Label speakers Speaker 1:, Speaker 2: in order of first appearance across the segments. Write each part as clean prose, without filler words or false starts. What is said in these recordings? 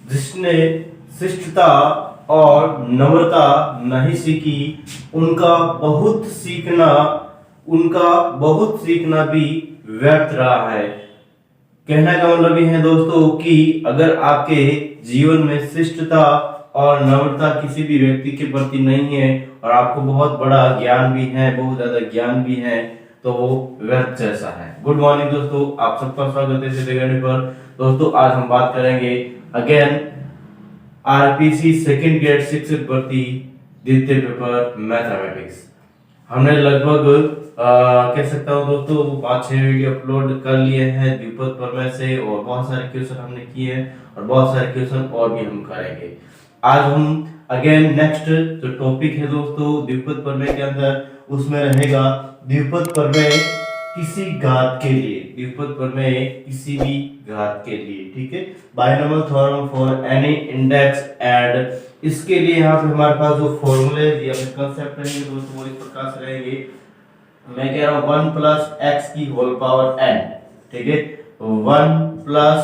Speaker 1: जिसने शिष्टता और नम्रता नहीं सीखी, उनका बहुत सीखना भी व्यर्थ रहा है। कहने का मतलब ये है दोस्तों कि अगर आपके जीवन में शिष्टता और नम्रता किसी भी व्यक्ति के प्रति नहीं है और आपको बहुत बड़ा ज्ञान भी है, बहुत ज्यादा ज्ञान भी है, तो वो व्यर्थ जैसा है। गुड मॉर्निंग दोस्तों, आप सबका स्वागत है इस अकेडमी पर। दोस्तों आज हम बात करेंगे अगेन आरपीसी सेकंड ग्रेड शिक्षक भर्ती द्वितीय पेपर मैथमेटिक्स। हमने लगभग कह सकता हूँ दोस्तों 5-6 वीडियो अपलोड कर लिए हैं द्विपद प्रमेय से, और बहुत सारे क्वेश्चन हमने किए हैं और बहुत सारे क्वेश्चन और भी हम करेंगे। आज हम अगेन नेक्स्ट जो टॉपिक है दोस्तों द्विपद प्रमेय के अंदर, उसमें रहेगा द्विपद प्रमेय किसी घात के लिए, द्विपद प्रमेय किसी भी घात के लिए, ठीक है। Binomial theorem for any index and, इसके लिए यहाँ पे हमारे पास जो फॉर्मूले या फिर कंसेप्ट रहेंगे दोस्तों वो इस प्रकार से रहेंगे। मैं कह रहा हूँ 1 प्लस एक्स की होल पावर n, ठीक है। 1 प्लस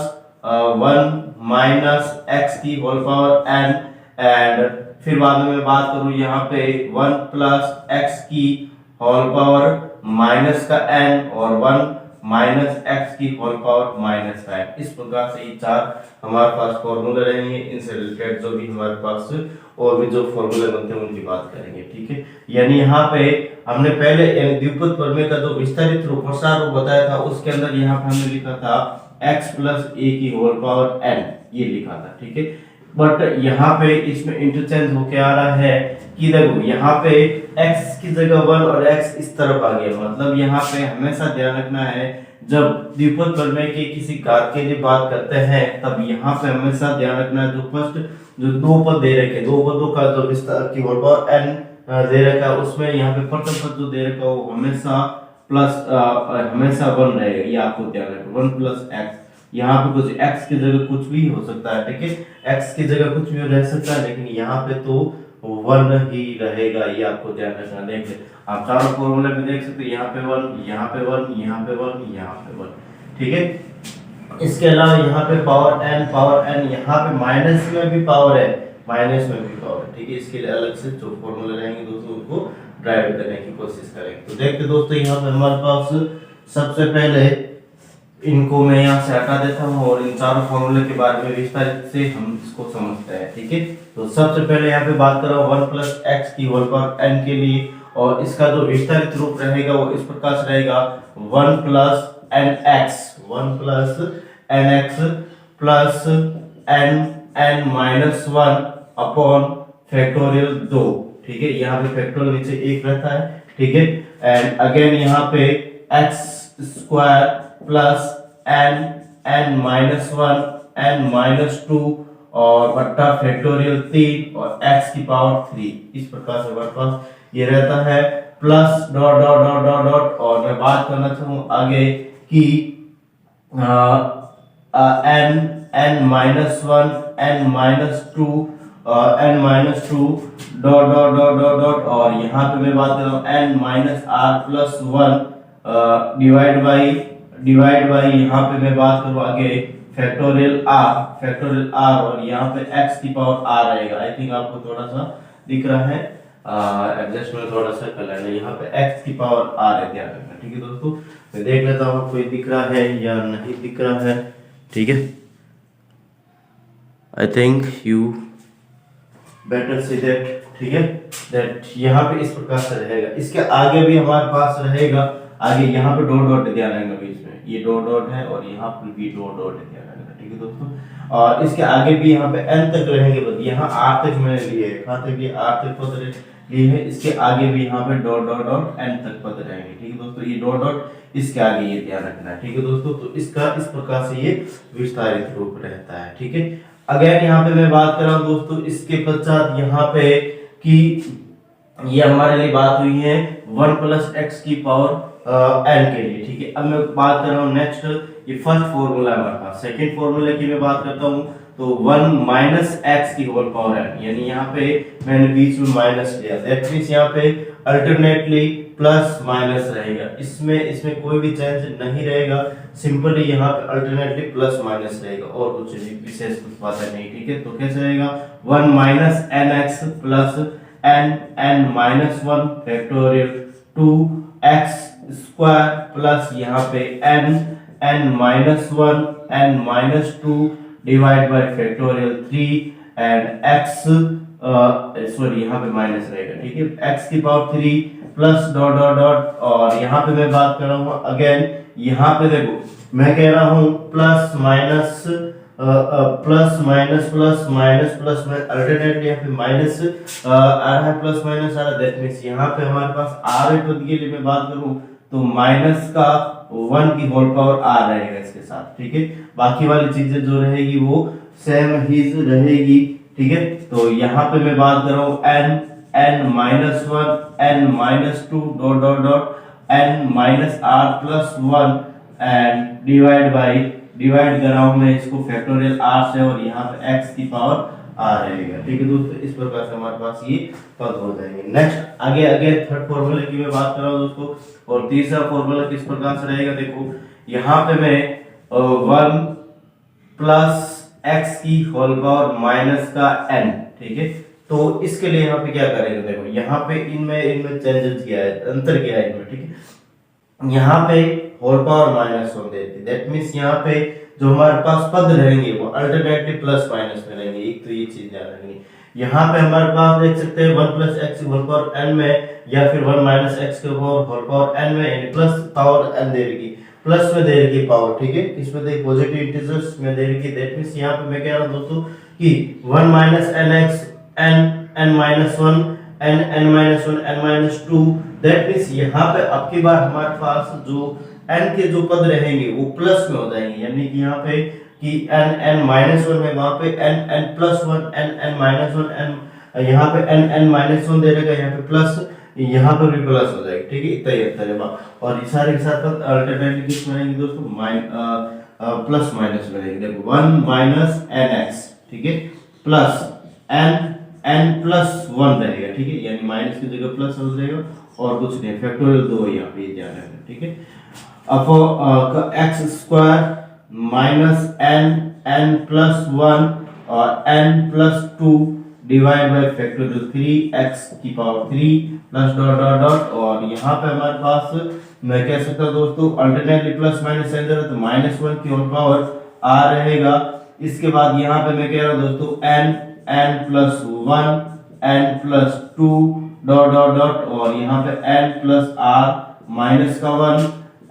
Speaker 1: 1 माइनस एक्स की होल पावर n, एंड फिर बाद में मैं बात करूँ यहाँ पे 1 प्लस एक्स की होल पावर माइनस का n और 1 माइनस एक्स की होल पावर माइनस का n। इस प्रकार से ये चार हमारे पास फॉर्मूले रहेंगे। इनसे रिलेटेड जो भी हमारे पास और भी जो फॉर्मूले बनते हैं उनकी बात करेंगे, ठीक है। यानी यहाँ पे हमने पहले द्विपद प्रमेय का जो विस्तारित रूप प्रसार रूप बताया था, उसके अंदर यहाँ पे हमने लिखा था x प्लस a की होल पावर n, ये लिखा था, ठीक है। बट यहाँ पे इसमें इंटरचेंज होके आ रहा है कि देखो यहाँ पे x की जगह 1 और x इस तरफ आ गया। मतलब यहाँ पे हमेशा ध्यान रखना है, जब द्विपद प्रमेय के किसी घात के लिए बात करते हैं तब यहाँ पे हमेशा ध्यान रखना है, जो फर्स्ट जो दो पद दे रखे, दो पदों का जो विस्तार की होल पावर n दे रखा है, उसमें यहाँ पे प्रथम पद जो दे रखा है वो हमेशा प्लस हमेशा 1 रहेगा, ये आपको ध्यान रखना। 1 प्लस एक्स, यहाँ पे कुछ x की जगह कुछ भी हो सकता है, ठीक है। x की जगह कुछ भी रह सकता है, लेकिन यहाँ पे तो 1 ही रहेगा, ये आपको ध्यान रखना। देखिए आप चारों फॉर्मूले में देख सकते हैं, यहाँ पे 1, यहाँ पे 1, यहाँ पे 1, यहाँ पे 1, ठीक है। इसके अलावा यहाँ पे पावर n, यहाँ पे माइनस में भी पावर है, माइनस में भी पावर है, ठीक है। इसके लिए अलग से जो फॉर्मूले रहेंगे दोस्तों उनको ड्राइव करने की कोशिश करेंगे। तो देखते दोस्तों यहाँ पे हमारे पास सबसे पहले इनको मैं यहाँ से हटा देता हूँ और इन चारों फॉर्मूले के बारे में विस्तारित से हम इसको समझते हैं, ठीक है। तो सबसे पहले यहाँ पे बात कर रहा हूँ 1 प्लस एक्स की होल पावर n के लिए, और इसका जो विस्तारित रूप रहेगा वो इस प्रकार से रहेगा 1 plus nx, 1 plus nx plus n minus 1 upon factorial 2, ठीक है। यहाँ पे फैक्टोरियल नीचे 1 रहता है, ठीक है। एंड अगेन यहाँ पे x square plus n minus 1 n minus 2 और बट्टा फैक्टोरियल 3 और x की पावर 3। इस प्रकार से हमारे पास ये रहता है plus dot dot dot dot dot. और मैं बात करना चाहूँ आगे कि n minus 1 n minus 2 dot dot dot dot dot, और यहाँ पे मैं बात कर रहा हूँ n minus r plus 1 divide by यहाँ पे मैं बात करूँ आगे फैक्टोरियल r, और यहाँ पे x की पावर r रहेगा। आई थिंक आपको थोड़ा सा दिख रहा है, एडजस्टमेंट थोड़ा सा कर लेना। यहाँ पे x की पावर r है, ध्यान रखना, ठीक है दोस्तों। मैं देख लेता हूँ कोई दिख रहा है या नहीं दिख रहा है, ठीक है। I think you better see that, ठीक है, दैट यहाँ पे इस प्रकार से रहेगा। इसके आगे भी हमारे पास रहेगा, आगे यहाँ पे डॉट डॉट ध्यान रखना, बीच में ये डॉट डॉट है और यहाँ पर भी डॉट डॉट ध्यान रखना, ठीक है दोस्तों। और इसके आगे भी यहाँ पे n तक रहेंगे, बस यहाँ r तक मैंने लिए है, कहाँ तक लिए, r तक पद लिए है। इसके आगे भी यहाँ पे डॉट डॉट डॉट n तक पद रहेंगे, ठीक है दोस्तों। ये डॉट डॉट इसके आगे ये ध्यान रखना है, ठीक है दोस्तों। तो इसका इस प्रकार से ये विस्तारित रूप रहता है, ठीक है। अगेन यहाँ पे मैं बात कर रहा हूँ दोस्तों इसके पश्चात यहाँ पे कि ये हमारे लिए बात हुई है 1 प्लस एक्स की पावर n के लिए, ठीक है। अब मैं बात कर रहा हूँ नेक्स्ट, ये फर्स्ट फॉर्मूला है हमारे पास। सेकंड फॉर्मूले की मैं बात करता हूँ तो 1 माइनस एक्स की होल पावर n, यानी यहाँ पे मैंने बीच में माइनस लिया, दैट मींस यहाँ पे अल्टरनेटली प्लस माइनस रहेगा, इसमें कोई भी चेंज नहीं रहेगा, सिंपली यहाँ पे अल्टरनेटली प्लस माइनस रहेगा और कुछ नहीं, विशेष कुछ बात है नहीं। ठीक है, तो कैसे रहेगा 1 minus N x plus n n minus 1 factorial 2x square plus यहाँ पे N n minus 1 n minus 2 divide by factorial 3 and x sorry यहाँ पे माइनस रहेगा। ठीक है, x की power 3 plus dot dot dot, और यहाँ पे मैं बात कर रहा हूँ अगेन, यहाँ पे देखो मैं कह रहा हूँ plus minus plus minus plus minus plus में अल्टरनेटली यहाँ पे माइनस आ रहा है, प्लस माइनस आ रहा है, दैट मींस यहाँ पे हमारे पास आर है, पद के लिए मैं बात करूँ तो माइनस का 1 की होल पावर आर रहेगा इसके साथ। ठीक है, बाकी वाली चीजें जो रहेगी वो सेम ही रहेगी। ठीक है, तो यहाँ पे मैं बात कर रहा हूँ n n minus 1 n minus 2 dot dot dot n minus r plus 1 and divide कर रहा हूँ मैं इसको फैक्टोरियल r से, और यहाँ पे x की पावर r रहेगा। ठीक है दोस्तों, इस प्रकार से हमारे पास ये पद हो जाएंगे। नेक्स्ट आगे थर्ड फॉर्मूले की मैं बात कर रहा हूँ दोस्तों, और तीसरा फॉर्मूला किस प्रकार से रहेगा, देखो यहाँ पे मैं 1 प्लस x की होल पावर माइनस का n। ठीक है, तो इसके लिए यहाँ पे क्या करेंगे, देखो यहाँ पे इनमें चेंजेस किया है, अंतर किया है इनमें। ठीक है, यहाँ पे होल पावर माइनस 1 देती, दैट मींस यहाँ पे जो हमारे पास पद रहेंगे वो अल्टरनेटली प्लस माइनस में रहेंगे, एक तो ये चीज ध्यान रखनी। यहाँ पे हमारे पास देख सकते हैं 1 plus x whole power n में, या फिर 1 माइनस एक्स के होल पावर n में, यानी प्लस पावर n दे रही, प्लस में दे रही पावर। ठीक है, इसमें देख पॉजिटिव इंटीजर्स में दे रही, दैट मींस यहाँ पे मैं कह रहा हूँ दोस्तों कि 1 minus N x n n minus 1 n n minus 1 n minus 2, that means यहाँ पे अब की बार हमारे पास जो n के जो पद रहेंगे वो प्लस में हो जाएंगे, यानी कि यहाँ पे कि n n माइनस 1 है, वहां पे n n plus 1 n n minus 1 n, यहाँ पे n n माइनस 1 दे रहेगा, यहाँ पे प्लस, यहाँ पे भी प्लस हो जाएगा। ठीक है, इतना ही अंतर है, और इस सारे के साथ अल्टरनेटली किस में रहेंगे दोस्तों, प्लस माइनस में रहेंगे। देखो 1 माइनस एन एक्स, ठीक है, प्लस n n प्लस 1 रहेगा। ठीक है, यानी माइनस की जगह प्लस हो जाएगा और कुछ नहीं, फैक्टोरियल 2 यहाँ पे ध्यान रखना। ठीक है, अब x square minus n N plus 1 और n plus 2 divide by factorial 3x की power 3 plus dot dot dot, और यहाँ पे हमारे पास मैं कह सकता हूँ दोस्तों अल्टरनेटली प्लस माइनस एन तो माइनस 1 की होल पावर r रहेगा। इसके बाद यहाँ पे मैं कह रहा हूँ दोस्तों n n plus 1 n plus 2 dot dot dot, और यहाँ पे n प्लस r माइनस का 1,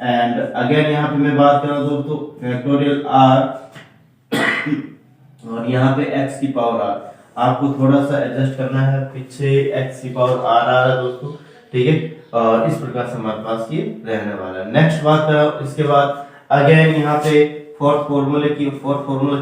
Speaker 1: एंड अगेन यहाँ पे मैं बात कर रहा हूँ दोस्तों फैक्टोरियल r, और यहाँ पे x की पावर r, आपको थोड़ा सा एडजस्ट करना है, पीछे x की पावर r आ रहा है दोस्तों। ठीक है, और इस प्रकार से हमारे पास ये रहने वाला है। नेक्स्ट बात करो, इसके बाद अगेन यहाँ पे फोर्थ फॉर्मूला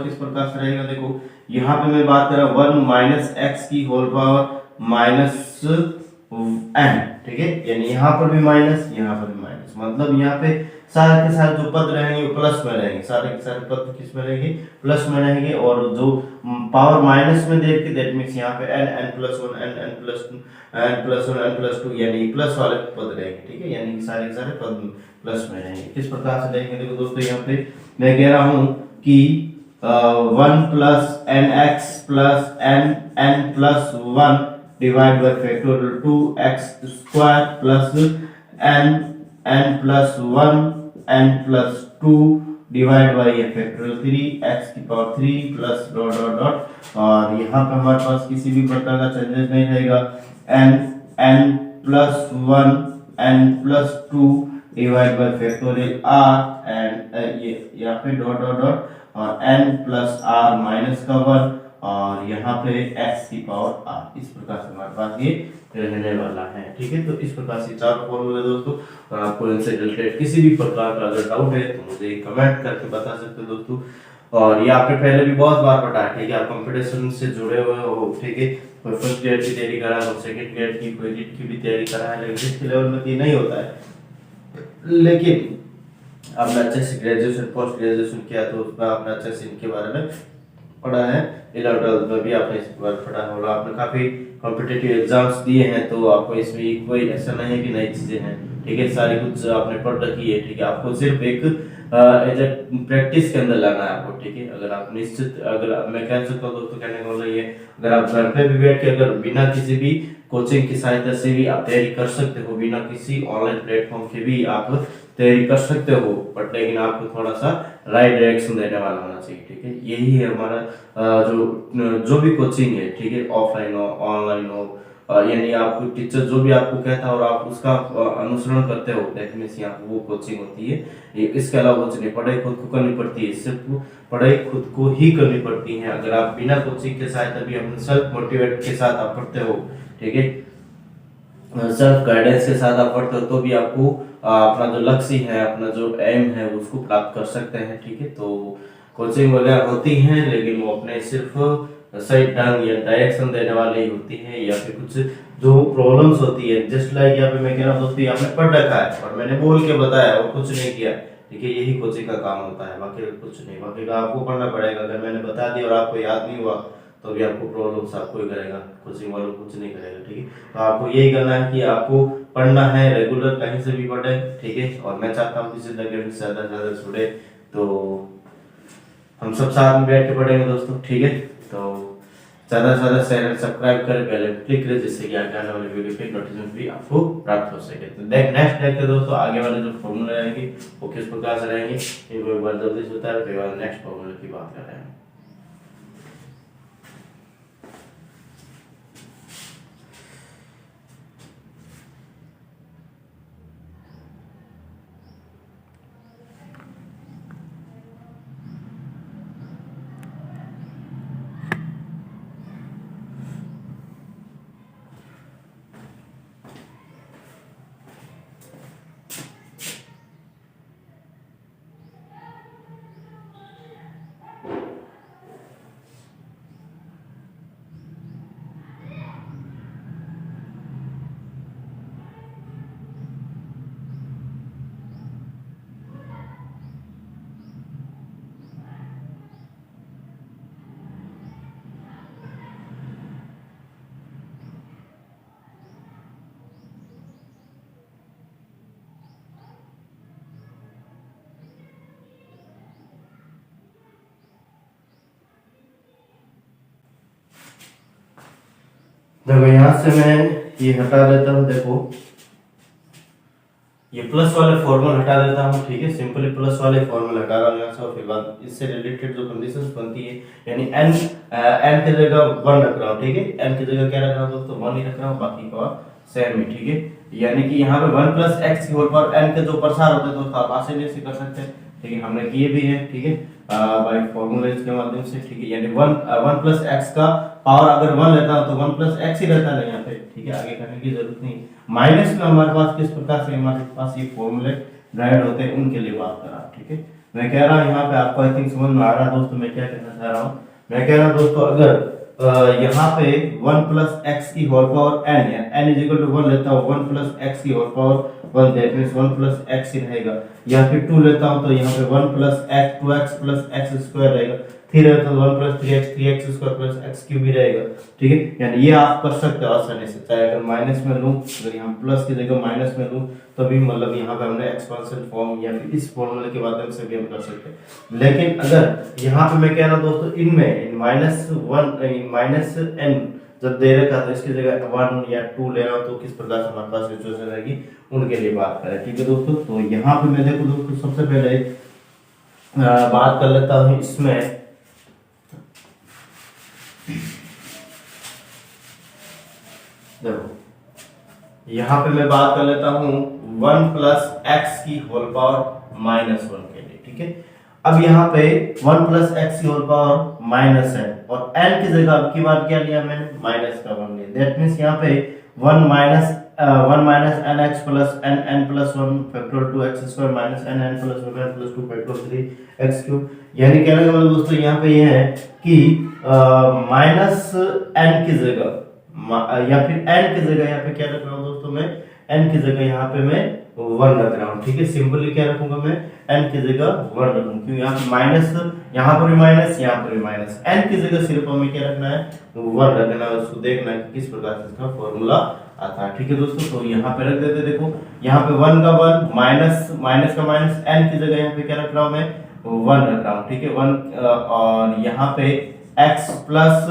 Speaker 1: किस प्रकार से रहेगा, देखो यहाँ पे मैं बात कर रहा हूँ 1 माइनस एक्स की होल पावर माइनस n। ठीक है, यानी यहाँ पर भी माइनस, यहाँ पर भी माइनस, मतलब यहाँ पे सारे के सारे जो पद रहेंगे वो प्लस में रहेंगे, सारे के सारे पद किस में रहेंगे, प्लस में रहेंगे, और जो पावर माइनस में दे के दैट मींस यहाँ पे n n plus 1 n n plus 2 n plus 1 n plus 2, यानी प्लस वाले पद रहेंगे। ठीक है, यानी सारे के सारे पद प्लस में रहेंगे। किस प्रकार से देखेंगे, देखो दोस्तों यहाँ पे मैं कह रहा हूँ कि 1 plus N x plus n N plus 1 divide by factorial 2x square plus n n plus 1 n plus 2 divide by factorial 3x की power 3 plus dot dot dot, और यहाँ पे हमारे पास किसी भी प्रकार का चेंजेस नहीं रहेगा, n n plus 1 n plus 2 divide by factorial r, and ये यहाँ पे डॉट डॉट डॉट, और n प्लस r माइनस का 1, और यहाँ पे x की पावर r। इस प्रकार से हमारे पास ये रहने वाला है। ठीक है, तो इस प्रकार से चार फॉर्मूले दोस्तों, और आपको इनसे रिलेटेड किसी भी प्रकार का अगर डाउट है तो मुझे कमेंट करके बता सकते हो दोस्तों, और ये आपने पहले भी बहुत बार पढ़ा है। ठीक है, आप कंपटीशन से जुड़े हुए हो। ठीक है, कोई फर्स्ट ग्रेड की तैयारी करा है, सेकंड ग्रेड की, कोई नीट की भी तैयारी करा है, लेकिन इसके लेवल में ये नहीं होता है, लेकिन आपने अच्छे से ग्रेजुएशन पोस्ट ग्रेजुएशन किया तो उसमें आपने अच्छे से इनके बारे में पढ़ा है, 11 12 में भी आपने इस बार पढ़ा होगा, आपने काफी कॉम्पिटिटिव एग्जाम्स दिए हैं, तो आपको इसमें कोई ऐसा नहीं है कि नई चीजें हैं, ठीक है, सारी कुछ आपने पढ़ रखी है, ठीक है, आपको सिर्फ एक एज ए प्रैक्टिस के अंदर लाना है आपको, ठीक है। अगर आप निश्चित, अगर मैं कह सकता हूँ दोस्तों, कहने का मतलब ये, अगर आप घर पे भी बैठ के अगर बिना किसी भी कोचिंग की सहायता से भी आप तैयारी कर सकते हो, बिना किसी ऑनलाइन प्लेटफॉर्म के भी आप तैयारी कर सकते हो, बट लेकिन आपको थोड़ा सा राइट डायरेक्शन देने वाला होना चाहिए, ठीक है। यही है हमारा जो भी कोचिंग है, ठीक है, ऑफलाइन हो ऑनलाइन हो, यानी आपको टीचर जो भी आपको कहता है और आप उसका अनुसरण करते हो, डेफिनेटली आपको वो कोचिंग होती है। इसके अलावा कुछ नहीं, पढ़ाई खुद को करनी पड़ती है, सिर्फ पढ़ाई खुद को ही करनी पड़ती है। अगर आप बिना कोचिंग के सहायता भी अपने सेल्फ मोटिवेट के साथ आप पढ़ते हो, ठीक है, सेल्फ गाइडेंस के साथ आप पढ़ते हो, तो भी आपको अपना जो लक्ष्य है, अपना जो एम है, उसको प्राप्त कर सकते हैं, ठीक है। तो कोचिंग वगैरह होती हैं, लेकिन वो अपने सिर्फ सही ढंग या डायरेक्शन देने वाली ही होती है, या फिर कुछ जो प्रॉब्लम्स होती है, जस्ट लाइक यहाँ पे मैं कह रहा हूँ दोस्तों, आपने पढ़ रखा है और मैंने बोल के बताया और कुछ नहीं किया, ठीक है, यही कोचिंग का काम होता है, बाकी कुछ नहीं। बाकी का आपको पढ़ना पड़ेगा, अगर मैंने बता दिया और आपको याद नहीं हुआ तो भी आपको प्रॉब्लम्स आपको ही करेगा, कोचिंग वालों कुछ नहीं करेगा, ठीक है। तो आपको यही करना है कि आपको पढ़ना है, रेगुलर कहीं से भी पढ़े, ठीक है। और मैं चाहता हूँ कि जिंदगी में ज्यादा से ज्यादा जुड़े, तो हम सब साथ में बैठ के पढ़ेंगे दोस्तों, ठीक है। तो ज्यादा से ज्यादा चैनल सब्सक्राइब करें, पहले क्लिक करें, जिससे कि आगे आने वाली वीडियो के नोटिफिकेशन भी आपको प्राप्त हो सके। तो नेक्स्ट देखते दोस्तों, आगे वाले जो फॉर्मूला रहेंगे वो किस प्रकार से रहेंगे, इनको एक बार जल्दी से बता, फिर नेक्स्ट फॉर्मूला की बात कर रहे हैं। देखो यहाँ से मैं ये हटा देता हूँ, देखो ये प्लस वाले फॉर्मूला हटा देता हूँ, ठीक है, सिंपली प्लस वाले फॉर्मूला हटा रहा हूँ यहाँ से, और फिर बाद इससे रिलेटेड जो कंडीशंस बनती है, यानी n की जगह 1 रख रहा हूँ, ठीक है, n की जगह क्या रख रहा हूँ दोस्तों, 1 ही रख रहा हूँ, बाकी का सेम ही, ठीक है। यानी कि यहाँ पे 1 प्लस एक्स की होल पावर n के जो प्रसार होते हैं दोस्तों, आप आसानी से कर सकते हैं, ठीक है, हमने किए भी है, ठीक है, बाय फॉर्मूला के माध्यम से, ठीक है। यानी 1 प्लस एक्स का पावर अगर 1 लेता हूं तो 1 प्लस एक्स ही रहता है यहाँ पे, ठीक है, आगे करने की जरूरत नहीं। माइनस में हमारे पास किस प्रकार से हमारे पास ये फॉर्मूले ड्राइव होते हैं, उनके लिए बात कर रहा हूं, ठीक है। मैं कह रहा हूं यहाँ पे आपको आई थिंक समझ में आ रहा है दोस्तों, मैं क्या कहना चाह रहा हूँ। मैं कह रहा हूँ दोस्तों, अगर यहाँ पे 1 प्लस एक्स की होल पावर n है, n इज इक्वल टू 1 लेता हूँ, 1 प्लस एक्स की whole power 1, that means 1 plus x ही रहेगा, या फिर 2 लेता हूँ तो यहाँ पे 1 plus x 2x plus x square रहेगा, 3 रहता है 1 plus 3x square plus x cube भी रहेगा, ठीक है। यानी ये आप कर सकते हो आसानी से, चाहे अगर माइनस में लूँ, अगर यहाँ प्लस की जगह माइनस में लूँ तो भी मतलब यहाँ पे हमने एक्सपांशन फॉर्म या फिर इस फॉर्मूले के माध्यम से भी हम कर सकते हैं। लेकिन अगर यहाँ पे मैं कह रहा हूँ दोस्तों, इनमें माइनस n जब दे रखा तो इसकी जगह 1 या 2 ले रहा हूँ, तो किस प्रकार से हमारे पास सिचुएशन रहेगी, उनके लिए बात करें, ठीक है दोस्तों। तो यहाँ पे मैं देखो दोस्तों, सबसे पहले बात कर लेता हूँ इसमें, देखो यहाँ पे मैं बात कर लेता हूँ 1 प्लस एक्स की होल पावर माइनस 1 के लिए, ठीक है। अब यहाँ पे 1 प्लस एक्स की होल पावर माइनस है, और n की जगह अब की बार क्या लिया मैंने, माइनस का 1 लिया, दैट मींस यहाँ पे 1 minus N x plus N plus 1 factorial 2 x square minus n plus 1 N plus 2 factorial 3 x cube. यानी कहने का मतलब दोस्तों यहाँ पे ये है कि माइनस एन की जगह या फिर n की जगह यहाँ पे क्या रख रहा हूँ दोस्तों मैं, n की जगह यहाँ पे मैं 1 रख रहा हूँ, ठीक है। सिंपली क्या रखूंगा मैं, n की जगह 1 रखूंगा, क्योंकि यहाँ पे माइनस, यहाँ पर भी माइनस, यहाँ पर भी माइनस, n की जगह सिर्फ हमें क्या रखना है, 1 रखना है। उसको देखना है कि किस प्रकार से इसका फॉर्मूला आता है, ठीक है दोस्तों। तो यहाँ पे रख देते, देखो यहाँ पे 1 का 1 माइनस, माइनस का माइनस, n की जगह यहाँ पे क्या रख रहा हूँ मैं, 1 रख रहा हूँ, ठीक है। 1 और यहाँ पे x प्लस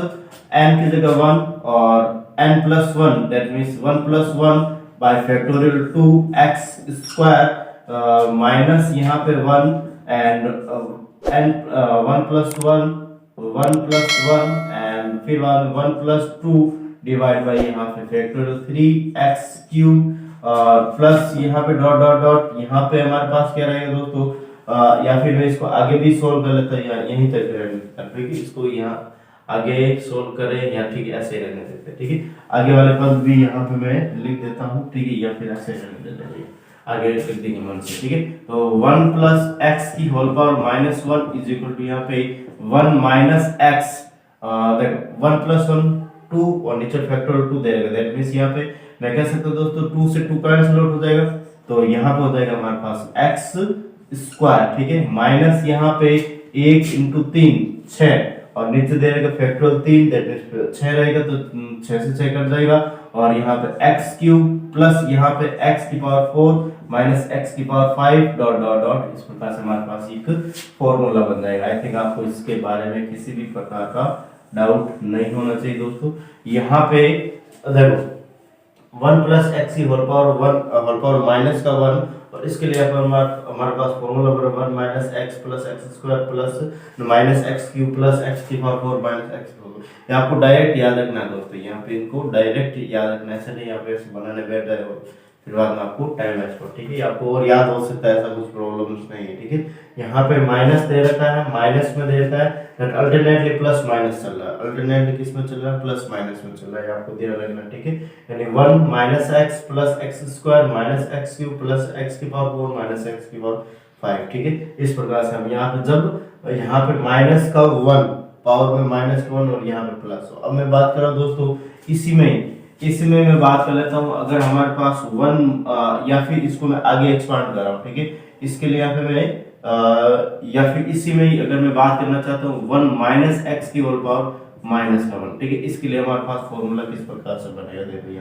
Speaker 1: n की जगह 1 और n plus 1, that means 1 plus 1 by factorial 2x square minus यहाँ पे 1 एंड n 1 प्लस 1 एंड फिर 1 प्लस 2 डिवाइड बाय यहाँ पे फैक्टोरियल 3x क्यूब प्लस यहाँ पे डॉट डॉट डॉट, यहाँ पे हमारे पास क्या रहेगा दोस्तों, या फिर मैं इसको आगे भी सोल्व कर लेता हूँ, यहीं तक ठीक है। इसको यहाँ आगे सोल्व करें या ठीक है ऐसे रहने देते हैं, ठीक है। आगे वाले पद भी यहाँ पे मैं लिख देता हूँ, ठीक है, या फिर ऐसे रहने देते हैं, आगे लिख देंगे मन से, ठीक है। तो 1 प्लस एक्स की whole power minus 1 is equal to यहाँ पे 1 माइनस एक्स, देखो 1 प्लस 1 2 और नीचे फैक्टोरियल 2 देगा, दैट मींस यहाँ पे मैं कह सकता हूँ दोस्तों 2 से 2 कैंसिल आउट हो जाएगा, तो यहाँ पे हो जाएगा हमारे पास x स्क्वायर, ठीक है, माइनस यहाँ पे 1 इंटू 3 6 और नीचे दे रहेगा फैक्टोरियल 3, दैट मींस 6 रहेगा तो 6 से 6 कट जाएगा, और यहाँ पे x क्यूब प्लस यहाँ पे x की पावर 4 माइनस x की पावर 5 डॉट डॉट डॉट, इस प्रकार से हमारे पास एक फॉर्मूला बन जाएगा। आई थिंक आपको इसके बारे में किसी भी प्रकार का डाउट नहीं होना चाहिए दोस्तों। यहाँ पे देखो 1 प्लस एक्स की होल पावर माइनस का 1, और इसके लिए हमारे पास फॉर्मूला बराबर minus x plus x square plus minus x cube plus x की पावर 4 माइनस एक्स क्यूब। ये आपको डायरेक्ट याद रखना है दोस्तों, यहाँ पे इनको डायरेक्ट याद रखना है, ऐसे नहीं यहाँ पे ऐसे बनाने बैठ जाए और फिर बाद में आपको टाइम वेस्ट हो, ठीक है। आपको और याद हो सकता है, ऐसा कुछ प्रॉब्लम्स नहीं है, ठीक है। यहाँ पे माइनस दे रखा है, माइनस में दे रखा है दैट अल्टरनेटली प्लस माइनस चल रहा है, अल्टरनेटली किस में चल रहा है, प्लस माइनस में चल रहा है, आपको ध्यान रखना, ठीक है। यानी 1 minus x plus x square minus x cube plus x की पावर 4 माइनस एक्स की पावर 5, ठीक है। इस प्रकार से हम यहाँ पे जब यहाँ पे माइनस का 1 पावर में माइनस 1 और यहाँ पे प्लस, अब मैं बात कर रहा हूँ दोस्तों इसी में मैं बात कर लेता हूँ, अगर हमारे पास 1 या फिर इसको मैं आगे एक्सपांड कर रहा हूँ, ठीक है। इसके लिए यहाँ पे मैं या फिर इसी में ही अगर मैं बात करना चाहता हूँ 1 माइनस एक्स की होल पावर माइनस का 1, ठीक है। इसके लिए हमारे पास फॉर्मूला किस प्रकार से बनेगा, देखो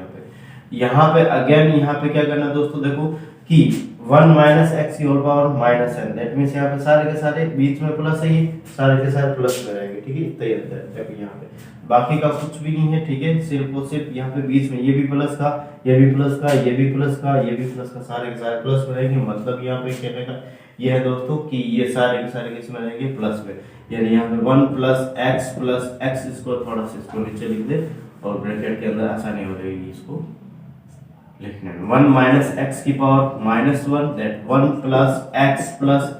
Speaker 1: यहाँ पे अगेन यहाँ पे क्या करना है दोस्तों, देखो कि 1 माइनस एक्स की whole power minus n, that means यहाँ पे सारे के सारे बीच में प्लस है, ये सारे के सारे प्लस में रहेंगे, ठीक है। देखो यहाँ पे बाकी का कुछ भी नहीं है, ठीक है, सिर्फ और सिर्फ यहाँ पे बीच में ये भी प्लस का, ये भी प्लस का, ये भी प्लस का, ये भी प्लस का, सारे के सारे प्लस में रहेंगे। मतलब यहाँ पे कहने का ये है दोस्तों कि ये सारे के सारे किस में रहेंगे, प्लस में। यानी यहाँ पे 1 प्लस एक्स स्क्वायर, थोड़ा सा इसको नीचे लिख दे और ब्रैकेट के अंदर आसानी हो जाएगी इसको लिखने में। 1 माइनस एक्स की power minus 1, that 1 plus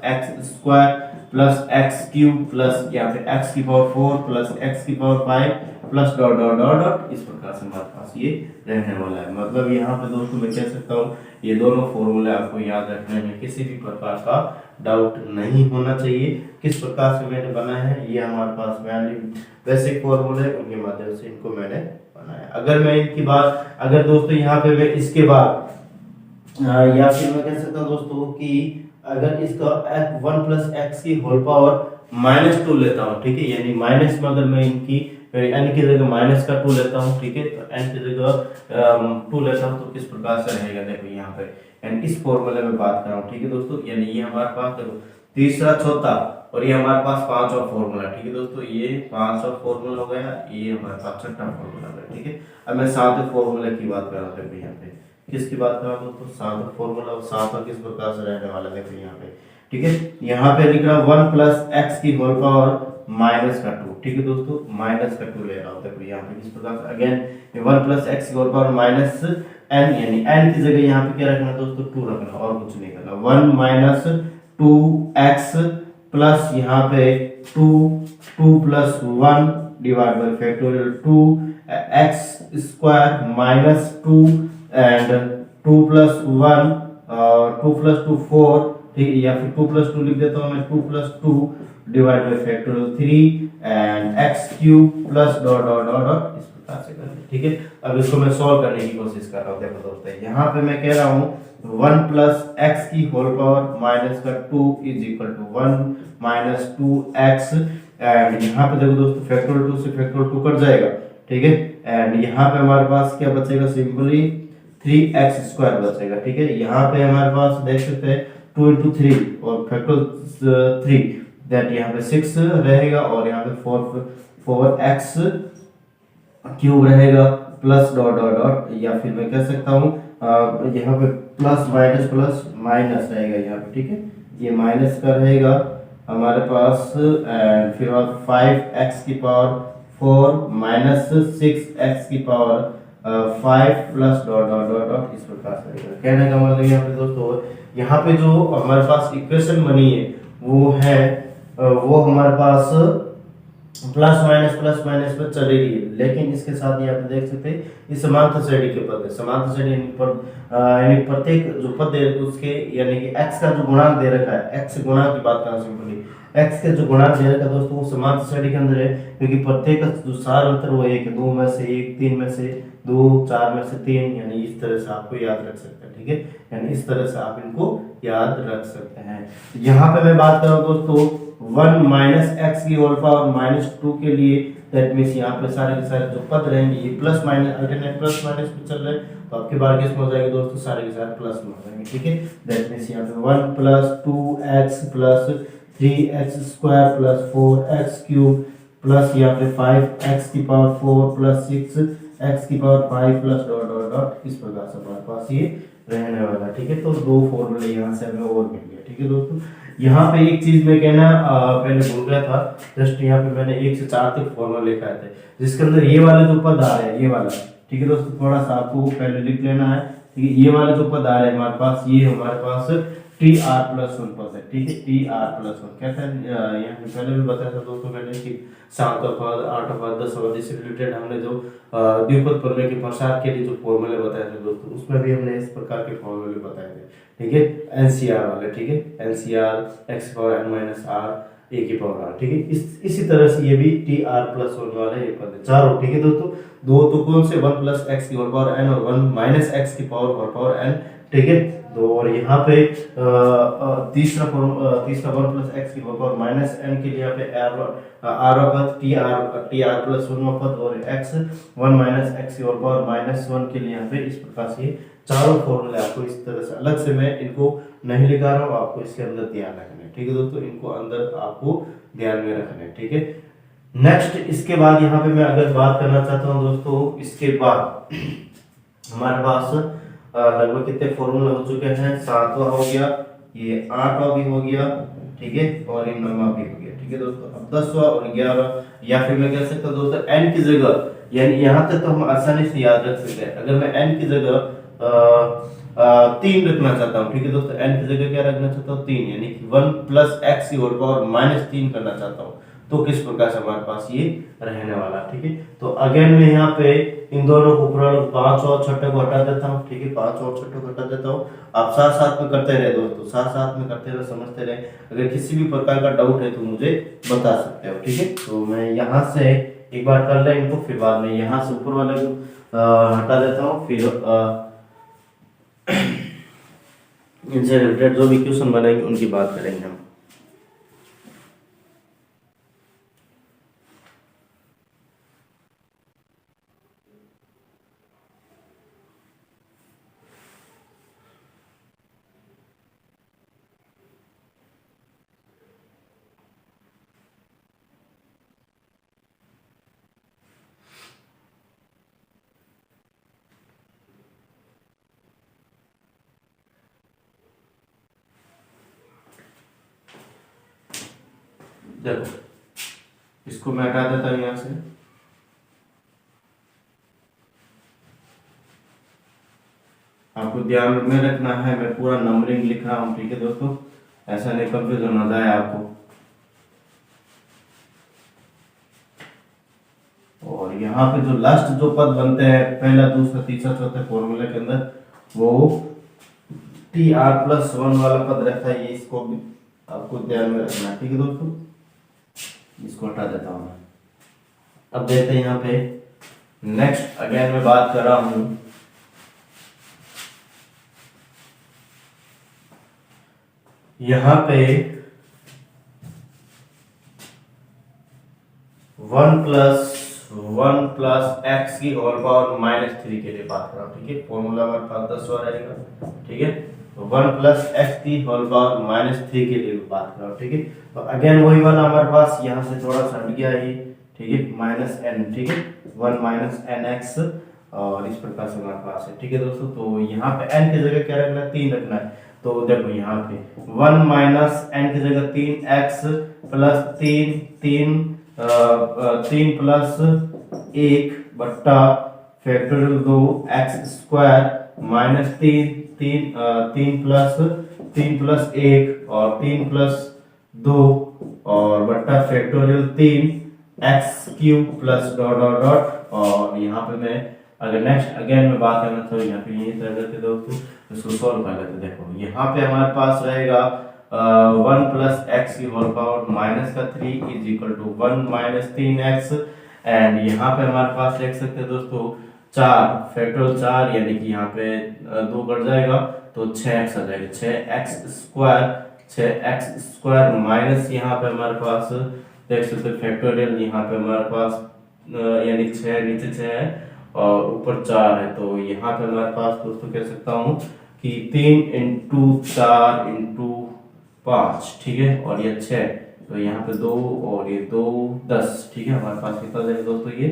Speaker 1: x square plus x cube plus यहाँ पे एक्स की पावर 4 प्लस एक्स की power 5 plus dot dot dot dot, इस प्रकार से हमारे पास ये रहने वाला है। मतलब यहाँ पे दोस्तों मैं कह सकता हूँ ये दोनों फॉर्मूले आपको याद रखने में किसी भी प्रकार का डाउट नहीं होना चाहिए। किस प्रकार से मैंने बनाया है, ये हमारे पास बेसिक फॉर्मूले उनके माध्यम से इनको मैंने बनाया। अगर मैं इनकी बात, अगर दोस्तों यहाँ पे मैं इसके बाद या फिर मैं कह सकता हूँ दोस्तों कि अगर इसका 1 प्लस एक्स की होल पावर माइनस 2 लेता हूँ, ठीक है, यानी माइनस में अगर मैं इनकी n की जगह माइनस का 2 लेता हूँ, ठीक है, तो n की जगह 2 लेता हूँ तो किस प्रकार से रहेगा, देखो यहाँ पे एंड इस फॉर्मूले में बात कर रहा हूँ, ठीक है दोस्तों। यानी ये हमारे पास देखो तीसरा चौथा और ये हमारे पास पांचवा फॉर्मूला, ठीक है दोस्तों, ये पांचवा फॉर्मूला हो गया, ये हमारे पास छठा फॉर्मूला हो गया, ठीक है। अब मैं सातवें फॉर्मूले की बात कर रहा हूँ, देखो यहाँ पे किसकी बात कर रहा हूँ दोस्तों, सातवां फॉर्मूला, और सातवां किस प्रकार से रहने वाला है, देखो यहाँ पे, ठीक है। यहाँ पे लिख रहा हूँ 1 प्लस एक्स की होल पावर माइनस का 2, ठीक है दोस्तों, माइनस का 2 ले रहा हूँ, देखो यहाँ पे किस प्रकार से अगेन 1 प्लस एक्स की होल पावर माइनस n, यानी n की जगह यहाँ पे क्या रखना दोस्तों, 2 रखना और कुछ नहीं करना। 1 माइनस 2x प्लस यहाँ पे 2 plus 1 divide by factorial 2 x square minus 2 and 2 plus 1 2 plus 2 4, ठीक है, या फिर 2 प्लस 2 लिख देता हूँ मैं, 2 plus 2 divide by factorial 3 and x cube plus dot dot dot dot, इस प्रकार से करते हैं। ठीक है, अब इसको मैं सॉल्व करने की कोशिश कर रहा हूँ। देखो दोस्तों, यहाँ पे मैं कह रहा हूँ 1 प्लस एक्स की होल पावर माइनस का 2 is equal to 1 minus 2x, and यहाँ पे देखो दोस्तों फैक्टोरियल 2 से फैक्टोरियल 2 कट जाएगा। ठीक है, एंड यहाँ पे हमारे पास क्या बचेगा, सिंपली 3x स्क्वायर बचेगा। ठीक है, यहाँ पे हमारे पास देख सकते हैं 2 इंटू 3 और फैक्टोरियल 3 दैट यहाँ पे 6 रहेगा, और यहाँ पे 4x क्यूब रहेगा प्लस डॉट डॉट डॉट, या फिर मैं कह सकता हूँ यहाँ पे प्लस माइनस रहेगा यहाँ पे। ठीक है, ये माइनस का रहेगा हमारे पास, एंड फिर 5x की पावर 4 माइनस 6x की power 5 plus dot dot dot dot, इस प्रकार से रहेगा। कहने का मतलब यहाँ पे दोस्तों, यहाँ पे जो हमारे पास इक्वेशन बनी है वो है वो हमारे पास प्लस माइनस पर चल रही है, लेकिन इसके साथ ही आप देख सकते हैं ये समांतर श्रेणी के पद है। समांतर श्रेणी यानी प्रत्येक जो पद है उसके यानी कि x का जो गुणांक दे रखा है, x गुणांक की बात करना सिंपली, x के जो गुणांक दे रखा है दोस्तों वो समांतर श्रेणी के अंदर है, क्योंकि प्रत्येक का जो सार अंतर वो एक है, 2 में से 1, 3 में से 2, 4 में से 3, यानी इस तरह से आपको याद रख सकते हैं। ठीक है, यानी इस तरह से आप इनको याद रख सकते हैं। यहाँ पे मैं बात कर रहा हूँ दोस्तों 1 माइनस एक्स की होल पावर माइनस 2 के लिए, दैट मीन्स यहाँ पे सारे के सारे जो पद रहेंगे ये plus minus alternate plus minus पे चल रहे हैं, तो आपके बार किस में हो जाएंगे दोस्तों, सारे के सारे प्लस में हो जाएंगे। ठीक है, दैट मीन्स यहाँ पे 1 plus 2x plus 3x square plus 4x cube plus यहाँ पे 5x की पावर 4 प्लस 6x की power 5 plus dot dot dot, इस प्रकार से हमारे पास ये रहने वाला। ठीक है, तो दो फॉर्मूले यहाँ से हमें और मिल गया। ठीक है दोस्तों, यहाँ पे एक चीज मैं कहना पहले भूल गया था, जस्ट यहाँ पे मैंने 1 से 4 तक फॉर्मूला लिखा है जिसके अंदर ये वाले जो पद आ रहे हैं, ये वाला। ठीक है दोस्तों, थोड़ा सा आपको पहले लिख लेना है। ठीक है, ये वाले जो पद आ रहे हैं हमारे पास, ये हमारे पास TR+1 पद है। ठीक है, TR+1 कहते हैं, यहाँ पे पहले भी बताया था दोस्तों मैंने कि 7 पद, 8 पद, 10 पद, इससे रिलेटेड हमने जो द्विपद प्रमेय के प्रसार के लिए जो फॉर्मूले बताए थे दोस्तों, उसमें भी हमने इस प्रकार के फॉर्मूले बताए थे। ठीक है, एनसीआर वाले। ठीक है, NCR x power n minus r a की पावर r। ठीक है, इसी तरह से ये भी TR+1 वाले ये पद है चारों। ठीक है दोस्तों, दो तो कौन से, 1 प्लस एक्स की पावर n और 1 माइनस एक्स की पावर n। ठीक है, तो और यहाँ पे तीसरा 1 प्लस एक्स की पावर माइनस n के लिए यहाँ पे r पद TR+1 पद, और x 1 माइनस एक्स की पावर माइनस 1 के लिए यहाँ पे इस प्रकार से चारों फॉर्मूले आपको इस तरह से, अलग से मैं इनको नहीं लिखा रहा हूँ, आपको इसके अंदर ध्यान रखना है। ठीक है दोस्तों, इनको अंदर आपको ध्यान में रखना है। ठीक है, नेक्स्ट इसके बाद यहाँ पे मैं अगर बात करना चाहता हूँ दोस्तों, इसके बाद हमारे पास लगभग कितने फॉर्मूले हो चुके हैं, 7वां हो गया, ये 8वां भी हो गया। ठीक है, और ये 9वां भी हो गया। ठीक है दोस्तों, अब 10वां और 11वां, या फिर मैं कह सकता हूँ दोस्तों n की जगह, यानी यहाँ तक तो हम आसानी से याद रख सकते हैं। अगर मैं n की जगह 3 रखना चाहता हूँ। ठीक है दोस्तों, n की जगह क्या रखना चाहता हूँ, 3, यानी कि 1 प्लस एक्स की होल पावर माइनस 3 करना चाहता हूँ, तो किस प्रकार से हमारे पास ये रहने वाला। ठीक है, तो अगेन मैं यहाँ पे इन दोनों को पूरा 5 और 6 को हटा देता हूँ। ठीक है, 5 और 6 को हटा देता हूँ। आप साथ साथ में करते रहे दोस्तों, साथ साथ में करते रहे, समझते रहे। अगर किसी भी प्रकार का डाउट है तो मुझे बता सकते हो। ठीक है, तो मैं यहाँ से एक बार कर लें इनको, फिर बाद में यहाँ से ऊपर वाले को हटा देता हूँ, फिर इनसे रिलेटेड जो भी क्वेश्चन बनेंगे उनकी बात करेंगे हम। देखो, इसको मैं हटा देता हूँ यहाँ से। आपको ध्यान में रखना है, मैं पूरा नंबरिंग लिख रहा हूँ। ठीक है दोस्तों, ऐसा नहीं कंफ्यूजन हो जाए आपको। और यहाँ पे जो लास्ट जो पद बनते हैं पहला, दूसरा, तीसरा, चौथा फॉर्मूले के अंदर, वो TR+1 वाला पद रहता है, ये इसको भी आपको ध्यान में रखना है। ठीक है दोस्तों, इसको हटा देता हूँ मैं। अब देखते हैं यहाँ पे नेक्स्ट अगेन मैं बात कर रहा हूं यहां पे 1 प्लस की होल पावर -3 के लिए बात कर रहा हूं, ठीक है। फॉर्मूला हमारे पास 10 रहेगा, ठीक है। तो 1 प्लस की होल पावर -3 के लिए बात कर रहा हूं, ठीक है। तो अगेन वही वाला हमारे पास यहाँ से थोड़ा सा हट गया ये, ठीक है, -n, ठीक है, 1 -nx और इस प्रकार से हमारे पास है, ठीक है दोस्तों। तो यहाँ पे n की जगह क्या रखना है, 3 रखना है। तो देखो यहाँ पे 1 n की जगह 3x प्लस 3 प्लस 1 बट्टा factorial 2 x square minus 3 plus 1 और 3 प्लस 2 और बट्टा factorial 3 x cube plus dot dot dot. और यहाँ पे मैं अगर नेक्स्ट अगेन मैं बात करना तो यहाँ पे ये कर लेते दोस्तों, इसको सॉल्व कर लेते। देखो यहाँ पे हमारे पास रहेगा 1 प्लस एक्स की whole power -3 is equal to 1 minus 3x and यहाँ पे हमारे पास लिख सकते हैं दोस्तों 4 फैक्टोरियल 4 यानी कि यहाँ पे 2 कट जाएगा तो 6x आ जाएगा, 6x स्क्वायर माइनस यहाँ पे हमारे पास देख सकते हैं फैक्टोरियल यहाँ पे हमारे पास यानी 6 नीचे 6 है और ऊपर 4 है। तो यहाँ पे हमारे पास दोस्तों कह सकता हूँ कि 3 इंटू 4 इंटू 5, ठीक है, और ये 6 तो यहाँ पे 2 और ये 2 10, ठीक है। हमारे पास कितना जाएगा दोस्तों, ये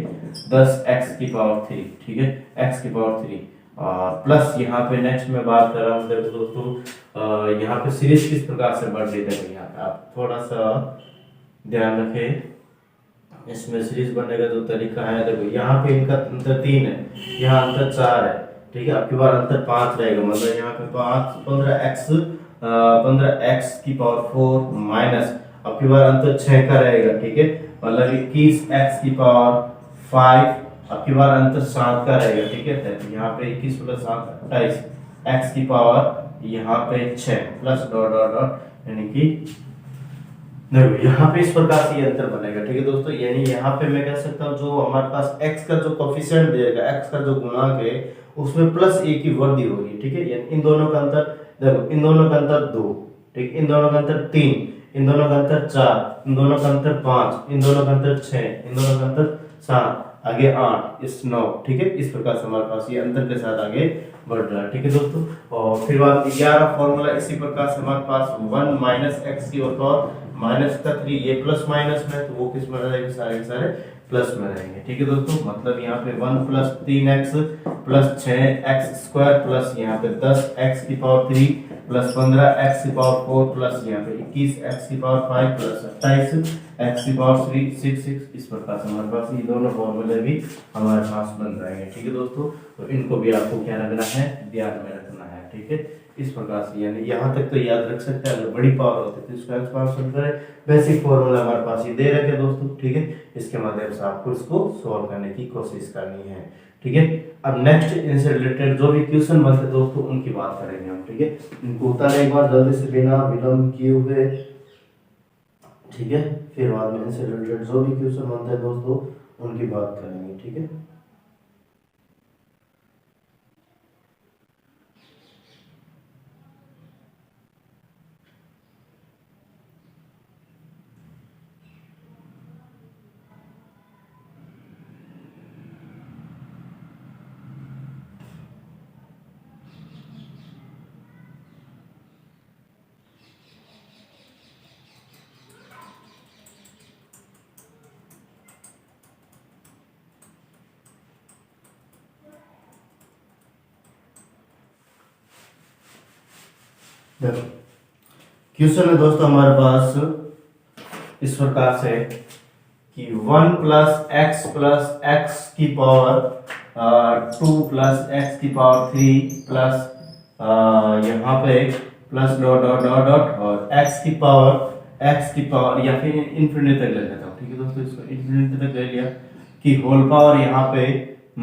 Speaker 1: 10x की पावर 3, ठीक है, x की पावर 3 और प्लस यहाँ पे नेक्स्ट में बात कर रहा हूँ देखो दोस्तों यहाँ पे सीरीज किस प्रकार से बढ़ रही है। यहाँ पे आप थोड़ा सा ध्यान रखें, इसमें सीरीज बनने का जो तरीका है, देखो यहाँ पे इनका अंतर 3 है, यहाँ अंतर 4 है, ठीक है। आपके पास अंतर 5 रहेगा, मतलब यहाँ पे 15x की पावर 4 माइनस आपके पास अंतर 6 का रहेगा, ठीक है, मतलब 21x की पावर 5 आपके पास अंतर 7 का रहेगा, ठीक है। तो यहाँ पे 21 प्लस 7 28 x की पावर यहाँ पे 6 प्लस डॉट डॉट डॉट यानी कि देखो यहाँ पे इस प्रकार से ये अंतर बनेगा, ठीक है दोस्तों। यानी यहाँ पे मैं कह सकता हूँ जो हमारे पास x का जो कोफिशिएंट देगा, x का जो गुणांक है उसमें प्लस a की वृद्धि होगी, ठीक है। यानी इन दोनों का अंतर देखो, इन दोनों का अंतर 2, ठीक, इन दोनों का अंतर 3, इन दोनों का अंतर 4, इन दोनों का अंतर 5, इन दोनों का अंतर 6, इन दोनों का अंतर 7, आगे 8 इस 9, ठीक है। इस प्रकार से हमारे पास ये अंतर के साथ आगे बढ़ रहा है, ठीक है दोस्तों। और फिर बाद 11 फॉर्मूला इसी प्रकार से हमारे पास 1 माइनस एक्स की और माइनस का 3 ये प्लस माइनस में तो वो किस में रहेंगे, सारे के सारे प्लस में रहेंगे, ठीक है दोस्तों। मतलब यहाँ पे 1 plus 3x plus 6x square plus यहाँ पे 10x की पावर 3 प्लस 15x की पावर 4 प्लस यहाँ पे 21x की पावर 5 प्लस 28x की पावर 3 6 इस प्रकार से हमारे पास ये दोनों फॉर्मूले भी हमारे पास बन रहेंगे, ठीक है दोस्तों। तो इनको भी आपको क्या रखना है, ध्यान में रखना है, ठीक है। इस प्रकार से यानी यहाँ तक तो याद रख सकते हैं, अगर बड़ी पावर होती है तो इसका एक्सपांशन करें। बेसिक फॉर्मूला हमारे पास ये दे रखे दोस्तों, ठीक है। इसके माध्यम से आपको इसको सॉल्व करने की कोशिश करनी है, ठीक है। अब नेक्स्ट इनसे रिलेटेड जो भी क्वेश्चन बनते दोस्तों उनकी बात करेंगे हम, ठीक है। इनको उतारे एक बार जल्दी से बिना विलंब किए हुए, ठीक है। फिर बाद में इनसे रिलेटेड जो भी क्वेश्चन बनते हैं दोस्तों उनकी बात करेंगे, ठीक है। क्वेश्चन है दोस्तों हमारे पास इस प्रकार से कि 1 प्लस एक्स की पावर 2 प्लस एक्स की पावर 3 प्लस यहाँ पे plus dot dot dot dot और एक्स की पावर या फिर इन्फिनिटी तक ले लेता हूँ, ठीक है दोस्तों। इसको इन्फिनिटी तक ले लिया कि होल पावर यहाँ पे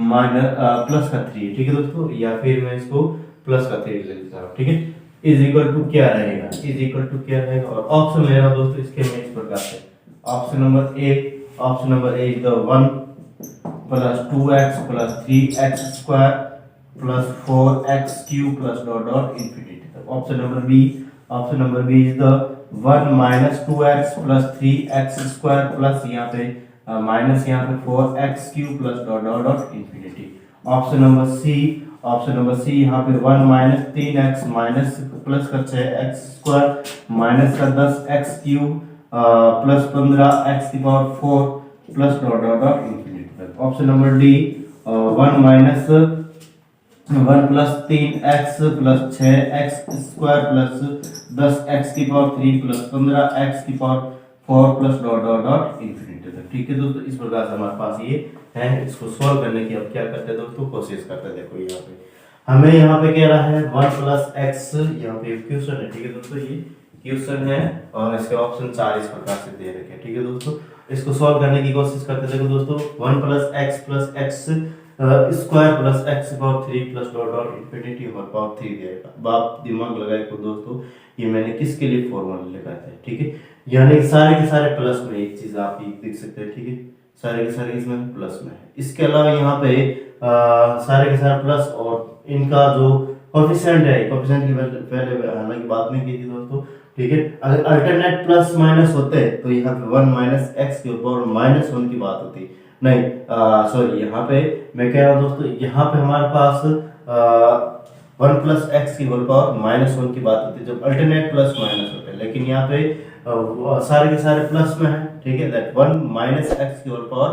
Speaker 1: माइनस प्लस का 3, ठीक है दोस्तों, या फिर मैं इसको प्लस का 3 ले लेता हूँ, ठीक है। इज इक्वल टू क्या रहेगा, इज इक्वल टू क्या रहेगा। और ऑप्शन ले रहा हूं दोस्तों इसके में इस प्रकार से option number A the plus 2x plus 3x square plus 4x cube plus dot dot infinity तक। Option number B is the 1 minus 2x plus 3x square plus यहाँ पे माइनस यहाँ पे 4x cube plus dot dot dot infinity. Option number C यहाँ पे 1 minus 3x minus plus का 6x square minus का 10x cube plus 15x की power 4 plus dot dot dot infinity तक। Option number D 1 minus 1 plus 3x plus 6x square plus 10x की power 3 plus 15x की power 4 plus dot dot dot infinity तक। ठीक है दोस्तों, इस प्रकार से हमारे पास ये है। इसको सॉल्व करने की अब क्या करते हैं दोस्तों, कोशिश करते हैं। देखो यहाँ पे हमें यहाँ पे कह रहा है 1 प्लस एक्स, यहाँ पे क्वेश्चन है। ठीक है दोस्तों, ये क्वेश्चन है और इसके ऑप्शन 4 इस प्रकार से दे रखे हैं। ठीक है दोस्तों, इसको सॉल्व करने की कोशिश करते हैं। देखो दोस्तों 1 plus x square plus x power 3 plus dot dot infinity और पावर 3 देगा। अब आप दिमाग लगाए को दोस्तों, ये मैंने किसके लिए फॉर्मूला लिखा है। ठीक है, यानी सारे के सारे प्लस में एक चीज आप ये देख सकते हैं। ठीक है, सारे के सारे इसमें प्लस में है। इसके अलावा यहाँ पे सारे के सारे प्लस और इनका जो कोफिशिएंट है, कोफिशिएंट की पहले हालांकि बात नहीं की थी दोस्तों। ठीक है, अगर अल्टरनेट प्लस माइनस होते तो यहाँ पे 1 माइनस एक्स के ऊपर माइनस 1 की बात होती। नहीं सॉरी, यहाँ पे मैं कह रहा हूँ दोस्तों, यहाँ पे हमारे पास 1 प्लस एक्स की होल पावर माइनस 1 की बात होती है जब अल्टरनेट प्लस माइनस होते हैं। लेकिन यहाँ पे सारे के सारे प्लस में है। ठीक है, दैट 1 माइनस एक्स की होल पावर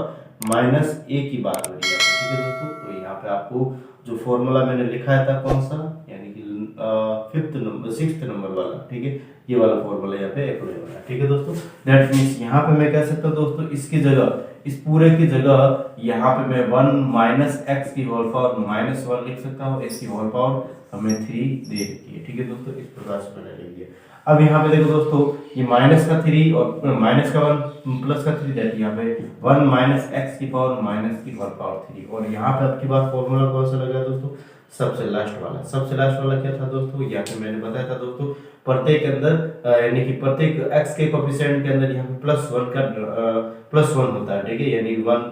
Speaker 1: माइनस ए की बात हो रही है। ठीक है दोस्तों, तो यहाँ पे आपको जो फॉर्मूला मैंने लिखा था कौन सा, यानी कि 6th नंबर वाला। ठीक है, ये वाला फॉर्मूला यहाँ पे अप्लाई हो रहा है। ठीक है दोस्तों, दैट मींस यहाँ पे मैं कह सकता हूँ दोस्तों, इसकी जगह, इस पूरे की जगह यहाँ पे मैं 1 माइनस एक्स की होल पावर माइनस 1 लिख सकता हूँ। इसकी होल पावर हमें 3 दे रखी है। ठीक है दोस्तों, इस प्रकार से मैंने लिख दिया। अब यहाँ पे देखो दोस्तों, ये माइनस का 3 और माइनस का 1 प्लस का 3 दैट यहाँ पे 1 माइनस एक्स की पावर माइनस की होल पावर 3। और यहाँ पे आपकी बात फॉर्मूला कौन सा लगा दोस्तों, सबसे लास्ट वाला क्या था दोस्तों, यहाँ पे मैंने बताया था दोस्तों, प्रत्येक अंदर यानी कि प्रत्येक x के कोफिशिएंट के अंदर यहाँ पे प्लस 1 होता है। ठीक है, यानी 1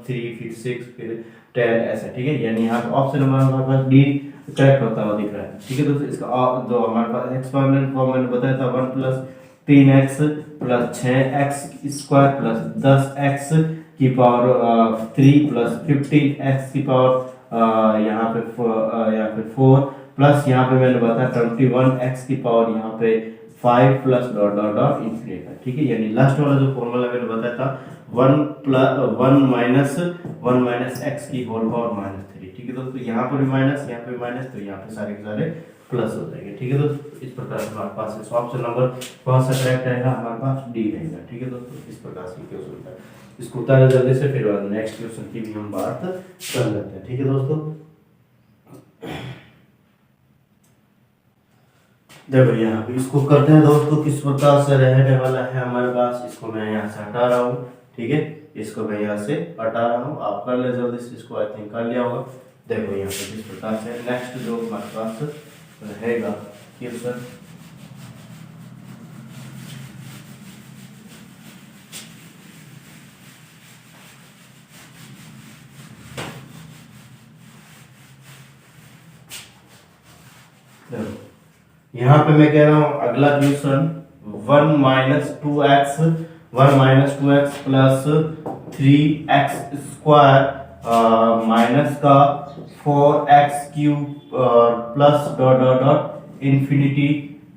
Speaker 1: 3 फिर 6 फिर 10 ऐसा। ठीक है, यानी यहाँ पे ऑप्शन नंबर हमारे पास डी करेक्ट होता हुआ दिख रहा है। ठीक है दोस्तों, इसका जो हमारे पास एक्सपेरिमेंट फॉर्म मैंने बताया था 1 plus 3x plus 6x square plus 10x की पावर 3 प्लस 15x की पावर यहाँ पे 4 प्लस यहाँ पे मैंने बताया 21x की पावर यहाँ पे 5 plus dot dot dot infinity. ठीक है, यानी लास्ट वाला जो फॉर्मूला मैंने बताया था 1 माइनस एक्स की होल पावर माइनस 3। ठीक है दोस्तों, यहाँ पर भी माइनस, यहाँ पे भी माइनस, तो यहाँ पे सारे के सारे प्लस हो जाएंगे। ठीक है दोस्तों, इस प्रकार से हमारे पास ऑप्शन नंबर कौन सा करेक्ट रहेगा, हमारे पास डी रहेगा। ठीक है दोस्तों, इस प्रकार से क्वेश्चन है। इसको उतारे जल्दी से, फिर नेक्स्ट क्वेश्चन की भी हम बात कर लेते हैं। ठीक है दोस्तों, देखो यहाँ पे इसको करते हैं दोस्तों, किस प्रकार से रहने वाला है हमारे पास। इसको मैं यहाँ से हटा रहा हूँ। ठीक है, इसको मैं यहाँ से हटा रहा हूँ, आप कर ले जल्दी से, इसको आई थिंक कर लिया होगा। देखो यहाँ पे किस प्रकार से नेक्स्ट जो हमारे पास रहेगा क्वेश्चन, यहाँ पे मैं कह रहा हूँ अगला question 1 minus 2x plus 3x square minus का 4x cube plus dot dot dot infinity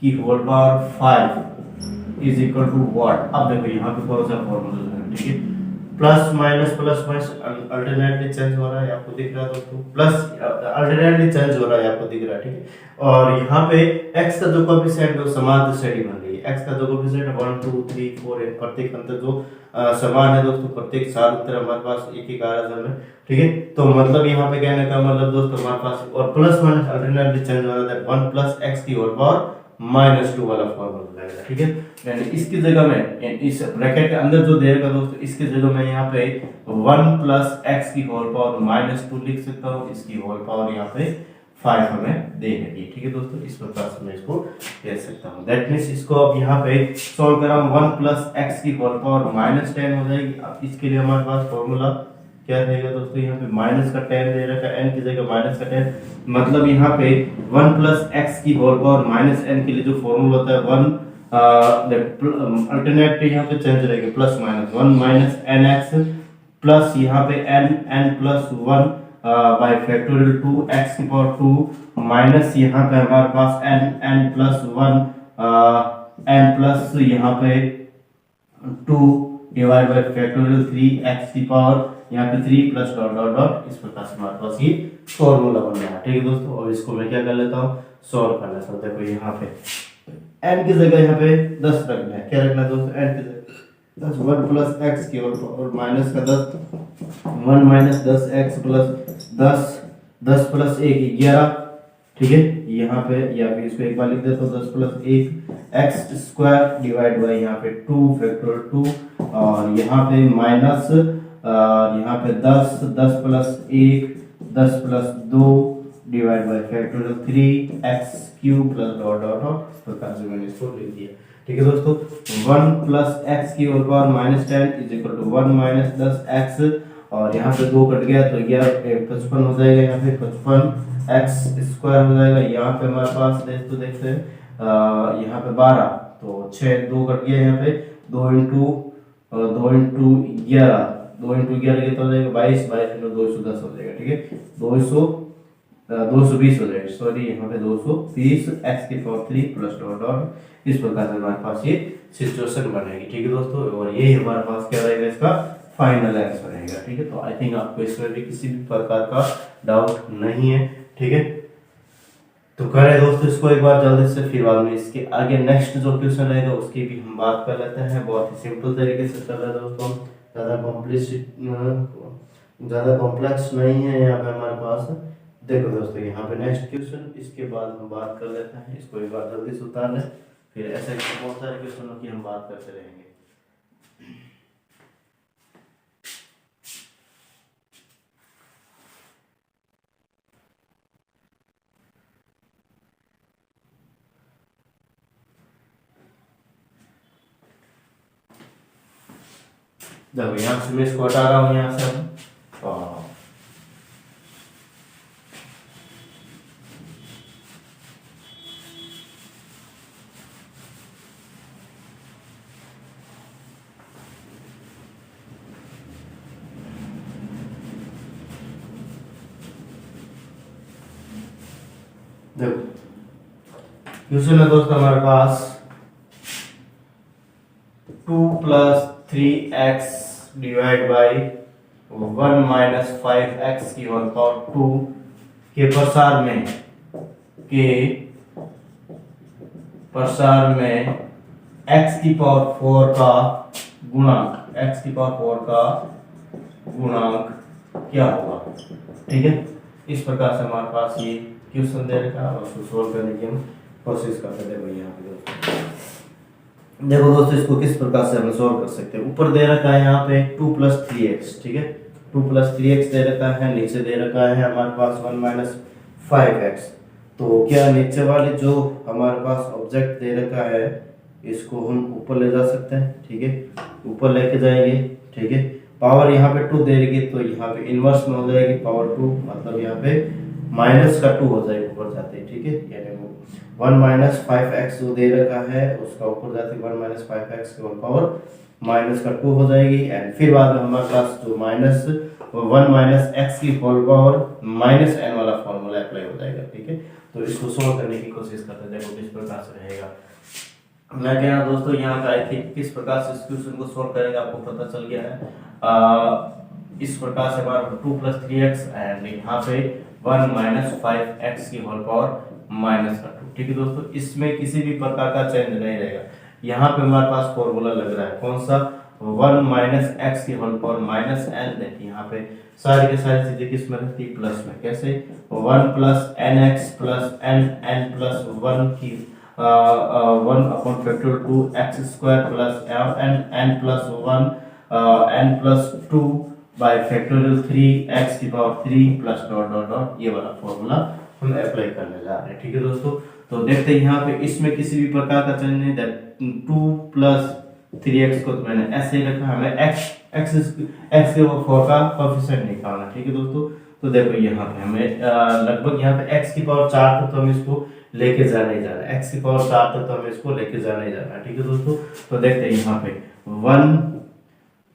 Speaker 1: की whole power 5 is equal to what. अब देखो यहाँ पे कौन सा फॉर्मूला है। ठीक है, प्लस माइनस अल्टरनेटली चेंज हो रहा है, आपको दिख रहा है दोस्तों, प्लस अल्टरनेटली चेंज हो रहा है, आपको दिख रहा है। ठीक है, और यहाँ पे x का जो कोएफिशिएंट है वो समान स्टडी बन रही है। x का जो कोएफिशिएंट है 1 2 3 4 है, प्रत्येक अंतर जो समान है दोस्तों, प्रत्येक साल उत्तर हमारे पास एक ही कारक है। ठीक है, तो मतलब यहाँ पे कहने का मतलब दोस्तों हमारे पास और प्लस माइनस अल्टरनेटली चेंज हो रहा है 1 प्लस x की होल पावर माइनस 2 वाला फॉर्मूला रहेगा। ठीक है, यानी इसकी जगह में इस ब्रैकेट के अंदर जो देगा दोस्तों, इसकी जगह मैं यहाँ पे 1 प्लस एक्स की होल पावर माइनस 2 लिख सकता हूँ। इसकी होल पावर यहाँ पे 5 हमें दे रही है। ठीक है दोस्तों, इस प्रकार से मैं इसको कह सकता हूँ। दैट मीन्स इसको अब यहाँ पे सॉल्व करा 1 प्लस एक्स की होल पावर माइनस 10 हो जाएगी। अब इसके लिए हमारे पास फॉर्मूला क्या रहेगा दोस्तों, यहाँ पे माइनस का टेन दे रखा है, एन की जगह माइनस का टेन, मतलब यहाँ पे 1 प्लस एक्स की होल पावर माइनस एन के लिए जो फॉर्मूला होता है 1 अल्टरनेट यहाँ पे चेंज रहेगा, plus minus 1 minus N x plus यहाँ पे N N plus 1 by factorial 2 x की पावर 2 माइनस यहाँ पे हमारे पास N N plus 1 N plus यहाँ पे 2 डिवाइड बाय फैक्टोरियल 3 एक्स की पावर यहाँ पे 3 प्लस डॉट डॉट डॉट, इस प्रकार से हमारे पास ये फॉर्मूला बन रहा है। ठीक है दोस्तों, और इसको मैं क्या कर लेता हूँ, सॉल्व कर लेता हूँ। देखो यहाँ पे n की जगह यहाँ पे 10 रखना है, क्या रखना है दोस्तों, n की जगह 10, 1 प्लस एक्स की और माइनस का 10, 1 माइनस 10 एक्स प्लस 10, 10 प्लस 1 11, ठीक है, यहाँ पे या फिर इसको एक बार लिख देता हूँ 10 plus 1 x square divide by यहाँ पे 2 फैक्टोरियल 2 और यहाँ पे माइनस यहाँ पे 10 10 plus 1 10 plus 2 divide by factorial 3 x cube plus dot dot dot, इस प्रकार से मैंने इसको लिख दिया। ठीक है दोस्तों, 1 प्लस एक्स की whole power minus 10 is equal to 1 minus 10 x और यहाँ पे 2 कट गया तो 55 हो जाएगा, यहाँ पे 55 एक्स स्क्वायर हो जाएगा। यहाँ पे हमारे पास देखते हैं यहाँ पे 12 तो 6 2 कट गया, यहाँ पे 2 इंटू 11 कितना हो जाएगा 22 22 इंटू 210 हो जाएगा। ठीक है, 220 हो जाएगा, सॉरी यहाँ पे 220 एक्स की पावर 3 प्लस डॉट डॉट, इस प्रकार से हमारे पास ये सिचुएशन बनेगी। ठीक है दोस्तों, और ये हमारे पास क्या रहेगा, इसका फाइनल आंसर रहेगा। ठीक है, तो आई थिंक आपको इसमें भी किसी भी प्रकार का डाउट नहीं है। ठीक है, तो करें दोस्तों इसको एक बार जल्दी से, फिर बाद में इसके आगे नेक्स्ट जो क्वेश्चन रहेगा उसकी भी हम बात कर लेते हैं। बहुत ही सिंपल तरीके से चल रहा है दोस्तों, ज़्यादा कॉम्प्लेक्स नहीं है यहाँ पे हमारे पास। देखो दोस्तों यहाँ पे नेक्स्ट क्वेश्चन, इसके बाद हम बात कर लेते हैं, इसको एक बार जल्दी से उतार लें, फिर ऐसे बहुत सारे क्वेश्चनों की हम बात करते रहेंगे। देखो यहाँ से मैं इसको हटा रहा हूँ, यहाँ से हम देखो क्वेश्चन है दोस्तों हमारे पास 2 plus 3x divide by 1 minus 5x की होल पावर 2 के प्रसार में x की पावर 4 का गुणांक, x की पावर 4 का गुणांक क्या होगा। ठीक है, इस प्रकार से हमारे पास ये क्वेश्चन दे रखा है और उसको सोल्व करने की हम कोशिश करते हैं। देखो यहाँ पे देखो दोस्तों इसको किस प्रकार से हम सोल्व कर सकते हैं। ऊपर दे रखा है यहाँ पे 2 प्लस 3x, ठीक है, 2 प्लस 3x दे रखा है, नीचे दे रखा है हमारे पास 1 माइनस 5x। तो क्या नीचे वाले जो हमारे पास ऑब्जेक्ट दे रखा है इसको हम ऊपर ले जा सकते हैं। ठीक है, ऊपर लेके जाएंगे। ठीक है, पावर यहाँ पे 2 दे रही तो यहाँ पे इनवर्स में हो जाएगी पावर 2, मतलब यहाँ पे माइनस का 2 हो जाएगा ऊपर जाते। ठीक है, यानी 1 माइनस 5x जो दे रखा है उसका ऊपर जाते 1 माइनस 5x की पावर माइनस का 2 हो जाएगी। एंड फिर बाद में हमारे पास जो माइनस 1 माइनस x की होल पावर माइनस n वाला फॉर्मूला अप्लाई हो जाएगा। ठीक है, तो इसको सोल्व करने की कोशिश करते हैं। देखो किस प्रकार से रहेगा। मैं कह रहा दोस्तों यहाँ का आई थिंक किस प्रकार से इस क्वेश्चन को सोल्व करेंगे आपको पता चल गया है। इस प्रकार से हमारा 2 प्लस 3x एंड यहाँ पे 1 माइनस 5x की होल पावर माइनस का 2। ठीक है दोस्तों, इसमें किसी भी प्रकार का चेंज नहीं रहेगा। यहाँ पे हमारे पास फॉर्मूला लग रहा है कौन सा, 1 माइनस x की होल पावर माइनस n। देखिए यहाँ पे सारी की सारी चीजें किस में रहती है, प्लस में। कैसे, 1 plus nx plus n plus 1 की 1 upon factorial 2x square plus n plus 1 n plus 2 bye factorial 3x की power 3 plus dot dot dot, ये वाला फॉर्मूला हम अप्लाई करने जा रहे हैं। ठीक है दोस्तों, तो देखते हैं यहाँ पे इसमें किसी भी प्रकार का चेंज नहीं। 2 प्लस 3x को तो मैंने ऐसे ही रखा, हमें x एक्स के ऊपर 4 का कोएफिशिएंट निकालना, ठीक है दोस्तों। तो देखो यहाँ पे हमें लगभग यहाँ पे x की पावर 4 तक तो हमें इसको लेके जाना ही जाना है, x की पावर 4 तक तो हमें इसको लेके जाना ही जाना है, ठीक है दोस्तों। तो देखते हैं यहाँ पे 1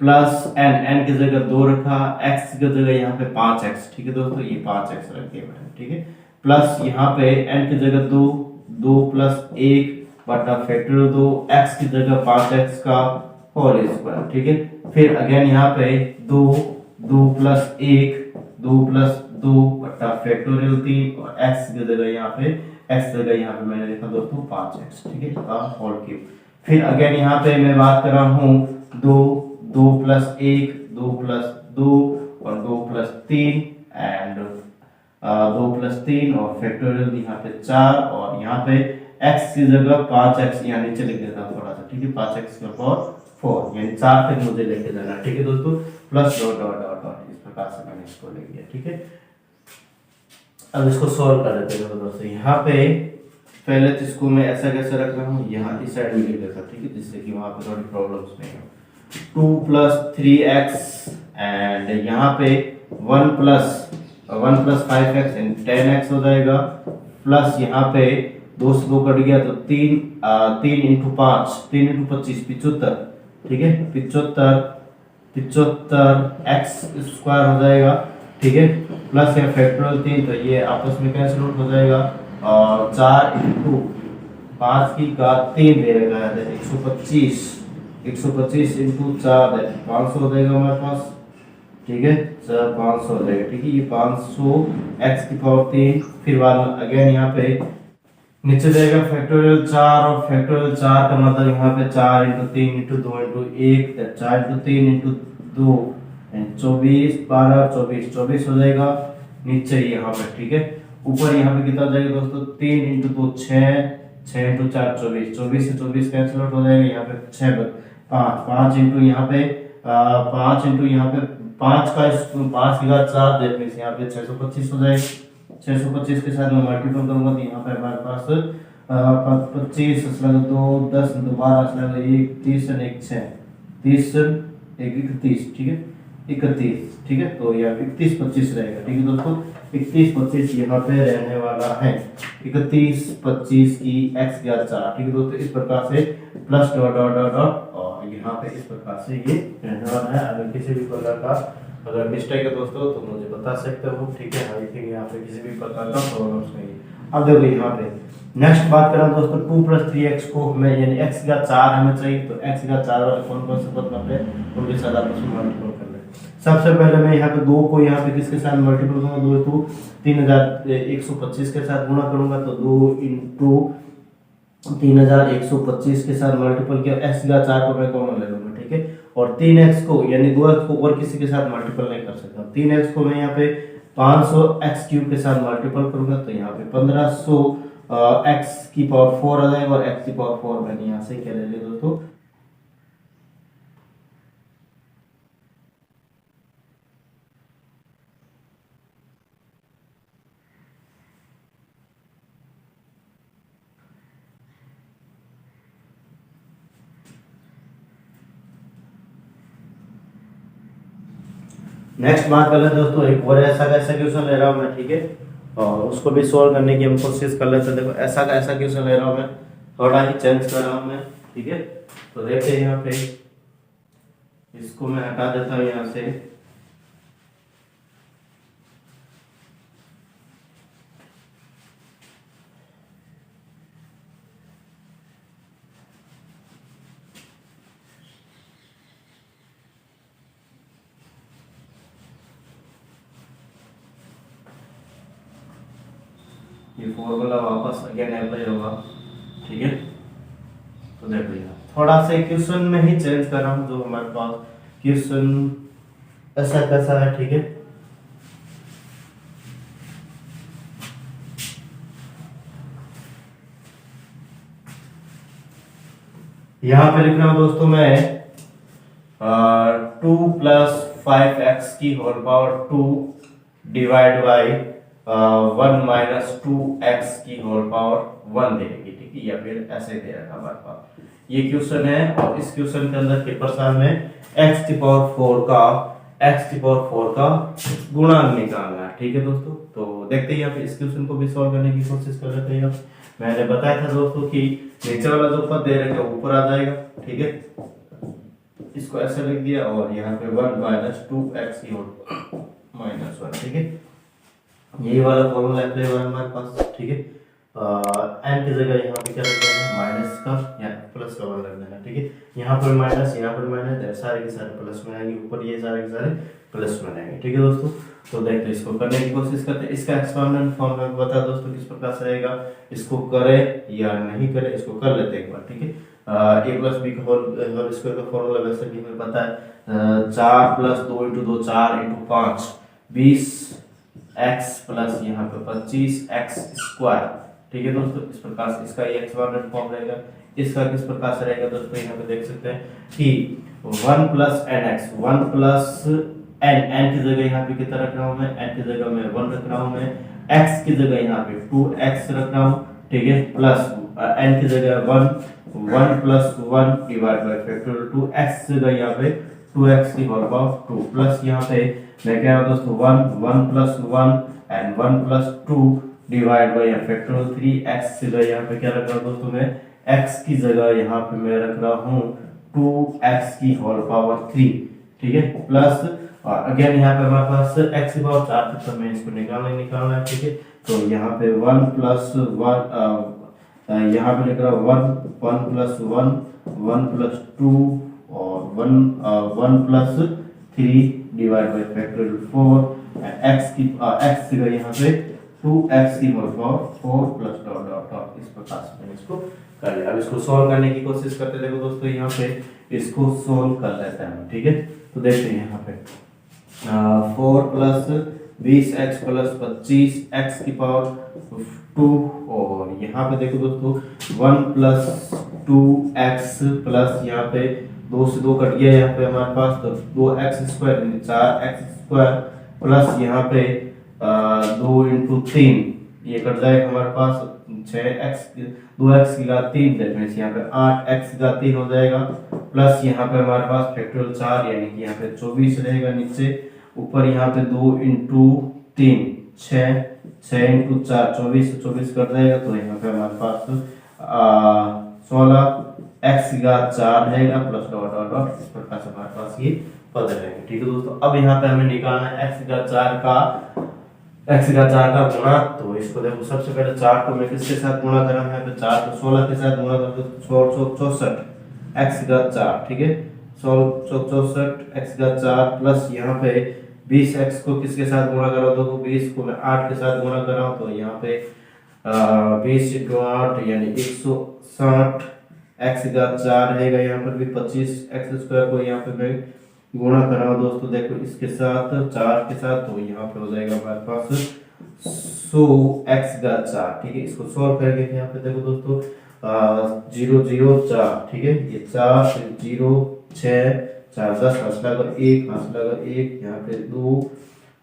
Speaker 1: प्लस n की जगह 2 रखा, x की जगह यहाँ पे 5x, ठीक है दोस्तों, ये 5x रख दिया मैंने, ठीक है। प्लस यहाँ पे n की जगह 2, 2 प्लस 1 बटा फैक्टोरियल 2, x की जगह 5x का होल स्क्वायर, ठीक है। फिर अगेन यहाँ पे 2, 2 प्लस 1, 2 प्लस 2 बटा फैक्टोरियल 3 और x की जगह यहाँ पे मैंने लिखा दोस्तों 5x, ठीक है, का होल क्यूब। फिर अगेन यहाँ पे मैं बात कर रहा हूँ 2, 2 प्लस 1, 2 प्लस 2 और 2 प्लस 3 एंड 2 प्लस 3 और फैक्टोरियल यहाँ पे 4 और यहाँ पे x की जगह 5x यहाँ नीचे लिख देता हूँ थोड़ा सा, ठीक है, 5x का पावर 4 यानी 4 तक मुझे लेके जाना, ठीक है दोस्तों। Plus dot dot dot dot इस प्रकार से मैंने इसको ले लिया, ठीक है। अब इसको सॉल्व कर लेते हैं दोस्तों। यहाँ पे पहले तो इसको मैं ऐसा कैसे रख रहा हूँ, यहाँ इस साइड में लिख देता हूँ, ठीक है, जिससे कि वहाँ पे थोड़ी प्रॉब्लम्स नहीं हो। 2 प्लस 3x एंड यहाँ पे 1 प्लस 5x एंड 10x हो जाएगा, प्लस यहाँ पे 2 से 2 कट गया तो 3 इंटू 5, 3 इंटू 25 75, ठीक है, 75 x स्क्वायर हो जाएगा, ठीक है। प्लस या फैक्टोरियल 3 तो ये आपस में कैंसिल आउट हो जाएगा और 4 इंटू 5 की घात 3 दे रखा है 125 इंटू 4 500 हो जाएगा हमारे पास, ठीक है, 500 हो जाएगा, ठीक है। ये 500 x की पावर 3, फिर बाद अगेन यहाँ पे नीचे जाएगा फैक्टोरियल 4 और फैक्टोरियल 4 का मतलब यहाँ पे 4 into 3 into 2 into 1 4 into 3 into 2 24 12 24 हो जाएगा नीचे यहाँ पे, ठीक है। ऊपर यहाँ पे कितना हो जाएगा दोस्तों 3 इंटू 2 6 इंटू 4 24 से 24 कैंसिल आउट हो जाएगा, यहाँ पे 6 5 इंटू यहाँ पे 5 इंटू यहाँ पे 5 की घात 4 देखने से यहाँ पे 625 हो जाएगा। 625 के साथ मैं मल्टीपल करूंगा तो यहाँ पे हमारे पास 25 2 10 12 1 30 1 6 30 31, ठीक है, 31, ठीक है। तो यह 31 25 रहेगा, ठीक है दोस्तों। 31 25 यहाँ पे रहने वाला है 31 25 की x की घात 4, ठीक है दोस्तों। इस प्रकार से plus dot dot dot dot और यहाँ पे इस प्रकार से ये रहने वाला है। अगर किसी भी प्रकार का अगर मिस्टेक है दोस्तों तो मुझे बता सकते हो, ठीक है। आई थिंक यहाँ पे किसी भी प्रकार का प्रॉब्लम्स नहीं है। अब देखो यहाँ पे नेक्स्ट बात करें दोस्तों 2 प्लस 3x को हमें यानी x की घात 4 हमें चाहिए, तो x की घात 4 वाले कौन कौन से पद बन रहे हैं उनके साथ आपस में मल्टीपल कर लें। सबसे पहले मैं यहाँ पे 2 को यहाँ पे किसके साथ मल्टीपल करूंगा, 2 तो 3125 के साथ गुणा करूंगा, तो 2 इंटू 3125 के साथ मल्टीपल किया, x की घात 4 को मैं कॉमन ले लूंगा, ठीक है। और 3x को यानी 2x को और किसी के साथ मल्टीपल नहीं कर सकता। 3x को मैं यहाँ पे 500 x क्यूब के साथ मल्टीपल करूंगा तो यहाँ पे 1500 x की पावर 4 आ जाएगा और x की पावर 4 मैंने यहाँ से क्या ले लिया दोस्तों। नेक्स्ट बात कर लेते दोस्तों एक और ऐसा का ऐसा क्वेश्चन ले रहा हूं मैं, ठीक है, और उसको भी सोल्व करने की हम कोशिश कर लेते हैं। देखो ऐसा का ऐसा क्वेश्चन ले रहा हूं मैं, थोड़ा ही चेंज कर रहा हूं मैं, ठीक है। तो देखते हैं यहाँ पे इसको मैं हटा देता हूँ यहाँ से, ये फॉर्मूला वापस अगेन अप्लाई होगा, ठीक है। तो देखो यहाँ थोड़ा सा क्वेश्चन में ही चेंज कर रहा हूँ, जो हमारे पास क्वेश्चन ऐसा कैसा है, ठीक है। यहाँ पे लिख रहा हूँ दोस्तों मैं 2 प्लस 5x की whole power 2 divide by 1 minus 2x की होल पावर 1 दे देगी, ठीक है, या फिर ऐसे दे रखा हमारे पास। ये क्वेश्चन है और इस क्वेश्चन के अंदर पेपर साल में x⁴ का गुणांक निकालना है। ठीक है दोस्तों, तो देखते ही आप इस क्वेश्चन को भी सॉल्व करने की कोशिश कर लेते हैं। मैंने बताया था दोस्तों कि नीचे वाला जो पद दे रखा है ऊपर आ जाएगा। ठीक है, इसको ऐसे लिख दिया और यहाँ पे 1 - 2x -1। ठीक है, यही वाला फॉर्मूला अप्लाई हुआ हमारे पास। ठीक है, एन की जगह यहाँ पे क्या रख देना है, माइनस का या प्लस का 1 रख देना। ठीक है, यहाँ पर माइनस, यहाँ पर माइनस, सारे के सारे प्लस में आएंगे, ऊपर ये सारे के सारे प्लस में आएंगे। ठीक है दोस्तों, तो देखते इसको करने की कोशिश करते हैं। इसका एक्सपेरिमेंट फॉर्म में बता दोस्तों किस प्रकार से रहेगा, इसको करें या नहीं करें, इसको कर लेते हैं एक बार। ठीक है, a + b का होल स्क्वायर का फॉर्मूला वैसे भी हमें पता है, 4 + 2 × 2 4 × 5 20 x प्लस यहाँ पे 25x²। ठीक है दोस्तों, इस प्रकार से इसका ये एक्सपेरिमेंट फॉर्म रहेगा। इसका किस प्रकार से रहेगा दोस्तों, यहाँ पे देख सकते हैं कि 1 + nx, 1 + n की जगह यहाँ पे कितना रख रहा हूँ मैं, n की जगह मैं 1 रख रहा हूँ मैं, x की जगह यहाँ पे 2x रख रहा हूँ। ठीक है, प्लस n की जगह 1 + 1 डिवाइड बाय फैक्टोरियल 2x की जगह यहाँ पे 2x की होल पावर 2 प्लस यहाँ पे मैं कह रहा हूँ दोस्तों 1 + 1 and 1 + 2 divide by factorial 3x की जगह यहाँ पे क्या रख रहा हूँ दोस्तों मैं, x की जगह यहाँ पे मैं रख रहा हूँ 2x की होल पावर 3। ठीक है, प्लस अगेन यहाँ पे हमारे पास x की पावर 4 तक तो मैं इसको निकालना है। ठीक है, तो यहाँ पे 1 + 1 यहाँ पे लिख रहा हूँ 1 + 1 1 + 2 और 1 + 3 डिवाइड बाय फैक्टोरियल 4 x की यहाँ पे 2x की whole power 4 plus dot dot dot. इस प्रकार से मैंने इसको कर लिया। अब इसको सॉल्व करने की कोशिश करते, देखो दोस्तों यहाँ पे इसको सॉल्व कर लेते हैं। ठीक है, तो देखते हैं यहाँ पे 4 + 20x + 25x की पावर 2 और यहाँ पे देखो दोस्तों 1 + 2x प्लस यहाँ पे 2 से 2 कट गया यहाँ पे हमारे पास, तो 2x² यानी 4x² प्लस यहाँ पे 2 × 3 ये कट जाएगा हमारे पास 6x 2x की घात 3 दैट मींस यहाँ पे 8x की घात 3 हो जाएगा, प्लस यहाँ पे हमारे पास फैक्टोरियल 4 यानी कि यहाँ पे 24 रहेगा नीचे, ऊपर यहाँ पे 2 × 3 6 6 × 4 24 कट जाएगा, तो यहाँ पे हमारे पास 16x की घात 4 रहेगा प्लस डॉट डॉट डॉट। इस प्रकार से हमारे पास ये पद रहेगा। ठीक है दोस्तों, अब यहाँ पे हमें निकालना है x की घात 4 का गुणा। तो इसको देखो सबसे पहले 4 को मैं किसके साथ गुणा करा, यहाँ पे 4 को 16 के साथ गुणा कर दो, 64 x की घात 4। ठीक है, 64 x की घात 4 प्लस यहाँ पे 20x को किसके साथ गुणा करा, तो 20 को मैं 8 के साथ गुणा कर रहा हूँ, तो यहाँ पे 20 × 8 यानी 160 x की घात 4 रहेगा। यहाँ पर भी 25x² को यहाँ पे मैं गुणा कर रहा हूँ दोस्तों, देखो इसके साथ 4 के साथ, तो यहाँ पे हो जाएगा हमारे पास 100x की घात 4। ठीक है, इसको सॉल्व करेंगे यहाँ पे देखो दोस्तों 0 0 4। ठीक है, ये 4 0 6 4 10 हाथ लगा 1 यहाँ पे 2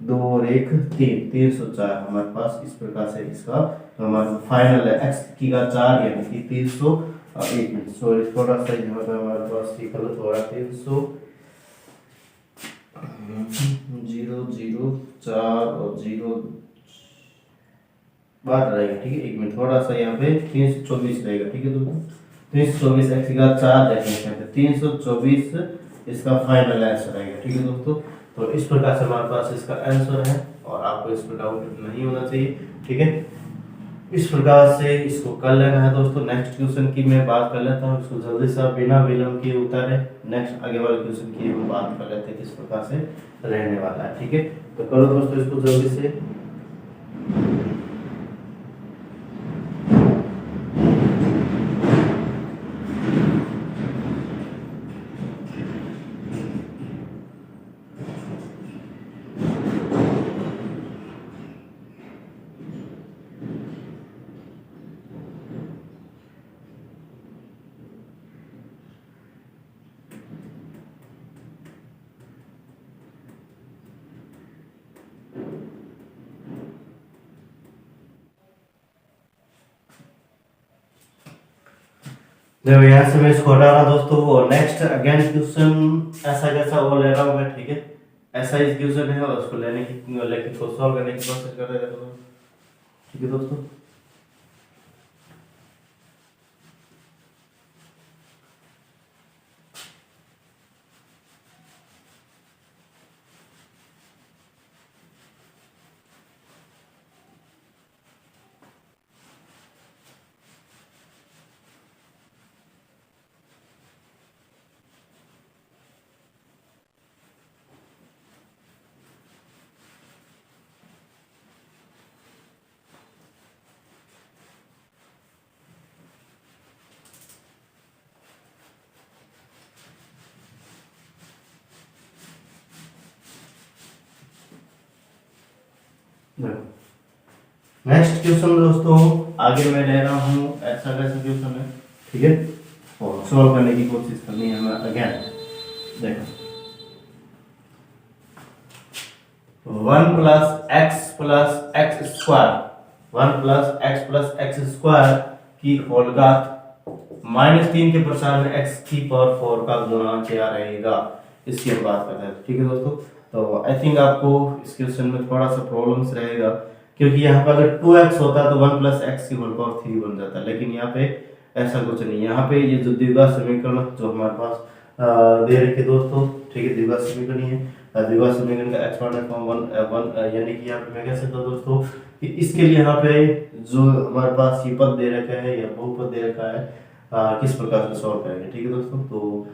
Speaker 1: 2 और 1 3 304 हमारे पास। इस प्रकार से इसका तो हमारा फाइनल है x की घात 4 यानी कि 301 मिनट। सॉरी थोड़ा सा यहाँ पे हमारे पास गलत हो रहा है, 300 0 0 4 और 0 बार रहेगा। ठीक है, 1 मिनट थोड़ा सा यहाँ पे 324 रहेगा। ठीक है दोस्तों, 324 x की घात 4 देखेंगे 324 इसका फाइनल आंसर आएगा। ठीक है दोस्तों, तो इस प्रकार से हमारे पास इसका आंसर है और आपको इस पर डाउट नहीं होना चाहिए। ठीक है, इस प्रकार से इसको कर लेना है दोस्तों। नेक्स्ट क्वेश्चन की मैं बात कर लेता हूँ, इसको जल्दी से बिना विलंब के उतारे। नेक्स्ट आगे वाले क्वेश्चन की हम बात कर लेते हैं किस प्रकार से रहने वाला है। ठीक है, तो करो दोस्तों इसको जल्दी से। देखो यहाँ से मैं इसको हटा रहा दोस्तों। और नेक्स्ट अगेन क्वेश्चन ऐसा कैसा वो ले रहा हूँ मैं, ठीक है। ऐसा इस क्वेश्चन है और उसको लेके को सॉल्व करने की कोशिश कर रहे हैं, ठीक है दोस्तों। नेक्स्ट क्वेश्चन दोस्तों आगे मैं ले रहा हूँ ऐसा कैसा क्वेश्चन है, ठीक है। और सॉल्व करने की कोशिश करनी है हमें अगेन। देखो 1 plus x square, 1 plus x square की होल घात -3 के प्रसार में x की पावर 4 का गुणा क्या रहेगा, इसकी हम बात कर रहे हैं, ठीक है दोस्तों। तो आई थिंक आपको इस क्वेश्चन में थोड़ा सा प्रॉब्लम्स रहेगा, क्योंकि यहाँ पे अगर 2x होता तो 1 प्लस एक्स की होल पावर 3 बन जाता, लेकिन यहाँ पे ऐसा कुछ नहीं। यहाँ पे ये जो द्विघात समीकरण जो हमारे पास दे रखे दोस्तों, ठीक है, द्विघात समीकरण है। द्विघात समीकरण का एक्सपांडेड फॉर्म 1 यानी कि यहाँ पे मैं कह सकता हूँ दोस्तों कि इसके लिए यहाँ पे जो हमारे पास ये पद दे रखा है या बहुपद दे रखा है, किस प्रकार से सॉल्व करेंगे, ठीक है दोस्तों। तो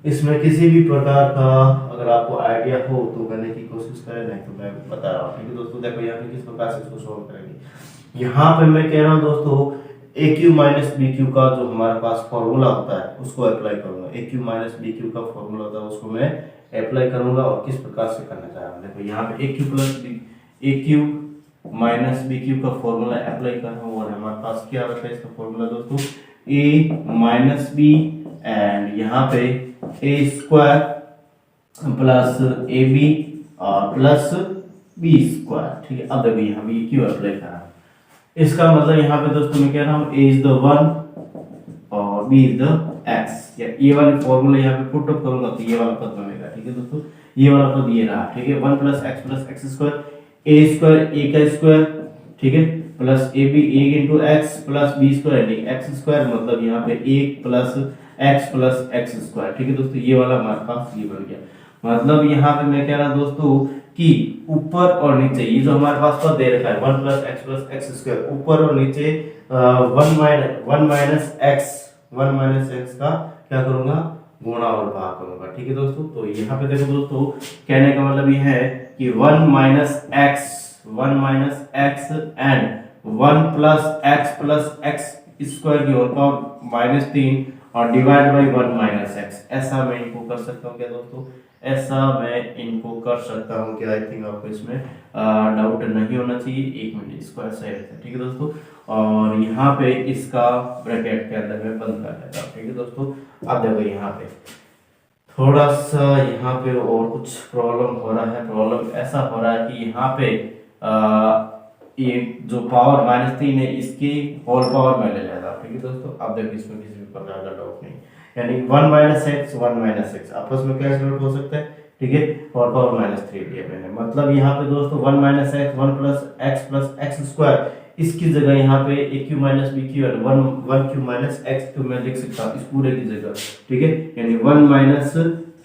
Speaker 1: इसमें किसी भी प्रकार का अगर आपको आइडिया हो तो करने की कोशिश करें, नहीं तो मैं बता रहा हूँ, ठीक है दोस्तों। देखो यहाँ पे किस प्रकार से इसको सॉल्व करेंगे। यहाँ पे मैं कह रहा हूँ दोस्तों ए क्यू माइनस बी क्यू का जो हमारे पास फॉर्मूला होता है उसको अप्लाई करूंगा। ए क्यू माइनस बी क्यू का फॉर्मूला होता है उसको मैं अप्लाई करूंगा और किस प्रकार से करना चाह रहा हूँ। देखो यहाँ पे A Q plus B, A Q minus B Q का फॉर्मूला अप्लाई कर रहा हूँ और हमारे पास क्या रखा है इसका फॉर्मूला दोस्तों, ए माइनस बी एंड यहाँ पे ए स्क्वायर प्लस ए बी और प्लस बी स्क्वायर, ठीक है। अब देखो यहाँ पे क्यों अप्लाई कर रहा हूँ, इसका मतलब यहाँ पे दोस्तों मैं कह रहा हूँ a इज द 1 और b इज द x, या ये वाले फॉर्मूला यहाँ पे पुट अप करूंगा तो ये वाला पद बनेगा, ठीक है दोस्तों। ये वाला पद ये रहा, ठीक है। 1 plus x square, a square a का स्क्वायर, ठीक है, plus a b a into x plus b square x square, मतलब यहाँ पे 1 प्लस एक्स स्क्वायर, ठीक है दोस्तों। ये वाला हमारे पास ये बन गया। मतलब यहाँ पे मैं कह रहा दोस्तों कि ऊपर और नीचे ये जो हमारे पास पद दे रखा है 1 प्लस एक्स स्क्वायर, ऊपर और नीचे 1 माइनस एक्स का क्या करूंगा, गुणा और भाग करूंगा, ठीक है दोस्तों। तो यहाँ पे देखो दोस्तों कहने का मतलब ये है कि 1 minus x and 1 plus x square की होल पावर -3 और डिवाइड बाई 1 माइनस एक्स, ऐसा मैं इनको कर सकता हूँ क्या दोस्तों, ऐसा मैं इनको कर सकता हूँ कि आई थिंक आपको इसमें डाउट नहीं होना चाहिए। 1 मिनट इसको ऐसा ही रहता है, ठीक है दोस्तों। और यहाँ पे इसका ब्रैकेट के अंदर मैं बंद कर देता हूँ, ठीक है दोस्तों। अब देखो यहाँ पे थोड़ा सा यहाँ पे और कुछ प्रॉब्लम हो रहा है। प्रॉब्लम ऐसा हो रहा है कि यहाँ पे ये जो पावर -3 है इसकी होल पावर मैं ले लेता हूँ, ठीक है दोस्तों। अब देखो इसमें किसी भी प्रकार का डाउट नहीं, यानी 1 माइनस एक्स आपस में क्या सॉल्व हो सकता है, ठीक है, और पावर -3 लिया मैंने। मतलब यहाँ पे दोस्तों 1 minus x 1 plus x square, इसकी जगह यहाँ पे A Q minus B Q and 1 Q minus x Q मैं लिख सकता हूँ इस पूरे की जगह, ठीक है। यानी 1 माइनस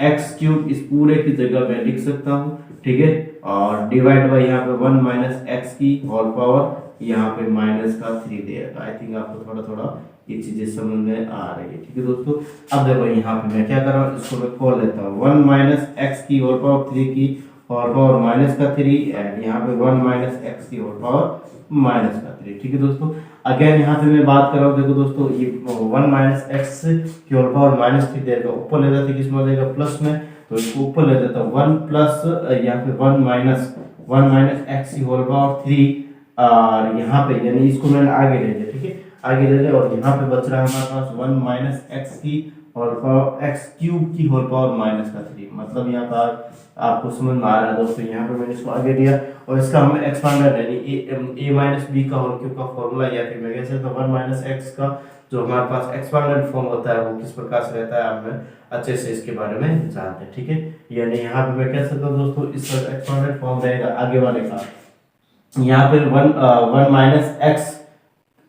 Speaker 1: एक्स क्यूब इस पूरे की जगह मैं लिख सकता हूँ, ठीक है। और डिवाइड बाई यहाँ पे 1 माइनस एक्स की होल पावर यहाँ पे माइनस का 3 दे रखा। आई थिंक आपको थोड़ा थोड़ा ये चीजें समझ में आ रही है, ठीक है दोस्तों। अब देखो यहाँ पे मैं क्या कर रहा हूँ, इसको मैं खोल लेता हूँ। 1 माइनस एक्स की होल पावर 3 की होल पावर माइनस का 3 एंड यहाँ पे 1 माइनस एक्स की होल पावर माइनस का 3, ठीक है दोस्तों। अगेन यहाँ पे मैं बात कर रहा हूँ, देखो दोस्तों ये 1 माइनस एक्स की होल पावर -3 देगा, ऊपर ले जाते किस में देगा प्लस में, तो इसको ऊपर ले जाता हूँ 1 प्लस यहाँ पे 1 माइनस एक्स की होल पावर 3 और यहाँ पे यानी इसको मैंने आगे ले लिया, ठीक है, आगे ले लिया। और यहाँ पे बच रहा है हमारे पास 1 माइनस एक्स की होल पावर एक्स क्यूब की होल पावर माइनस का 3। मतलब यहाँ पर आपको समझ में आ रहा है दोस्तों, यहाँ पे मैंने इसको आगे लिया और इसका हम एक्सपांडर यानी ए माइनस बी का होल क्यूब का फॉर्मूला, या फिर मैं कह सकता हूँ 1 माइनस एक्स का जो हमारे पास एक्सपांडेड फॉर्म होता है वो किस प्रकार से रहता है, आप में अच्छे से इसके बारे में जानते हैं। ठीक है, यानी यहाँ पे मैं कह सकता हूँ दोस्तों, इसका एक्सपांडेड फॉर्म रहेगा आगे वाले का, यहाँ पे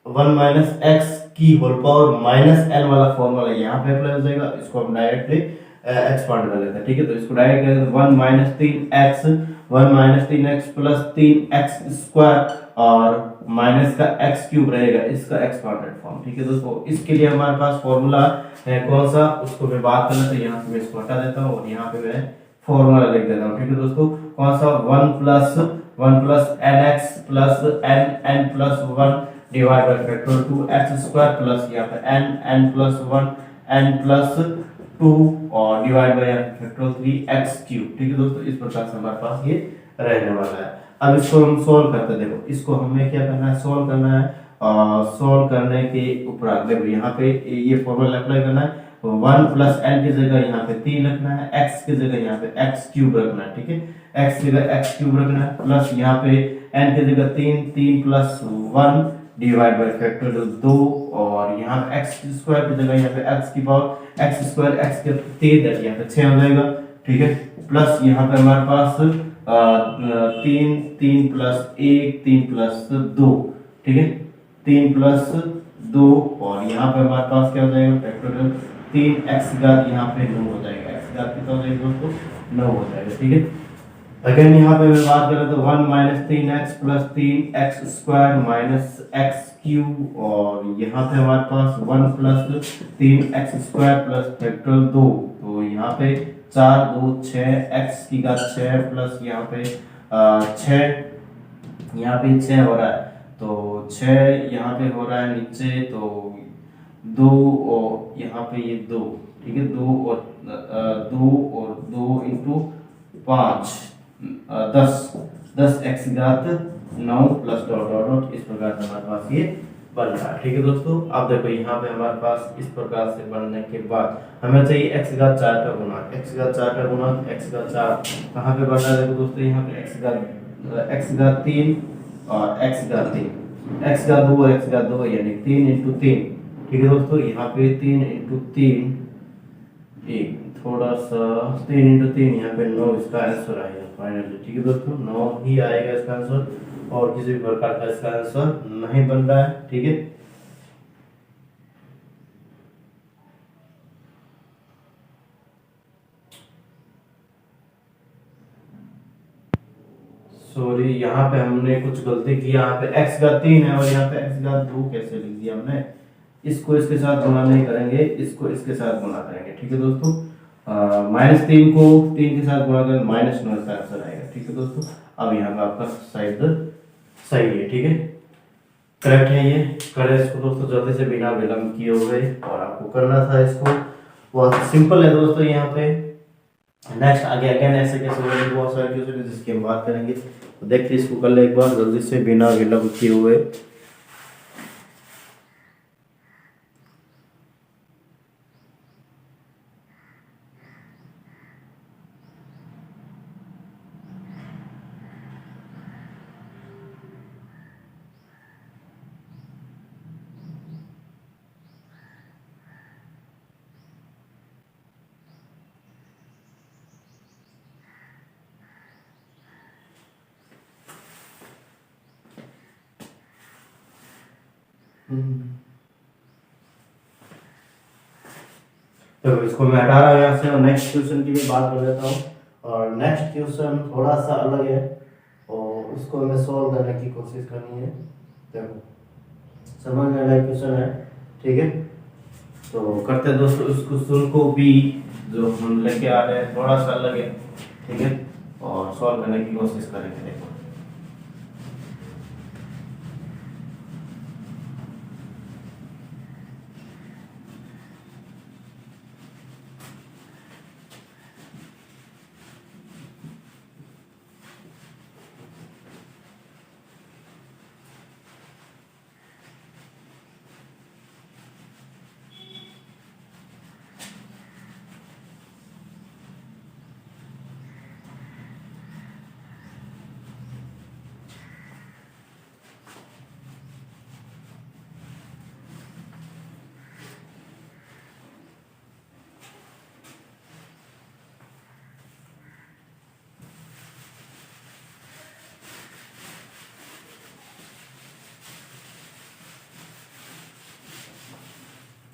Speaker 1: वन माइनस एक्स की होल पावर माइनस एन वाला फॉर्मूला यहाँ पे अप्लाई हो जाएगा। इसको हम डायरेक्टली एक्सपांड कर लेते हैं। ठीक है, तो इसको डायरेक्ट करें, वन माइनस तीन एक्स प्लस तीन एक्स स्क्वायर और माइनस का एक्स क्यूब रहेगा, इसका एक्सपांडेड फॉर्म। ठीक है दोस्तों, इसके लिए हमारे पास फॉर्मूला है कौन सा, उसको मैं बात कर लेता हूँ। यहाँ से मैं इसको हटा देता हूँ और यहाँ पे मैं फॉर्मूला लिख देता हूँ। ठीक है दोस्तों, कौन सा, one plus N x plus N plus one divide by factor two x square plus यहाँ पे N plus one N plus two और divide by factor three x cube. ठीक है दोस्तों, इस प्रकार से हमारे पास ये रहने वाला है। अब इसको हम सोल्व करते हैं। देखो, इसको हमें क्या करना है, सोल्व करना है। सोल्व करने के उपरांत देखो यहाँ पे ये फॉर्मूला अप्लाई करना है। वन प्लस एन की जगह यहाँ पे तीन रखना है, एक्स की जगह यहाँ पे एक्स क्यूब रखना है। ठीक है, एक्स की जगह एक्स क्यूब रखना है, प्लस यहाँ पे एन की जगह तीन plus one divide by factor दो और यहाँ पे एक्स स्क्वायर की जगह यहाँ पे एक्स की पावर एक्स स्क्वायर एक्स के तीन यहाँ पे 6 हो जाएगा। ठीक है, प्लस यहाँ पे हमारे पास तीन प्लस एक तीन प्लस दो। ठीक है, तीन प्लस दो और यहाँ पे हमारे पास क्या हो जाएगा, फैक्टोरियल तीन एक्स घात यहाँ पे 9 हो जाएगा। एक्स घात कितना हो जाएगा दोस्तों, 9 हो जाएगा। ठीक है, अगेन यहाँ पे मैं बात करें तो वन माइनस तीन एक्स प्लस तीन x square minus x cube और यहाँ पे हमारे पास वन प्लस तीन एक्स स्क्वायर प्लस फैक्टोरियल दो, तो यहाँ पे चार दो छः एक्स की घात 6 प्लस यहाँ पे 6 यहाँ पे 6 हो रहा है, तो 6 यहाँ पे हो रहा है नीचे, तो दो और यहाँ पे ये दो। ठीक है, दो इंटू 5 10 एक्स घात 9 प्लस डॉट डॉट डॉट, इस प्रकार से हमारे पास ये बन रहा है। ठीक है दोस्तों, अब देखो यहाँ पे हमारे पास इस प्रकार से बनने के बाद हमें चाहिए एक्स घात 4 का गुना, एक्स घात 4 का गुना, एक्स घात 4 कहाँ पे बन रहा है, देखो दोस्तों यहाँ पे एक्स घात 3 और एक्स घात 3, एक्स घात 2 और एक्स घात 2 यानी 3 इंटू 3। ठीक है दोस्तों, यहाँ पे 3 इंटू 3 एक थोड़ा सा 3 इंटू 3 यहाँ पे 9 इसका आंसर आएगा फाइनली। ठीक है दोस्तों, 9 ही आएगा इसका आंसर और किसी भी प्रकार का इसका आंसर नहीं बन रहा है। ठीक है, सॉरी यहाँ पे हमने कुछ गलती की, यहाँ पे x घात 3 है और यहाँ पे x घात 2 कैसे लिख दिया हमने, इसको इसके साथ गुणा नहीं करेंगे, इसको इसके साथ गुणा करेंगे। ठीक है दोस्तों, -3 को 3 के साथ गुणा करें -9 इसका आंसर आएगा। ठीक है दोस्तों, अब यहाँ पे आपका शायद सही है। ठीक है, करेक्ट है ये, करें इसको दोस्तों जल्दी से बिना विलंब किए हुए, और आपको करना था इसको, बहुत सिंपल है दोस्तों। यहाँ पे नेक्स्ट आगे अगेन ऐसे कैसे होगा, बहुत सारे क्वेश्चन है जिसकी हम बात करेंगे, तो देखिए इसको कर ले एक बार जल्दी से बिना विलंब किए हुए। तो इसको मैं हटा रहा हूँ यहाँ से और नेक्स्ट क्वेश्चन की भी बात कर लेता हूँ। और नेक्स्ट क्वेश्चन थोड़ा सा अलग है और उसको हमें सॉल्व करने की कोशिश करनी है। देखो समझ में आया क्वेश्चन है, ठीक है, तो करते हैं दोस्तों। इस क्वेश्चन को भी जो हम लेके आ रहे हैं थोड़ा सा अलग है, ठीक है, और सॉल्व करने की कोशिश करेंगे। देखो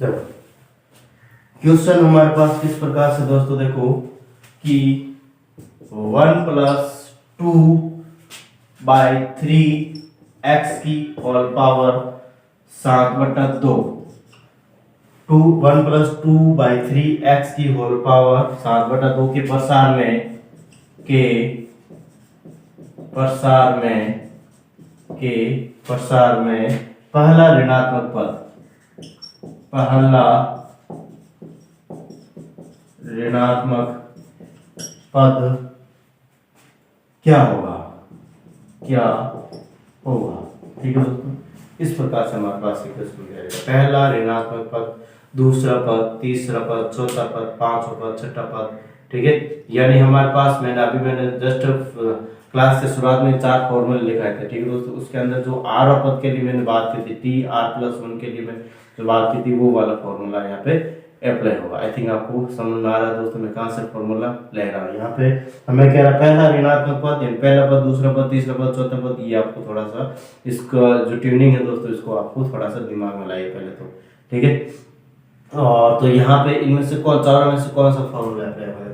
Speaker 1: देखो क्वेश्चन हमारे पास किस प्रकार से दोस्तों, देखो कि 1+2/3 x की होल पावर 7/2, 1+2/3 x की होल पावर 7/2 के प्रसार में पहला ऋणात्मक पद क्या होगा, ठीक है दोस्तों। इस प्रकार से हमारे पास एक प्रश्न रहेगा, पहला ऋणात्मक पद, दूसरा पद, तीसरा पद, चौथा पद, पांचवा पद, छठा पद, ठीक है। यानी हमारे पास मैंने जस्ट क्लास के शुरुआत में 4 फॉर्मूले लिखाए थे, ठीक है दोस्तों। उसके अंदर जो आर और पद के लिए मैंने बात की थी, टी आर प्लस 1 के लिए मैं जो बात की थी, वो वाला फॉर्मूला यहाँ पे अप्लाई होगा। आई थिंक आपको समझ में आ रहा है दोस्तों, मैं कहाँ से फॉर्मूला ले रहा हूँ। यहाँ पे हमें कह रहा पहला ऋणात्मक पद, पहला पद, दूसरा पद, तीसरा पद, चौथा पद, ये आपको थोड़ा सा इसका जो ट्यूनिंग है दोस्तों, इसको आपको थोड़ा सा दिमाग में लाइए पहले तो, ठीक है। और तो यहाँ पे इनमें से चारों में से कौन सा फॉर्मूला अप्लाई होगा,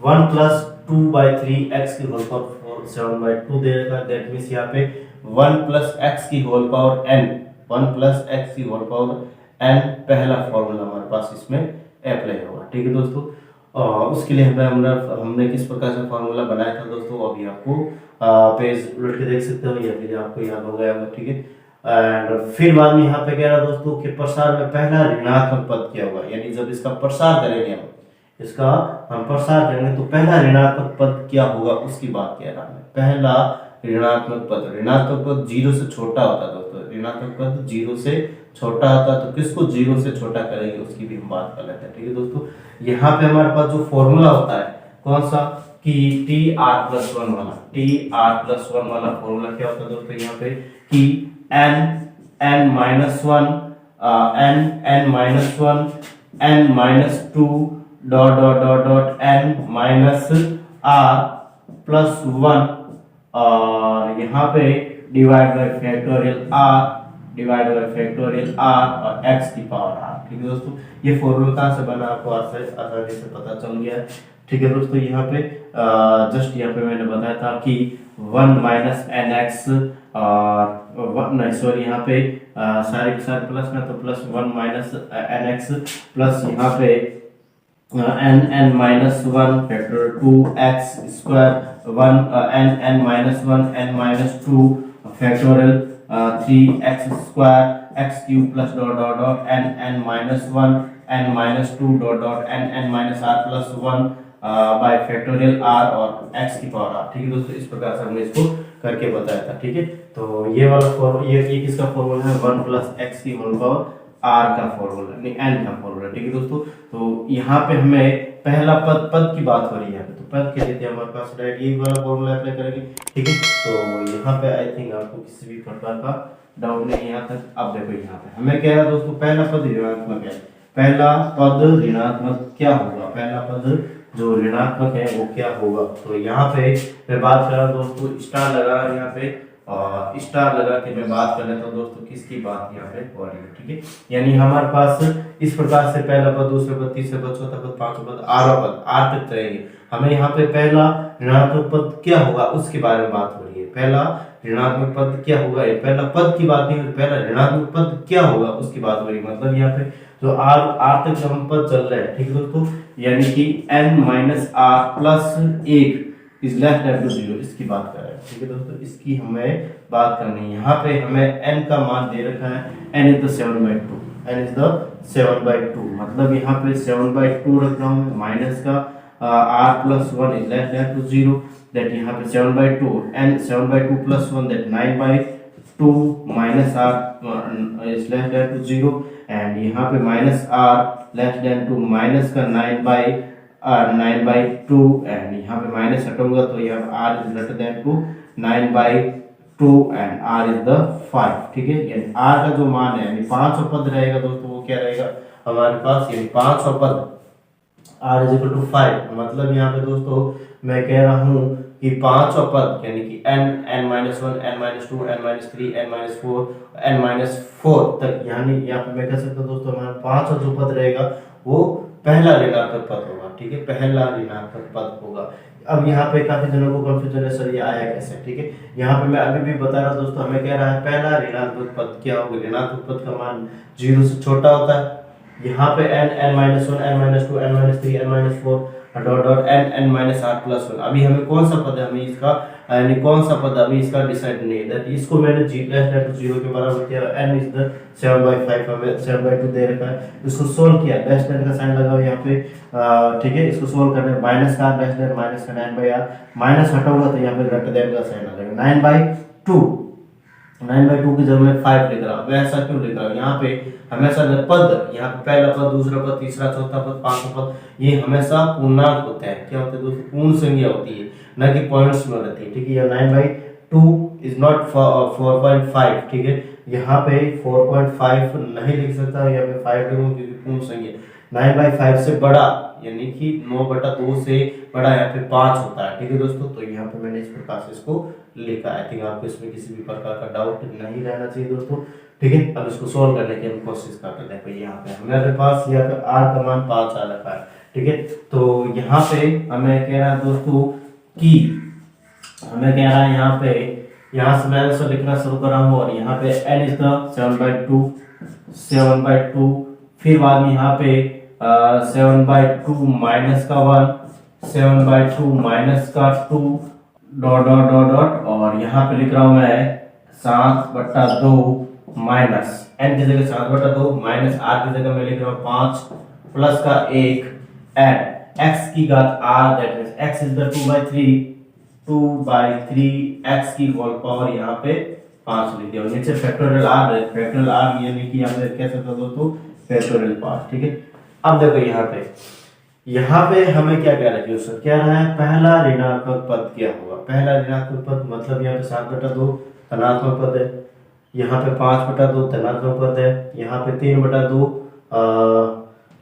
Speaker 1: 1+2/3 x की होल पावर 7/2 दे रखा है। दैट मींस यहाँ पे 1+x की होल पावर n, 1+x की होल पावर n पहला फॉर्मूला हमारे पास इसमें अप्लाई होगा, ठीक है दोस्तों। उसके लिए हमने किस प्रकार से फॉर्मूला बनाया था दोस्तों, अभी आपको पेज उलट के देख सकते हो या फिर आपको याद हो गया होगा, ठीक है। एंड फिर बाद में यहाँ पे कह रहा दोस्तों कि प्रसार में पहला ऋणात्मक पद क्या होगा, यानी जब इसका प्रसार करेंगे हम प्रसार करेंगे तो पहला ऋणात्मक पद क्या होगा उसकी बात कह रहा है। पहला ऋणात्मक पद 0 से छोटा होता है दोस्तों, ऋणात्मक पद 0 से छोटा होता है, तो किसको 0 से छोटा करेंगे उसकी भी हम बात कर लेते हैं, ठीक है दोस्तों। यहाँ पे हमारे पास जो फॉर्मूला होता है कौन सा, कि TR+1 वाला फॉर्मूला क्या होता है दोस्तों, यहाँ पे कि n-2 और यहाँ पे डिवाइड बाय फैक्टोरियल r और x की पावर r, ठीक है दोस्तों। ये फॉर्मूला कहाँ से बना आपको आसानी से पता चल गया, ठीक है दोस्तों। यहाँ पे जस्ट यहाँ पे मैंने बताया था कि 1 - nx और नहीं सॉरी, यहाँ पे सारे के सारे प्लस में, तो प्लस 1 - nx प्लस यहाँ पे n-1 factor 2x² 1 factorial 3x² x³ plus n-1 n-2 bye factorial r और x की पावर r, ठीक है दोस्तों। इस प्रकार से हमने इसको करके बताया था, ठीक है। तो ये वाला ये किसका फॉर्मूला है, 1+x की होल पावर r का फॉर्मूला, नहीं n का फॉर्मूला, ठीक है दोस्तों। तो यहाँ पे हमें पहला पद की बात हो रही है, तो पद के लिए हमारे पास डायरेक्ट ये वाला फॉर्मूला अप्लाई करेंगे, ठीक है। तो यहाँ पे आई थिंक आपको किसी भी प्रकार का डाउट नहीं यहाँ तक। अब देखो यहाँ पे हमें क्या है दोस्तों, पहला पद ऋणात्मक है, पहला पद ऋणात्मक क्या होगा, पहला पद जो ऋणात्मक है वो क्या होगा। तो यहाँ पे मैं बात कर रहा हूँ दोस्तों, स्टार लगा यहाँ पे, और स्टार लगा के मैं बात कर लेता हूँ दोस्तों, किसकी बात यहाँ पे हो रही है, ठीक है। यानी हमारे पास इस प्रकार से पहला पद, दूसरा पद, तीसरा पद, चौथा पद, पांचवा पद, आर तक रहेंगे। हमें यहाँ पे पहला ऋणात्मक पद क्या होगा उसके बारे में बात हो रही है। पहला ऋणात्मक पद क्या होगा, पहला पद की बात नहीं, पहला ऋणात्मक पद क्या होगा उसकी बात हो रही है। मतलब यहाँ पे जो आर तक हम पद चल रहे हैं, ठीक है दोस्तों, यानी कि n - r + 1 is less than to 0, इसकी बात कर रहे हैं, ठीक है दोस्तों। इसकी हमें बात करनी है। यहाँ पे हमें n का मान दे रखा है, n = 7/2, मतलब यहाँ पे 7/2 रख रहा हूँ, माइनस का r+1 is less than to 0, that यहाँ पे 7/2 n 7/2 + 1 that 9/2 minus r is less than to 0, and यहाँ पे -r less than to minus का 9/2, एंड यहाँ पे माइनस हटाऊंगा तो यहाँ r is greater than to 9/2 and r is the 5, ठीक है। यानी r का जो मान है, यानी पांचवा पद रहेगा दोस्तों, वो क्या रहेगा हमारे पास, यानी पांचवा पद r = 5। मतलब यहाँ पे दोस्तों मैं कह रहा हूँ कि पांचवा पद यानी कि n-1, n-2, n-3, n-4, n-4 तक, यानी यहाँ पे मैं कह सकता हूँ दोस्तों हमारा पांचवा जो पद रहेगा वो पहला ऋणात्मक पद होगा। ठीक है, पहला ऋणात्मक पद होगा। अब यहाँ पे काफी जनों को कंफ्यूजन है, सर ये आया कैसे। ठीक है, यहाँ पे मैं अभी भी बता रहा हूँ दोस्तों, हमें कह रहा है पहला ऋणात्मक पद क्या होगा, ऋणात्मक पद का मान 0 से छोटा होता है। यहाँ पे n, n-1, n-2, n-3, n-4 dot dot n-r+1। अभी हमें कौन सा पद है, हमें इसका यानी कौन सा पद अभी इसका डिसाइड नहीं है। दैट इसको मैंने g0 के बराबर किया, n इज द 7/5, हमें 7/2 दे रखा है। इसको सोल्व किया, डैश डेट का साइन लगाओ यहाँ पे। ठीक है, इसको सोल्व करने माइनस का डैश डेट माइनस का 9/r, माइनस हटाऊंगा तो यहाँ पे ग्रेटर देन का साइन आ जाएगा। 9/2 की जगह मैं 5 लिख रहा हूँ। वैसा क्यों लिख रहा हूँ, यहाँ पे हमेशा पद, यहाँ पे पहला पद, दूसरा पद, तीसरा, चौथा पद, पांचवा पद, ये हमेशा पूर्णांक होते हैं। क्या होते हैं दोस्तों, पूर्ण संख्या होती है, न कि पॉइंट्स में रहती है। ठीक है, यह 9/2 इज नॉट 4.5। ठीक है, यहाँ पे 4.5 नहीं लिख सकता, यहाँ पे 5 लिखूंगा क्योंकि पूर्ण संख्या 9/5 से बड़ा, यानी कि 9/2 से बड़ा यहाँ पे 5 होता है। ठीक है दोस्तों, तो यहाँ पे मैंने इस प्रकार से इसको लिखा है। ठीक है, आपको इसमें किसी भी प्रकार का डाउट नहीं रहना चाहिए दोस्तों। ठीक है, अब इसको सोल्व करने की हम कोशिश करते हैं। यहाँ पे हमारे पास यहाँ पे r का मान 5 आ रखा है। ठीक है, तो यहाँ पे हमें कह रहा है दोस्तों कि हमें कह रहा है यहाँ पे, यहाँ से मैं आंसर लिखना शुरू कर रहा हूँ और यहाँ पे n इज द 7/2, फिर बाद में यहाँ पे 7/2 माइनस का 1, 7/2 माइनस का 2 डॉट डॉट डॉट डॉट, और यहाँ पे लिख रहा हूँ मैं 7/2 माइनस n की जगह 7/2 माइनस r की जगह मैं लिख रहा हूँ 5 प्लस का 1 एंड x की घात r, that means x is the 2/3 x की होल पावर यहाँ पे 5 लिख दिया, और नीचे फैक्टोरियल r है, फैक्टोरियल r यानी कि यहाँ पे कह सकते हो दोस्तों फैक्टोरियल पार्ट। ठीक है, अब देखो यहाँ पे हमें क्या कह रहा है क्वेश्चन, क्या रहा है पहला ऋणात्मक पद क्या होगा। पहला ऋणात्मक पद मतलब यहाँ पे 7/2 धनात्मक पद है, यहाँ पे 5/2 धनात्मक पद है, यहाँ पे 3/2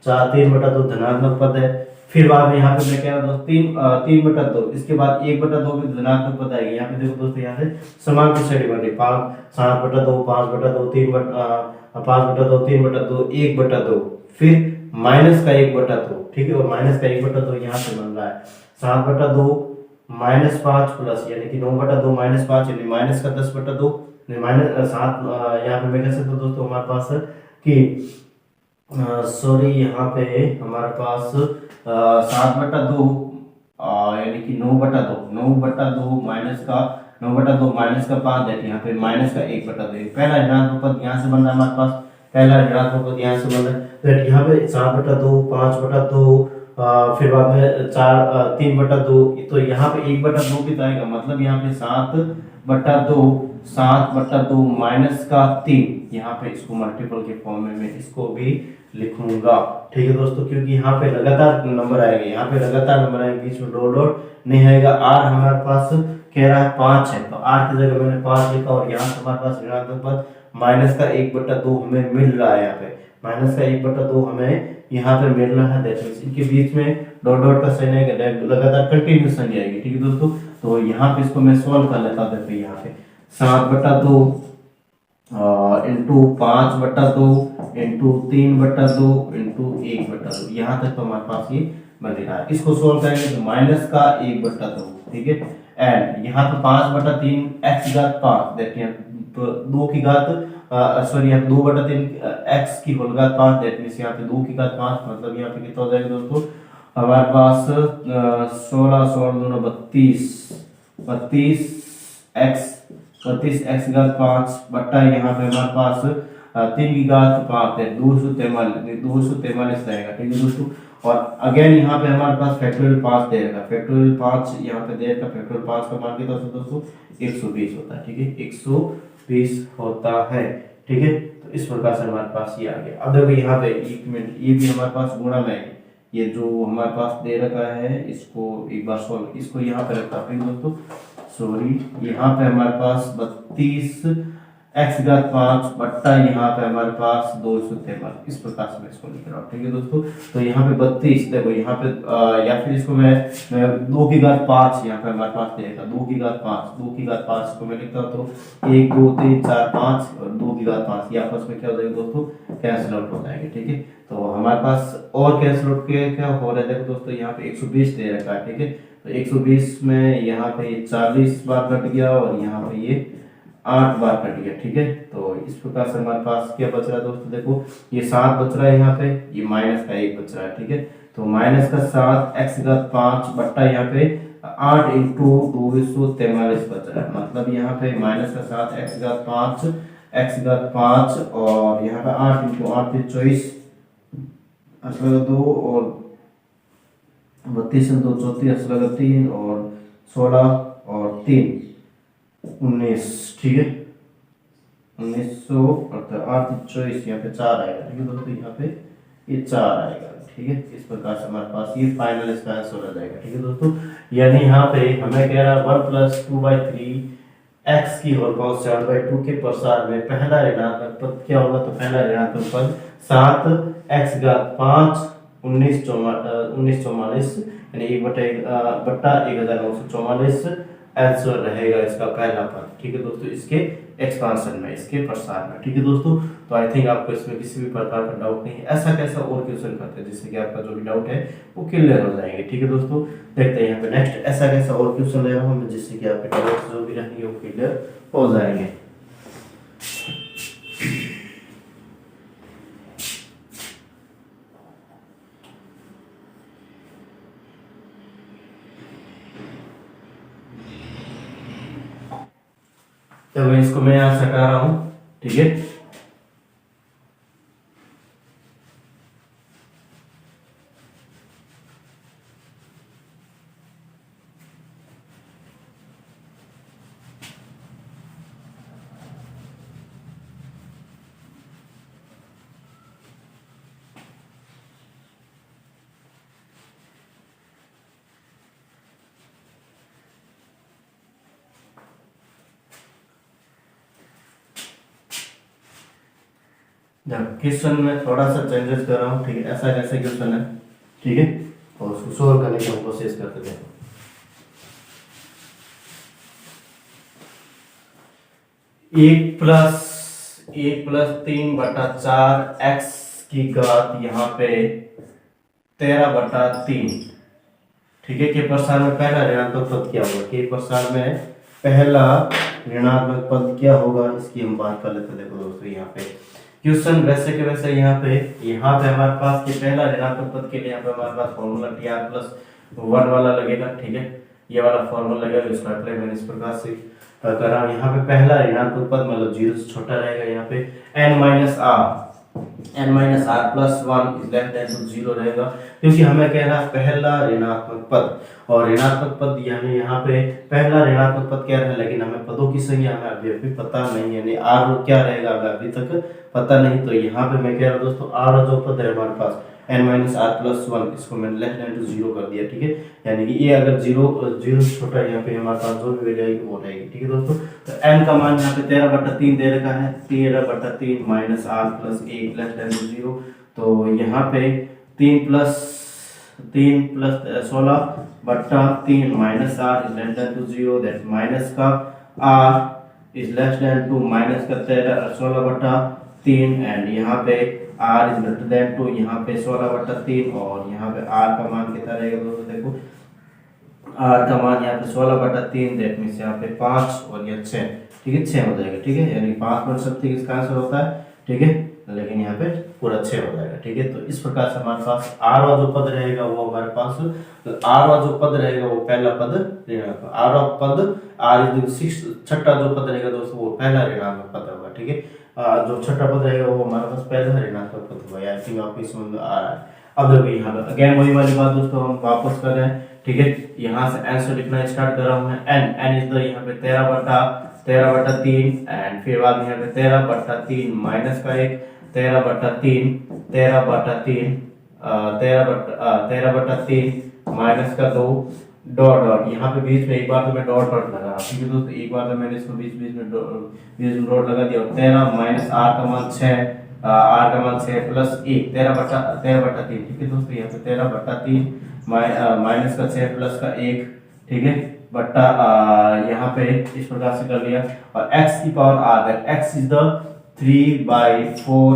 Speaker 1: 3/2 धनात्मक पद है। फिर बाद में यहाँ पे मैं कह रहा हूँ 3/2, इसके बाद 1/2 भी धनात्मक पद आएगी। यहाँ पे देखो दोस्तों, यहाँ से समान पिछड़ी बन रही 7/2, 5/2, 5/2, 3/2, 1/2, फिर माइनस का 1/2। ठीक है, और माइनस का 1/2 यहाँ पे बन रहा है 7/2 माइनस 5 प्लस, यानी कि 9/2 माइनस 5, यानी माइनस का 10/2, माइनस 7। यहाँ पे मैं कह सकता हूँ दोस्तों हमारे पास कि सॉरी, यहाँ पे हमारे पास 7/2 यानी कि 9/2 माइनस का 9/2 माइनस का 5, दैट यहाँ पे माइनस का 1/2। पहला ऋणात्मक पद यहाँ से बन रहा है हमारे पास, पहला ऋणात्मक पद यहाँ से बन रहा है, दैट यहाँ पे 7/2 5/2, फिर बाद में 3/2, तो यहाँ पे 1/2 भी तो आएगा, मतलब यहाँ पे 7/2 माइनस का 3, यहाँ पे इसको मल्टीपल के फॉर्म में मैं इसको भी लिखूंगा। ठीक है दोस्तों, क्योंकि यहाँ पे लगातार नंबर आएंगे, यहाँ पे लगातार नंबर आएंगे, बीच में डॉट डॉट नहीं आएगा। r हमारे पास कह रहा है 5 है, तो r की जगह मैंने 5 लिखा, और यहाँ से हमारे पास ऋणात्मक पद माइनस का 1/2 हमें मिल रहा है। यहाँ पे माइनस का 1/2 हमें यहाँ पे मिल रहा है, दैट मींस इनके बीच में डॉट डॉट का साइन आएगा, लगातार कंटिन्यूस संख्या आएगी। ठीक है दोस्तों, तो यहाँ पे इसको मैं सॉल्व कर लेता हूँ। देखो यहाँ पे 7/2 इंटू 5/2 इंटू 3/2 इंटू 1/2, यहाँ तक तो हमारे पास ये बन रहा है। इसको सोल्व करेंगे तो माइनस का 1/2। ठीक है, एंड यहाँ पे 5/3 x घात 5, दैट 2 की घात सॉरी यहाँ पे 2/3 x की होल घात 5, दैट मींस यहाँ पे 2 की घात 5, मतलब यहाँ पे कितना हो जाएगा दोस्तों हमारे पास 16 16 32 x घात 5 बट्टा यहाँ पे हमारे पास 3 की घात 5 है 243 रहेगा। ठीक है दोस्तों, और अगेन यहाँ पे हमारे पास फैक्टोरियल 5 दे रखा, फैक्टोरियल 5 यहाँ पे दे रखा, फैक्टोरियल 5 का मान कितना होता है दोस्तों 120 होता है। ठीक है, 120 होता है। ठीक है, तो इस प्रकार से हमारे पास ये आ गया। अब देखो यहाँ पे 1 मिनट, ये भी हमारे पास गुणा में है, ये जो हमारे पास दे रखा है इसको एक बार सॉल्व, इसको यहाँ पे रखता हूँ दोस्तों, सॉरी यहाँ पे हमारे पास 32 x घात 5 बट्टा यहाँ पे हमारे पास 253, इस प्रकार से मैं इसको लिख रहा हूँ। ठीक है दोस्तों, तो यहाँ पे 32 देखो यहाँ पे या फिर इसको मैं 2 की घात 5 यहाँ पे हमारे पास देगा 2 की घात 5, 2 की घात 5 को मैं लिखता हूँ तो 1 2 3 4 5 और 2 की घात 5 ये आपस में क्या हो जाएगा दोस्तों, कैंसिल आउट हो जाएंगे। ठीक है, तो हमारे पास और कैंसिल आउट क्या हो रहा है देखो दोस्तों, यहाँ पे 120 दे रखा है। ठीक है, तो 120 में यहाँ पे ये 40 बार कट गया और यहाँ पे ये 8 बार कट गया। ठीक है, तो इस प्रकार से हमारे पास क्या बच रहा है दोस्तों, देखो ये 7 बच रहा है यहाँ पे, ये माइनस का 1 बच रहा है। ठीक है, तो माइनस का 7 x घात 5 बट्टा यहाँ पे 8 इंटू 243 बच रहा है, मतलब यहाँ पे माइनस का 7 x घात 5 और यहाँ पे 8 इंटू 8 पे 24 2 और 32 2 34 3 और 16 और 3 19। ठीक है, 1900 अर्थात 8 24 यहाँ पे 4 आएगा। ठीक है दोस्तों, यहाँ पे ये 4 आएगा। ठीक है, इस प्रकार से हमारे पास ये फाइनल इसका आंसर आ जाएगा। ठीक है दोस्तों, यानी यहाँ पे हमें कह रहा है 1 + 2/3 x की होल पावर 7/2 के प्रसार में पहला ऋणात्मक पद क्या होगा, तो पहला ऋणात्मक पद 7 x घात 5 1944 यानी 1/1944 आंसर रहेगा इसका पहला पद। ठीक है दोस्तों, इसके एक्सपांशन में, इसके प्रसार में। ठीक है दोस्तों, तो आई थिंक आपको इसमें किसी भी प्रकार का डाउट नहीं है। ऐसा कैसा और क्वेश्चन करते हैं जिससे कि आपका जो भी डाउट है वो क्लियर हो जाएंगे। ठीक है दोस्तों, देखते हैं यहाँ पे नेक्स्ट ऐसा कैसा और क्वेश्चन ले रहा हूँ जिससे कि आपके डाउट जो भी रहेंगे वो क्लियर हो जाएंगे। तो इसको मैं यहाँ से हटा रहा हूँ। ठीक है, क्वेश्चन में थोड़ा सा चेंजेस कर रहा हूँ। ठीक है, ऐसा कैसे क्वेश्चन है। ठीक है, और उसको सोल्व करने की हम कोशिश करते थे। 1+3/4 x की घात यहाँ पे 13/3। ठीक है, के प्रसार में पहला ऋणात्मक पद क्या होगा, के प्रसार में पहला ऋणात्मक पद क्या होगा, इसकी हम बात कर लेते हैं। देखो दोस्तों, यहाँ पे क्वेश्चन वैसे के वैसे यहाँ पे हमारे पास के पहला ऋणात्मक पद के लिए यहाँ पे हमारे पास फॉर्मूला tr+1 वाला लगेगा। ठीक है, ये वाला फॉर्मूला लगेगा, इसका अप्लाई मैंने इस प्रकार से कर रहा हूँ। यहाँ पे पहला ऋणात्मक पद मतलब 0 से छोटा रहेगा। यहाँ पे n-r+1 इज लेस देन 0 रहेगा, क्योंकि हमें कह रहा है पहला ऋणात्मक पद, और ऋणात्मक पद यानी यहाँ पे पहला ऋणात्मक पद क्या है, लेकिन हमें पदों की संख्या हमें अभी पता नहीं, यानी r क्या रहेगा हमें अभी तक पता नहीं। तो यहाँ पे मैं कह रहा हूँ दोस्तों, r जो पद है हमारे पास n-r+1, इसको मैंने लेस देन 0 कर दिया। ठीक है, यानी कि ये अगर 0 से छोटा है, यहाँ पे हमारे पास जो भी वैल्यू वो रहेगी। ठीक है दोस्तों, तो n का मान यहाँ पे 13/3 दे रखा है, 13/3 -r+1 लेस देन 0। तो यहाँ पे 3+16/3 -r is less then 0, that minus का r is less then 2 minus का 16/3 एंड यहाँ पे r इज ग्रेटर देन 2, यहाँ पे 16/3 और यहाँ पे r का मान कितना रहेगा दोस्तों, देखो r का मान यहाँ पे 16/3 दैट मींस यहाँ पे 5 और ये 6। ठीक है, 6 हो जाएगा। ठीक है, यानी 5.7 इसका आंसर होता है। ठीक है, लेकिन यहाँ पे पूरा 6 हो जाएगा। ठीक है, तो इस प्रकार से हमारे पास r वाला जो पद रहेगा वो हमारे पास, तो r वाला जो पद रहेगा वो पहला पद ऋणात्मक, r पद छठा जो पद रहेगा दोस्तों वो पहला ऋणात्मक पद होगा। ठीक है, जो छठा पद रहेगा वो हमारे पास पहला ऋणात्मक पद होगा। आई थिंक आपको समझ में आ रहा है। अब देखो यहाँ पे अगेन वही वाली बात दोस्तों हम वापस कर रहे हैं। ठीक है, यहाँ से आंसर लिखना स्टार्ट कर रहा हूँ मैं। n इज द यहाँ पे 13/3 एंड फिर बाद में यहाँ पे 13/3 माइनस का 1 13/3 13/3 13/3 माइनस का 2 डॉट डॉट, यहाँ पे बीच में एक बार तो मैं डॉट डॉट लगा, ठीक है दोस्तों, एक बार तो मैंने इसको बीच बीच में डॉट लगा दिया। 13 माइनस आर का मान 6, आर का मान 6 प्लस 1, 13/3, ठीक है दोस्तों, यहाँ पे 13/3 माइनस का 6 प्लस का 1, ठीक है, बट्टा यहाँ पे इस प्रकार से कर लिया। और x की power r, x is the 3/4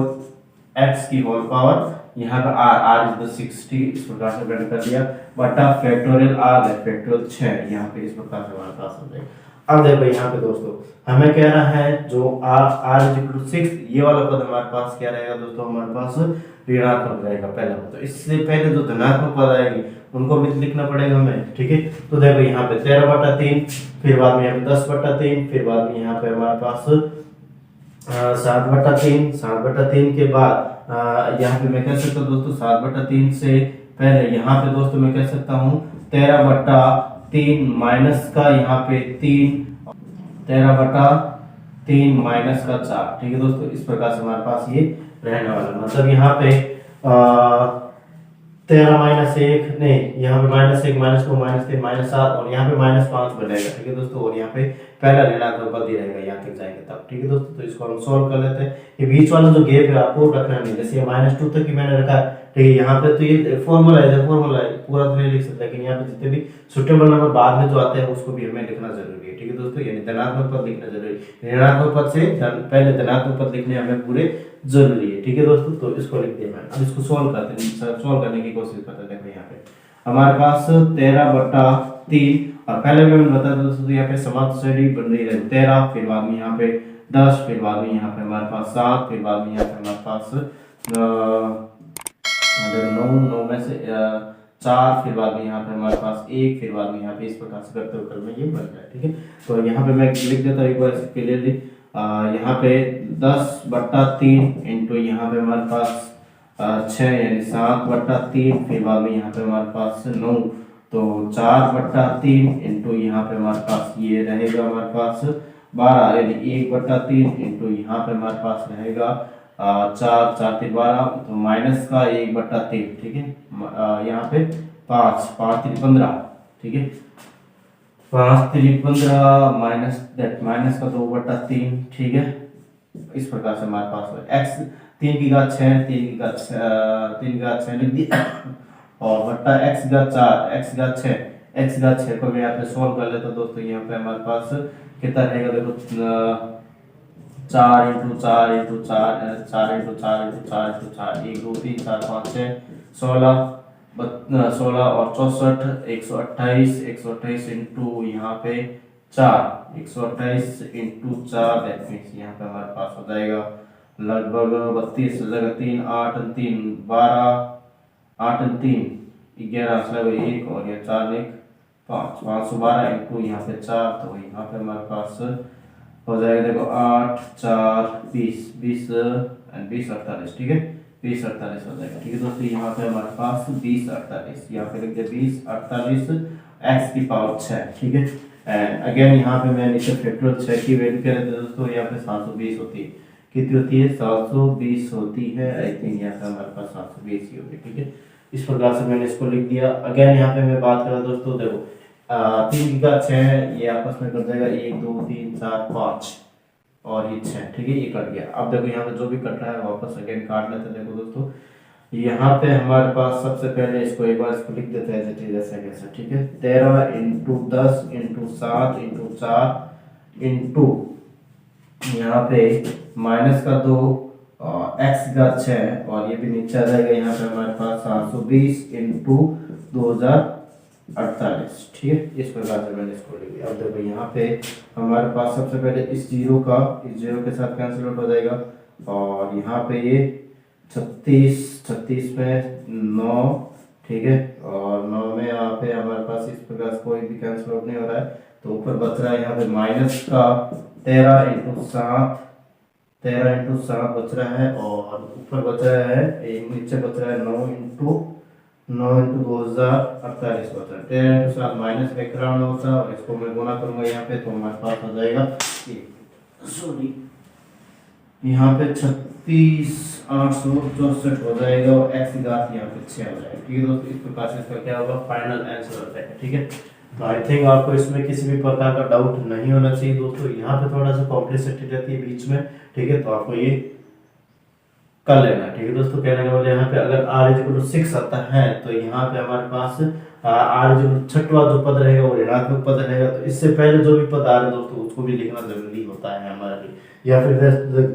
Speaker 1: x की होल पावर, यहाँ पे r इज द 60, इस प्रकार से मैंने कर दिया, बटा फैक्टोरियल r फैक्टोरियल 6, यहाँ पे इस प्रकार से हमारे पास हो जाएगा। अब देखो यहाँ पे दोस्तों हमें कह रहा है जो r इज इक्वल टू 6, ये वाला पद हमारे पास क्या रहेगा दोस्तों, हमारे पास ऋणात्मक रहेगा पहला पद। तो इससे पहले जो धनात्मक पद आएगी उनको भी लिखना पड़ेगा हमें, ठीक है। तो देखो यहाँ पे 13/3, फिर बाद में यहाँ पे 10/3, फिर बाद में यहाँ पे हमारे पास 7/3 के बाद यहाँ पे मैं कह सकता हूँ दोस्तों 7/3 से पहले यहाँ पे दोस्तों मैं कह सकता हूँ 13/3 माइनस का यहाँ पे 13/3 माइनस का 4, ठीक है दोस्तों, इस प्रकार से हमारे पास ये रहने वाला, मतलब यहाँ पे 13 माइनस 1 नहीं, यहाँ पे -1 -2 -3 -7 और यहाँ पे -5 बनेगा, ठीक है दोस्तों, और यहाँ पे पहला ऋणात्मक पद ही रहेगा यहाँ तक जाएंगे तब, ठीक है दोस्तों। तो इसको हम सॉल्व कर लेते हैं। ये बीच वाला जो गैप है आपको रखना नहीं, जैसे ये -2 तक ही मैंने रखा, ठीक है, यहाँ पे तो ये फॉर्मूला है पूरा तो नहीं लिख सकता, लेकिन यहाँ पे जितने भी सुटेबल नंबर बाद में जो आते हैं उसको भी हमें लिखना जरूरी है, ठीक है दोस्तों, यानी धनात्मक पद लिखना जरूरी है, ऋणात्मक पद से पहले धनात्मक पद लिखने हमें पूरे जरूरी है, ठीक है दोस्तों। तो इसको लिख दिया मैंने। अब इसको सॉल्व करते हैं, सॉल्व करने की कोशिश करते हैं। देखो यहाँ पे हमारे पास 13/3 और पहले भी मैंने बताया दोस्तों यहाँ पे समांतरी बन रही है 13, फिर बाद में यहाँ पे 10, फिर बाद में यहाँ पे हमारे पास 7, फिर बाद में यहाँ पे हमारे पास 9 में से 4, फिर बाद में यहाँ पे हमारे पास 1, फिर बाद में यहाँ पे इस प्रकार से करते हुए कल में ये बन जाए, ठीक है। तो यहाँ पे मैं लिख देता हूँ एक बार क्लियरली, यहाँ पे 10/3 इंटू यहाँ पे हमारे पास 6 यानी 7/3, फिर बाद में यहाँ पे हमारे पास 9, तो 4/3 इंटू यहाँ पे हमारे पास ये रहेगा हमारे पास 12 यानी 1/3 इंटू यहाँ पे हमारे पास रहेगा 4 4 3 12, तो माइनस का 1/3, ठीक है, यहाँ पे 5 5 3 15, ठीक है, 5 3 15 माइनस का 2/3, ठीक है, इस प्रकार से हमारे पास x 3 की घात 6 3 की घात 6 लिख दिया और बट्टा x की घात 6 को मैं यहाँ पे सॉल्व कर लेता हूँ दोस्तों। यहाँ पे हमारे पास कितना रहेगा देखो 4 × 4 × 4 4 × 4 × 4 × 4 1 2 3 4 5 6 16 और 64 128 इंटू यहाँ पे 4 128 इंटू 4, दैट मींस यहाँ पे हमारे पास हो जाएगा लगभग 32 लगा 3 8 3 12 8 3 11 लगा 1 और ये 4 1 5 512 इंटू यहाँ पे 4, तो यहाँ पे हमारे पास हो जाएगा देखो 8 4 20 20 एंड 20 48, ठीक है, 20 48 हो जाएगा, ठीक है दोस्तों। यहाँ पे हमारे पास 20 48, यहाँ पे लिख दिया 20 48 x की पावर 6, ठीक है, एंड अगेन यहाँ पे मैं नीचे फैक्टोरियल 6 की वैल्यू कह रहे थे दोस्तों, यहाँ पे 720 होती है, कितनी होती है 720 होती है, आई थिंक यहाँ पे हमारे पास 720 ही होगी, ठीक है, इस प्रकार से मैंने इसको लिख दिया। अगेन यहाँ पे मैं बात कर रहा दोस्तों, देखो 3 की घात 6 ये आपस में कट जाएगा 1 2 3 4 5 और ये 6, ठीक है, ये कट गया। अब देखो यहाँ पे जो भी कट रहा है वापस अगेन काट लेते हैं। देखो दोस्तों यहाँ पे हमारे पास सबसे पहले इसको एक बार इसको लिख देते हैं जैसे कैसे, ठीक है, 13 इंटू 10 इंटू 7 इंटू 4 इंटू यहाँ पे माइनस का 2 x का 6 और ये भी नीचे आ जाएगा, यहाँ पे हमारे पास 720 इंटू 2048, ठीक है, इस प्रकार से मैंने इसको लिख दिया। अब देखो यहाँ पे हमारे पास सबसे पहले इस जीरो के साथ कैंसिल आउट हो जाएगा और यहाँ पे ये 36 में 9, ठीक है, और 9 में यहाँ पे हमारे पास इस प्रकार से कोई भी कैंसिल आउट नहीं हो रहा है, तो ऊपर बच रहा है यहाँ पे माइनस का 13 इंटू 7 बच रहा है और ऊपर बच रहा है नीचे बच रहा है 9 इंटू 2048 बच रहा है। 13 इंटू 7 माइनस का 91 होता है और इसको मैं गुना करूंगा यहाँ पे, तो हमारे पास हो जाएगा सॉरी यहाँ पे 36,864 हो जाएगा और x की घात यहाँ पे 6 हो जाएगा, ठीक है दोस्तों, इस प्रकार से इसका क्या होगा फाइनल आंसर हो जाएगा, ठीक है। तो आई थिंक आपको इसमें किसी भी प्रकार का डाउट नहीं होना चाहिए दोस्तों। यहाँ पे थोड़ा सा कॉम्प्लेक्सिटी रहती है बीच में, ठीक है, तो आपको ये कर लेना है, ठीक है दोस्तों। कहने का मतलब यहाँ पे अगर r इक्वल टू 6 आता है तो यहाँ पे हमारे पास r जो छठवां जो पद रहेगा वो ऋणात्मक पद रहेगा, तो इससे पहले जो भी पद आ रहे हैं दोस्तों उसको भी लिखना जरूरी होता है हमारे लिए। या फिर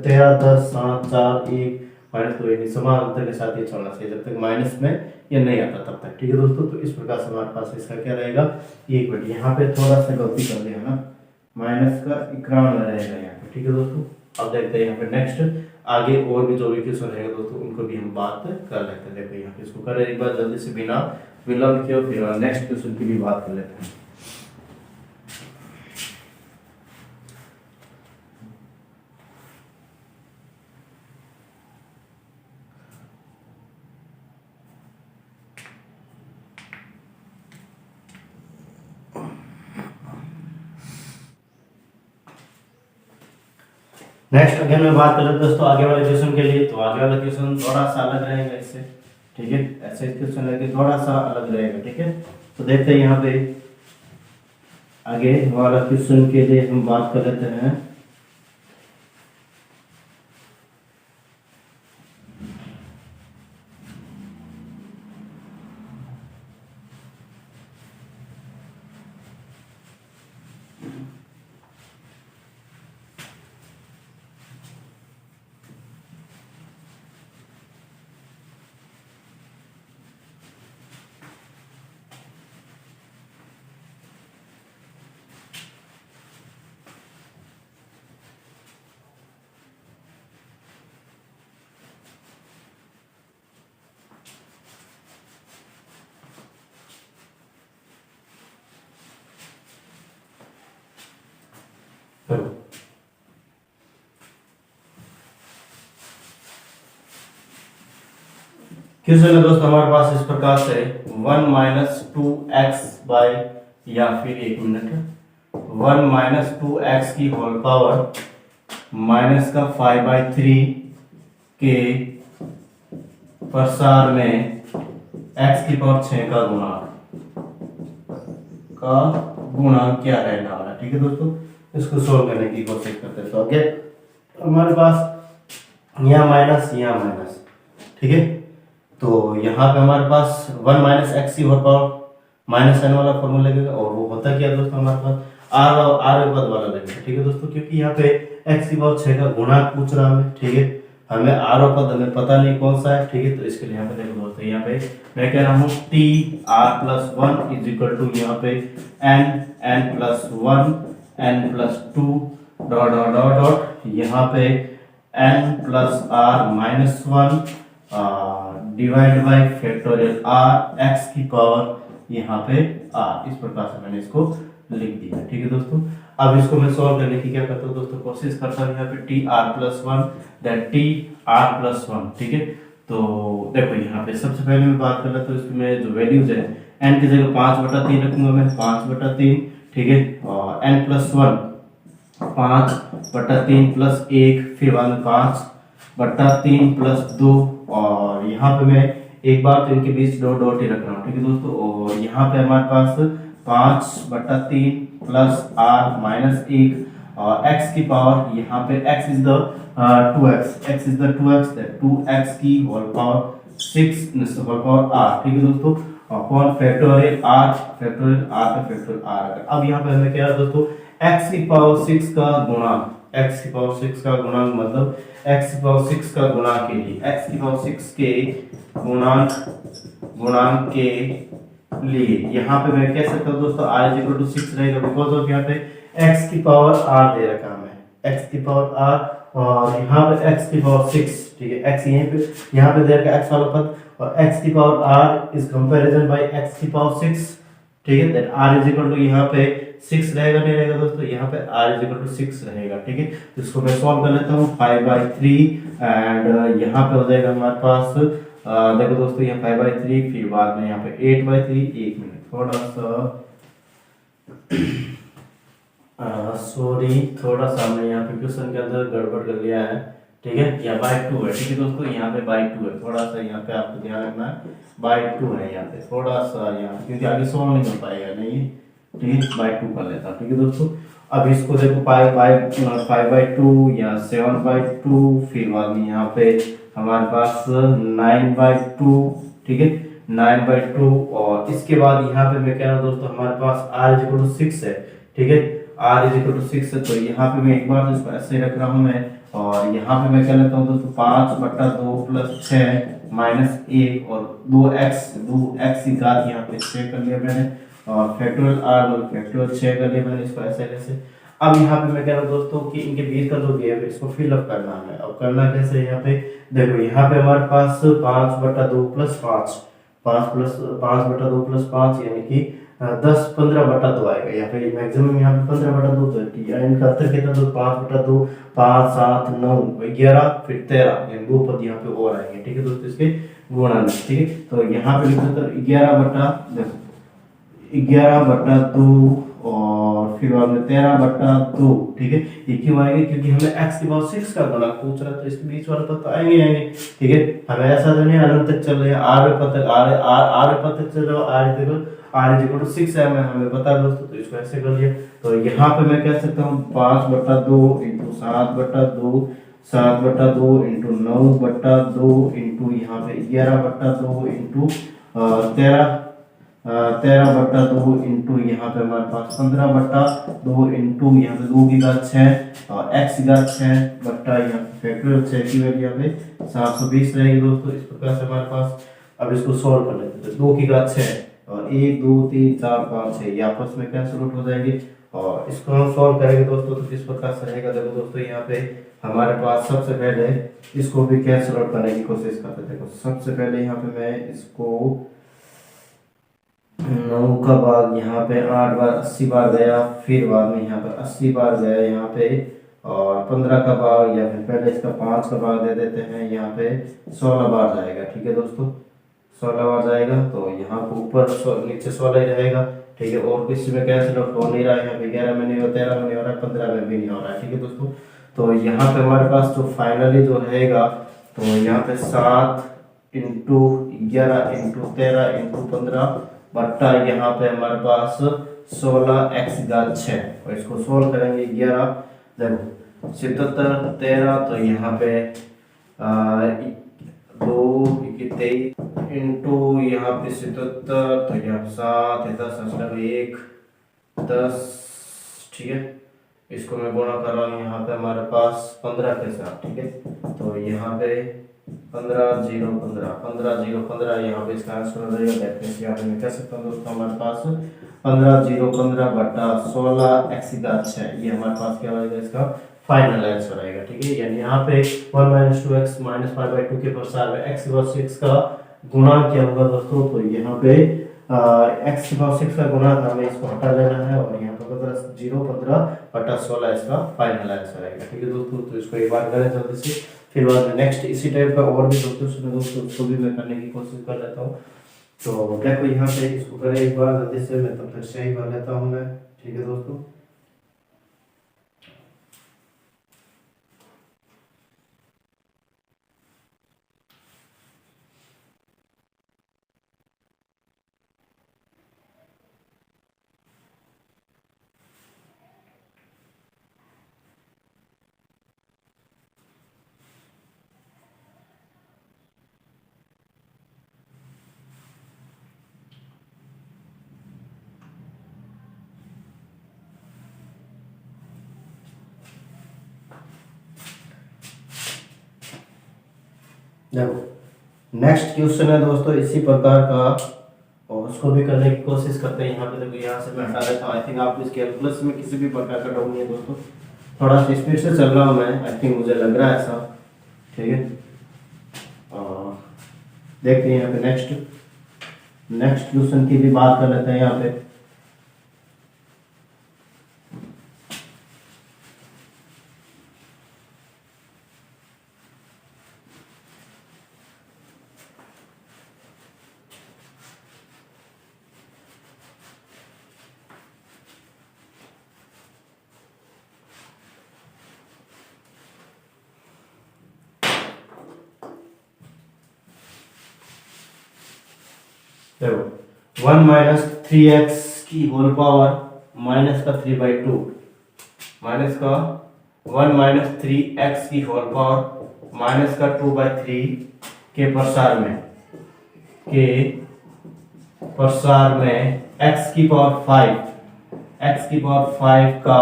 Speaker 1: 13 10 7 4 1 माइनस, तो ये समान अंतर के साथ ये चलना चाहिए जब तक माइनस में ये नहीं आता तब तक, ठीक है दोस्तों। तो इस प्रकार से हमारे पास इसका क्या रहेगा, 1 यहाँ पे थोड़ा सा गलती कर दिया ना, माइनस का 51 रहेगा यहाँ पे, ठीक है दोस्तों। अब देखते हैं यहाँ पे नेक्स्ट आगे और भी जो भी क्वेश्चन रहेगा दोस्तों उनको भी हम बात कर लेते हैं। देखो यहाँ पे इसको करें एक बार जल्दी से बिना विलंब किए, फिर नेक्स्ट क्वेश्चन की भी बात कर लेते हैं। नेक्स्ट अगेन मैं बात कर रहा दोस्तों आगे वाले क्वेश्चन के लिए। तो आगे वाला क्वेश्चन थोड़ा सा अलग रहेगा इससे, ठीक है, ऐसे क्वेश्चन लेके थोड़ा सा अलग रहेगा, ठीक है। तो देखते हैं यहाँ पे आगे वाला क्वेश्चन के लिए हम बात कर लेते हैं। क्वेश्चन है दोस्तों हमारे पास इस प्रकार से 1 माइनस 2x बाई, या फिर 1 माइनस 2x की होल पावर माइनस का 5/3 के प्रसार में x की पावर 6 का गुणा क्या रहने वाला, ठीक है दोस्तों। इसको सोल्व करने की कोशिश करते हैं। तो ओके हमारे पास यहाँ माइनस, ठीक है, तो यहाँ पे हमारे पास 1 माइनस एक्स की होल पावर माइनस एन वाला फॉर्मूला लगेगा, और वो होता क्या दोस्तों हमारे पास आर पद वाला लगेगा, ठीक है दोस्तों। क्योंकि यहाँ पे एक्स की पावर 6 का गुणा पूछ रहा है, ठीक है, हमें आर पद हमें पता नहीं कौन सा है, ठीक है। तो इसके लिए यहाँ पे देखो दोस्तों, यहाँ पे मैं कह रहा हूँ t r plus 1 is equal to यहाँ पे N plus 1 N plus 2 dot dot dot dot यहाँ पे N plus r minus 1 divide by factorial r x की पावर यहाँ पे आर। इस प्रकार से मैंने इसको लिख दिया, ठीक है दोस्तों। अब इसको मैं सॉल्व करने की क्या करता हूँ दोस्तों, कोशिश करता हूँ यहाँ पे T r plus 1 that T r plus 1, ठीक है। तो देखो यहाँ पे सबसे पहले मैं बात कर लेता हूँ इसमें जो वैल्यूज है, एन की जगह 5/3 रखूंगा मैं, 5/3, ठीक है, और एन प्लस 1 5/3 प्लस 1, फिर बाद में 5/3 प्लस 2, और यहाँ पे मैं एक बार तो इनके बीच डॉट डॉट ही रख रहा हूँ, ठीक है दोस्तों। और यहाँ पे हमारे पास 5/3 प्लस आर माइनस 1 और एक्स की पावर यहाँ पे x is the 2x that 2x की whole power 6 whole power r, ठीक है दोस्तों, अपॉन फैक्टोरियल r का फैक्टोरियल r। अब यहाँ पे हमें क्या है दोस्तों, x की पावर 6 का गुणा, x की पावर 6 का गुणांक मतलब x की पावर 6 का गुणांक के लिए, x की पावर 6 के गुणांक के लिए यहाँ पे मैं कह सकता हूँ दोस्तों r इज इक्वल टू 6 रहेगा, बिकॉज ऑफ यहाँ पे x की पावर r दे रखा है, x की पावर r और यहाँ पे x की पावर 6, ठीक है, x यहाँ पे दे रखा x वाला पद, और x की power r is comparison by x की पावर 6, ठीक है, that r is equal to यहाँ पे 6 रहेगा, नहीं रहेगा दोस्तों, यहाँ पे r इज इक्वल टू 6 रहेगा, ठीक है। तो इसको मैं सॉल्व कर लेता हूँ 5/3 एंड यहाँ पे हो जाएगा हमारे पास देखो दोस्तों यहाँ 5/3, फिर बाद में यहाँ पे 8/3, एक मिनट थोड़ा सा सॉरी, थोड़ा सा हमने यहाँ पे क्वेश्चन के अंदर गड़बड़ कर लिया है, ठीक है, यहाँ by 2 है, ठीक है दोस्तों, यहाँ पे by 2 है, थोड़ा सा यहाँ पे आपको ध्यान रखना है, by 2 है यहाँ पे, थोड़ा सा यहाँ, क्योंकि आगे सॉल्व नहीं हो पाएगा, नहीं ठीक है, बाई 2 कर लेता हूँ। ठीक है दोस्तों, अब इसको देखो 5/2 या 7/2, फिर बाद में यहाँ पे हमारे पास 9/2, ठीक है 9/2, और इसके बाद यहाँ पे मैं कह रहा हूँ दोस्तों हमारे पास r = 6 है। ठीक है, r = 6 है, तो यहाँ पे मैं एक बार इसको ऐसे रख रहा हूँ मैं, और यहाँ पे मैं कह लेता हूँ दोस्तों 5/2 + 6 - 1 और 2x की घात यहाँ पे 6 कर लिया मैंने, और फैक्टोरियल r फैक्टोरियल 6 कर लिया मैंने इसको ऐसे। अब यहाँ पे मैं कह रहा हूँ दोस्तों कि इनके बीच का जो गैप है इसको फिल अप करना है। अब करना कैसे, यहाँ पे देखो यहाँ पे हमारे पास 5/2 + 5, 5/2 + 5 यानी कि 10 15/2 आएगा। यहाँ पे मैक्सिमम यहाँ पे 15/2 तो इनका अंतर कितना, तो 5/2 5 7 9 11 फिर 13, यानी 2 पद यहाँ पे और आएंगे। ठीक है दोस्तों, इसके गुणा में। ठीक है, तो यहाँ पे लिख दो 11/2 और फिर बाद में 13/2। ठीक है, ये क्यों आएंगे, क्योंकि हमें x की पावर 6 का गुणा पूछ रहा है, तो इसके बीच वाला तो आएंगे। ठीक है, हमें ऐसा तो नहीं अनंत तक चल रहे हैं, r पद तक r पद तक चल रहा है, r = 6 है, हमें पता है दोस्तों, तो इसको ऐसे कर लिया। तो यहाँ पे मैं कह सकता हूँ 5/2 × 7/2 7/2 × 9/2 × यहाँ पे 11/2 × 13/2 इंटू यहाँ पे हमारे पास 15/2 इंटू यहाँ पे 2 की घात 6 और x की घात 6 बट्टा यहाँ पे फैक्टोरियल 6 की वैल्यू यहाँ पे 720 रहेगी दोस्तों। इस प्रकार से हमारे पास, अब इसको सॉल्व कर लेते हैं। 2 की घात 6 और 1 2 3 4 5 6 ये आपस में कैंसिल आउट हो जाएगी, और इसको हम सॉल्व करेंगे दोस्तों तो किस प्रकार से रहेगा। देखो दोस्तों, यहाँ पे हमारे पास सबसे पहले इसको भी कैंसिल आउट करने की कोशिश करते हैं। देखो सबसे पहले यहाँ पे मैं इसको 9 का भाग यहाँ पे 8 बार 80 बार गया, फिर बाद में यहाँ पर 80 बार गया यहाँ पे, और 15 का भाग या फिर पहले इसका 5 का भाग दे देते हैं, यहाँ पे 16 बार जाएगा। ठीक है दोस्तों, 16 बार जाएगा, तो यहाँ पे ऊपर नीचे 16 ही रहेगा। ठीक है, और किसी में कैंसिल आउट हो नहीं रहा है, यहाँ पे 11 में नहीं हो, 13 में नहीं हो रहा है, 15 में भी नहीं हो रहा है। ठीक है दोस्तों, तो यहाँ पे हमारे पास जो फाइनली जो रहेगा, तो यहाँ पे 7 × 11 × 13 × 15 बट्टा यहाँ पे हमारे पास 16x घात 6, और इसको सोल्व करेंगे 11 देखो 77 13, तो यहाँ पे 2 23 इंटू यहाँ पे 77, तो यहाँ पे 7 10 1 10। ठीक है, इसको मैं गुणा कर रहा हूँ यहाँ पे हमारे पास 15 के साथ। ठीक है, तो यहाँ पे 15 0 15 15 0 15 यहाँ पे इसका आंसर हो जाएगा। डेफिनेटली यहाँ पे मैं कह सकता हूँ दोस्तों हमारे पास 15 0 15 बटा 16x की घात 6 ये हमारे पास क्या होगा, इसका फाइनल आंसर आएगा। ठीक है, यानी यहाँ पे 1 - 2x - 5/2 के प्रसार में x की पावर 6 का गुणा क्या होगा दोस्तों, तो यहाँ पे x की पावर 6 का गुणा हमें इसको हटा लेना है, और यहाँ पे 0 15 बटा 16 इसका फाइनल आंसर आएगा। ठीक है दोस्तों, तो इसको एक बार करें जल्दी से, फिर बाद में नेक्स्ट इसी टाइप का और भी दोस्तों उसको भी मैं करने की कोशिश कर लेता हूँ। तो देखो यहाँ पे इसको करें एक बार जल्दी से, मैं तब तक सही कर लेता हूँ मैं। ठीक है दोस्तों, देखो नेक्स्ट क्वेश्चन है दोस्तों इसी प्रकार का, और उसको भी करने की कोशिश करते हैं। यहाँ पे देखो, यहाँ से मैं हटा देता हूँ। आई थिंक आपको इस कैलकुलस में किसी भी प्रकार का डाउट नहीं है दोस्तों, थोड़ा सा स्पीड से चल रहा हूँ मैं, आई थिंक मुझे लग रहा है ऐसा। ठीक है, देखते हैं यहाँ पे नेक्स्ट क्वेश्चन की भी बात कर लेते हैं यहाँ पे। देखो 1 - 3x की होल पावर माइनस का 3/2 माइनस का 1 माइनस 3x की होल पावर माइनस का 2/3 के प्रसार में x की पावर 5 का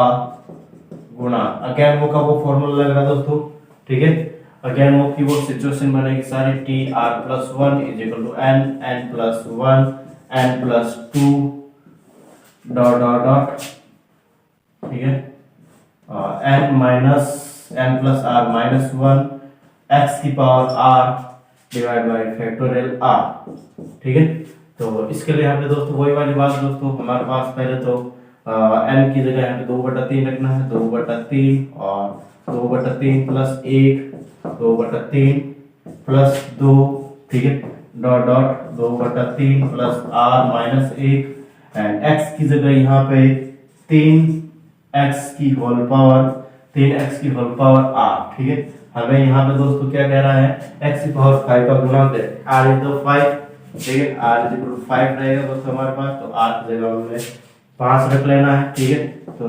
Speaker 1: गुणा। अगेन वो का वो फॉर्मूला लग रहा है दोस्तों, ठीक है। अगेन वो की वो सिचुएशन बनेगी सारी tr+1 is equal to n+1 n+2 dot dot dot, ठीक है, n+r-1 x की power r divide by factorial r, ठीक है। तो इसके लिए यहाँ पे दोस्तों वही वाली बात दोस्तों, हमारे पास पहले तो n की जगह यहाँ पे 2/3 रखना है, 2/3 और 2/3 प्लस 1 2/3 प्लस 2, ठीक है, dot dot 2/3 plus r-1 and x की जगह यहाँ पे 3x की होल पावर r, ठीक है। हमें यहाँ पे दोस्तों क्या कह रहा है, x की पावर 5 का गुणा दे r इज 5, ठीक है, r इज इक्वल टू 5 रहेगा दोस्तों हमारे पास, तो r की जगह हमें 5 रख लेना है, ठीक है। तो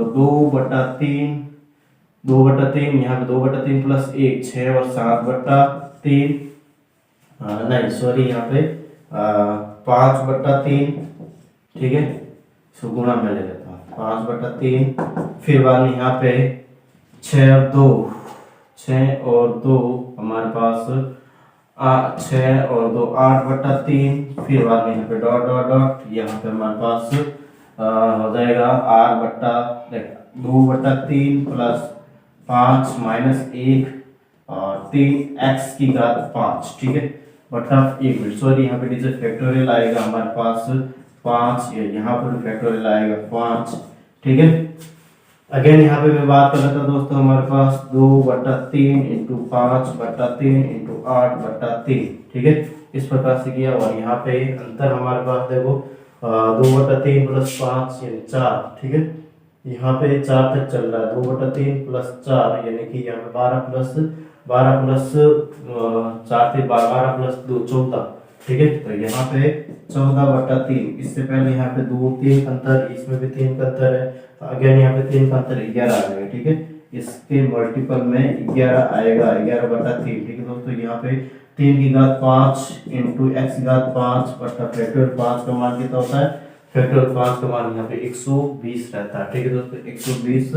Speaker 1: 2/3 यहाँ पे 2/3 प्लस 1 6 और 7/3, नहीं सॉरी यहाँ पे 5/3, ठीक है, सो गुणा में ले लेता हूँ 5/3, फिर बाद में यहाँ पे 6 और 2 हमारे पास 6 और 2 8/3, फिर बाद में यहाँ पे डॉट डॉट डॉट, यहाँ पे हमारे पास हो जाएगा 2/3 प्लस 5 माइनस 1 और 3x की घात 5, ठीक है, बटा 1 मिनट, सॉरी यहाँ पे नीचे फैक्टोरियल आएगा हमारे पास 5, यहाँ पर फैक्टोरियल आएगा 5, ठीक है। अगेन यहाँ पे मैं बात कर रहा था दोस्तों, हमारे पास 2/3 इंटू 5/3 इंटू 8/3, ठीक है, इस प्रकार से किया। और यहाँ पे अंतर हमारे पास देखो 2/3 प्लस 5 यानी 4, ठीक है, यहाँ पे 4 तक चल रहा है, 2/3 प्लस 4 यानी कि यहाँ पे 12 प्लस 4 से 12 प्लस 2 14, ठीक है। तो यहाँ पे 14/3, इससे पहले यहाँ पे 3 अंतर, इसमें भी 3 का अंतर है, तो अगेन यहाँ पे 3 का अंतर 11 आ जाएगा, ठीक है। इसके मल्टीपल में 11 आएगा, 11/3, ठीक है दोस्तों। यहाँ पे 3 की घात 5 इंटू x की घात 5 बटा फैक्टोरियल 5 का मान कितना होता है, फैक्टोरियल 5 का मान यहाँ पे 120 रहता है, ठीक है दोस्तों, 120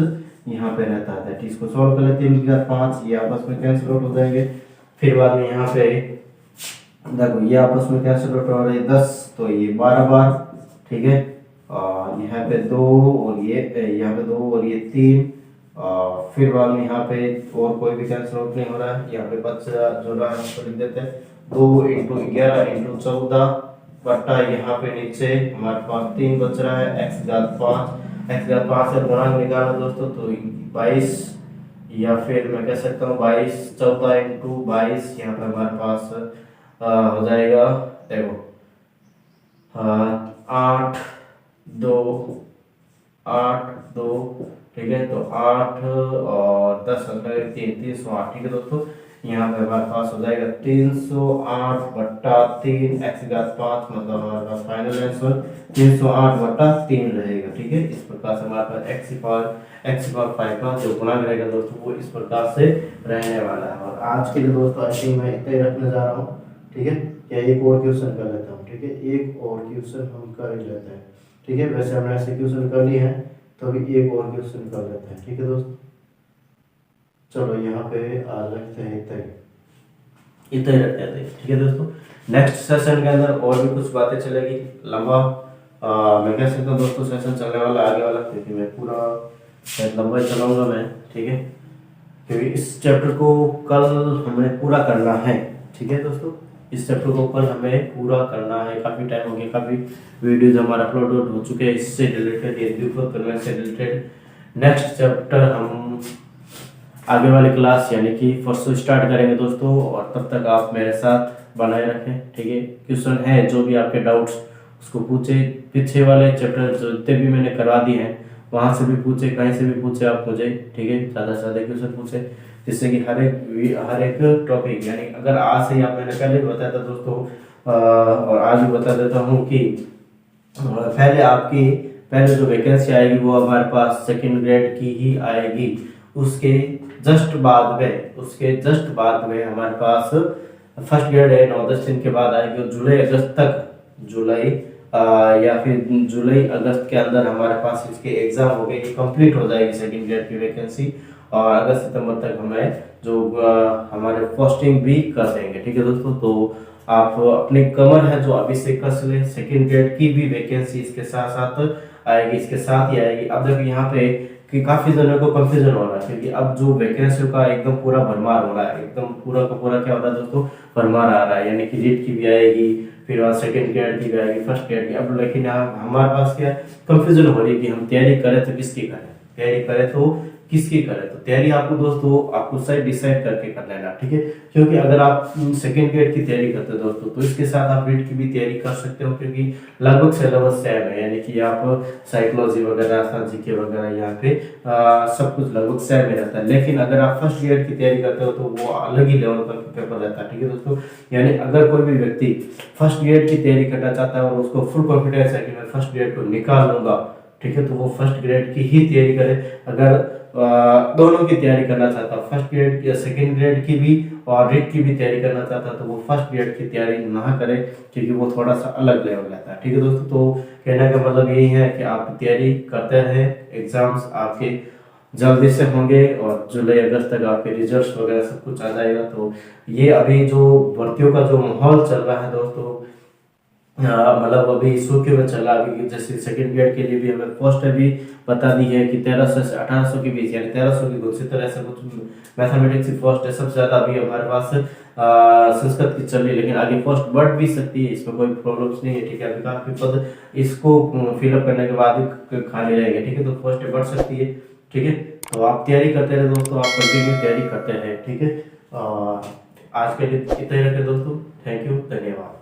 Speaker 1: यहाँ पे रहता है। ठीक, इसको सॉल्व कर लेते हैं, 3 की घात 5 ये आपस में कैंसिल आउट हो जाएंगे, फिर बाद में यहाँ पे देखो ये आपस में कैंसिल आउट हो रहे हैं 10, तो ये 12 बार, ठीक है, और यहाँ पे 2 और ये यहाँ पे 2 और ये 3, और फिर बाद में यहाँ पे और कोई भी कैंसिल आउट नहीं हो रहा है, यहाँ पे बच्चा जो रहा है उसको लिख देते हैं 2 × 11 × 14 बटा यहाँ पे नीचे हमारे पास 3 बच रहा है, x घात 5 से गुणांक निकालना दोस्तों, तो 22, या फिर मैं कह सकता हूँ 22 14 × 22, यहाँ पे हमारे पास हो जाएगा देखो 8 2, ठीक है, तो 8 और 10 अंक 308, ठीक है दोस्तों। यहाँ पे हमारे पास हो जाएगा 308/3 x घात 5, मतलब हमारे पास फाइनल आंसर 308/3 रहेगा, ठीक है। इस प्रकार से हमारे पास x की पावर 5 का जो गुणांक रहेगा दोस्तों वो इस प्रकार से रहने वाला है। और आज के लिए दोस्तों आई थिंक मैं इतना ही रखने जा रहा हूँ, ठीक है। या एक और क्वेश्चन कर लेता हूँ, ठीक है, एक और क्वेश्चन हम कर ही लेते हैं, ठीक है। वैसे हमने ऐसे क्वेश्चन कर लिए हैं, तो अभी एक और क्वेश्चन कर लेते हैं, ठीक है दोस्तों। चलो यहाँ पे आज रखते हैं इतना ही रखते हैं, ठीक है दोस्तों। नेक्स्ट सेशन के अंदर और भी कुछ बातें चलेगी, लंबा मैं कह सकता हूँ दोस्तों सेशन चलने वाला आगे वाला, क्योंकि मैं पूरा लंबा चलाऊंगा मैं, ठीक है, क्योंकि इस चैप्टर को कल हमें पूरा करना है, ठीक है दोस्तों। इस चैप्टर को कल हमें पूरा करना है, काफ़ी टाइम हो गया, काफ़ी वीडियोज हमारे अपलोड हो चुके हैं इससे रिलेटेड, ये से रिलेटेड। नेक्स्ट चैप्टर हम आगे वाली क्लास यानी कि फर्स्ट स्टार्ट करेंगे दोस्तों, और तब तक आप मेरे साथ बनाए रखें, ठीक है। क्वेश्चन है जो भी आपके डाउट्स उसको पूछे, पीछे वाले चैप्टर जितने भी मैंने करवा दिए हैं वहाँ से भी पूछे, कहीं से भी पूछे आप मुझे, ठीक है, ज़्यादा से ज़्यादा क्वेश्चन पूछे, जिससे कि हर एक टॉपिक, यानी अगर आज से ही आप मैंने पहले भी बताया था दोस्तों, और आज भी बता देता हूँ कि पहले आपकी पहले जो वैकेंसी आएगी वो हमारे पास सेकंड ग्रेड की ही आएगी। उसके जस्ट बाद में हमारे पास फर्स्ट ग्रेड है, 9-10 दिन के बाद आएगी और जुलाई अगस्त के अंदर हमारे पास इसके एग्जाम हो गए, कंप्लीट हो जाएगी सेकंड ग्रेड की वैकेंसी और अगस्त सितंबर तक हमें जो हमारे पोस्टिंग भी कर देंगे। ठीक है दोस्तों, तो आप अपनी कमर है जो अभी से कस ले, सेकंड ग्रेड की भी वैकेंसी इसके साथ साथ आएगी, इसके साथ ही आएगी। अब देखिए यहाँ पे कि काफी जनों को कंफ्यूजन हो रहा है क्योंकि अब जो वैकेंसी का एकदम पूरा भरमार हो रहा है, एकदम पूरा का पूरा क्या हो रहा है दोस्तों, भरमार आ रहा है, यानी कि रीट की भी आएगी, फिर सेकंड ग्रेड की भी आएगी, फर्स्ट ग्रेड की। अब लेकिन हमारे पास क्या कंफ्यूजन हो रही है कि हम तैयारी करें तो किसकी करें, तो तैयारी आपको दोस्तों आपको सही डिसाइड करके कर लेना। ठीक है, क्योंकि अगर आप सेकंड ग्रेड की तैयारी करते हो दोस्तों तो इसके साथ आप रीट की भी तैयारी कर सकते हो क्योंकि लगभग सिलेबस सेम है, यानी कि आप साइकोलॉजी वगैरह, जीके वगैरह यहाँ पे सब कुछ लगभग सेम ही रहता है। लेकिन अगर आप फर्स्ट ग्रेड की तैयारी करते हो तो वो अलग ही लेवल का पेपर रहता है। ठीक है दोस्तों, यानी अगर कोई भी व्यक्ति फर्स्ट ग्रेड की तैयारी करना चाहता है और उसको फुल कॉन्फिडेंस है कि मैं फर्स्ट ग्रेड को निकाल लूंगा, ठीक है, तो वो फर्स्ट ग्रेड की ही तैयारी करे। अगर दोनों की तैयारी करना चाहता है, फर्स्ट ग्रेड की, सेकंड ग्रेड की भी और रीट की भी तैयारी करना चाहता है, तो वो फर्स्ट ग्रेड की तैयारी ना करे क्योंकि वो थोड़ा सा अलग लेवल रहता है। ठीक है दोस्तों, तो कहने का मतलब यही है कि आप तैयारी करते रहे, एग्जाम्स आपके जल्दी से होंगे और जुलाई अगस्त तक आपके रिजल्ट्स वगैरह सब कुछ आ जाएगा। तो ये अभी जो भर्तियों का जो माहौल चल रहा है दोस्तों, मतलब अभी सूखे में चला, अभी जैसे सेकंड ग्रेड के लिए भी हमें पोस्ट अभी बता दी है कि 1300 से 1800 के बीच, यानी 1300 की कुछ तरह से कुछ मैथमेटिक्स की पोस्ट है। सबसे ज्यादा अभी हमारे पास संस्कृत की चल रही है, लेकिन आगे पोस्ट बढ़ भी सकती है, इसमें कोई प्रॉब्लम्स नहीं है। ठीक है, अभी काफी पद इसको फिलअप करने के बाद ही खाली रहेंगे। ठीक है, तो पोस्ट बढ़ सकती है। ठीक है, तो आप तैयारी करते रहे दोस्तों, आप कंटिन्यू तैयारी करते रहे। ठीक है, आज के लिए इतना ही रखें दोस्तों। थैंक यू, धन्यवाद।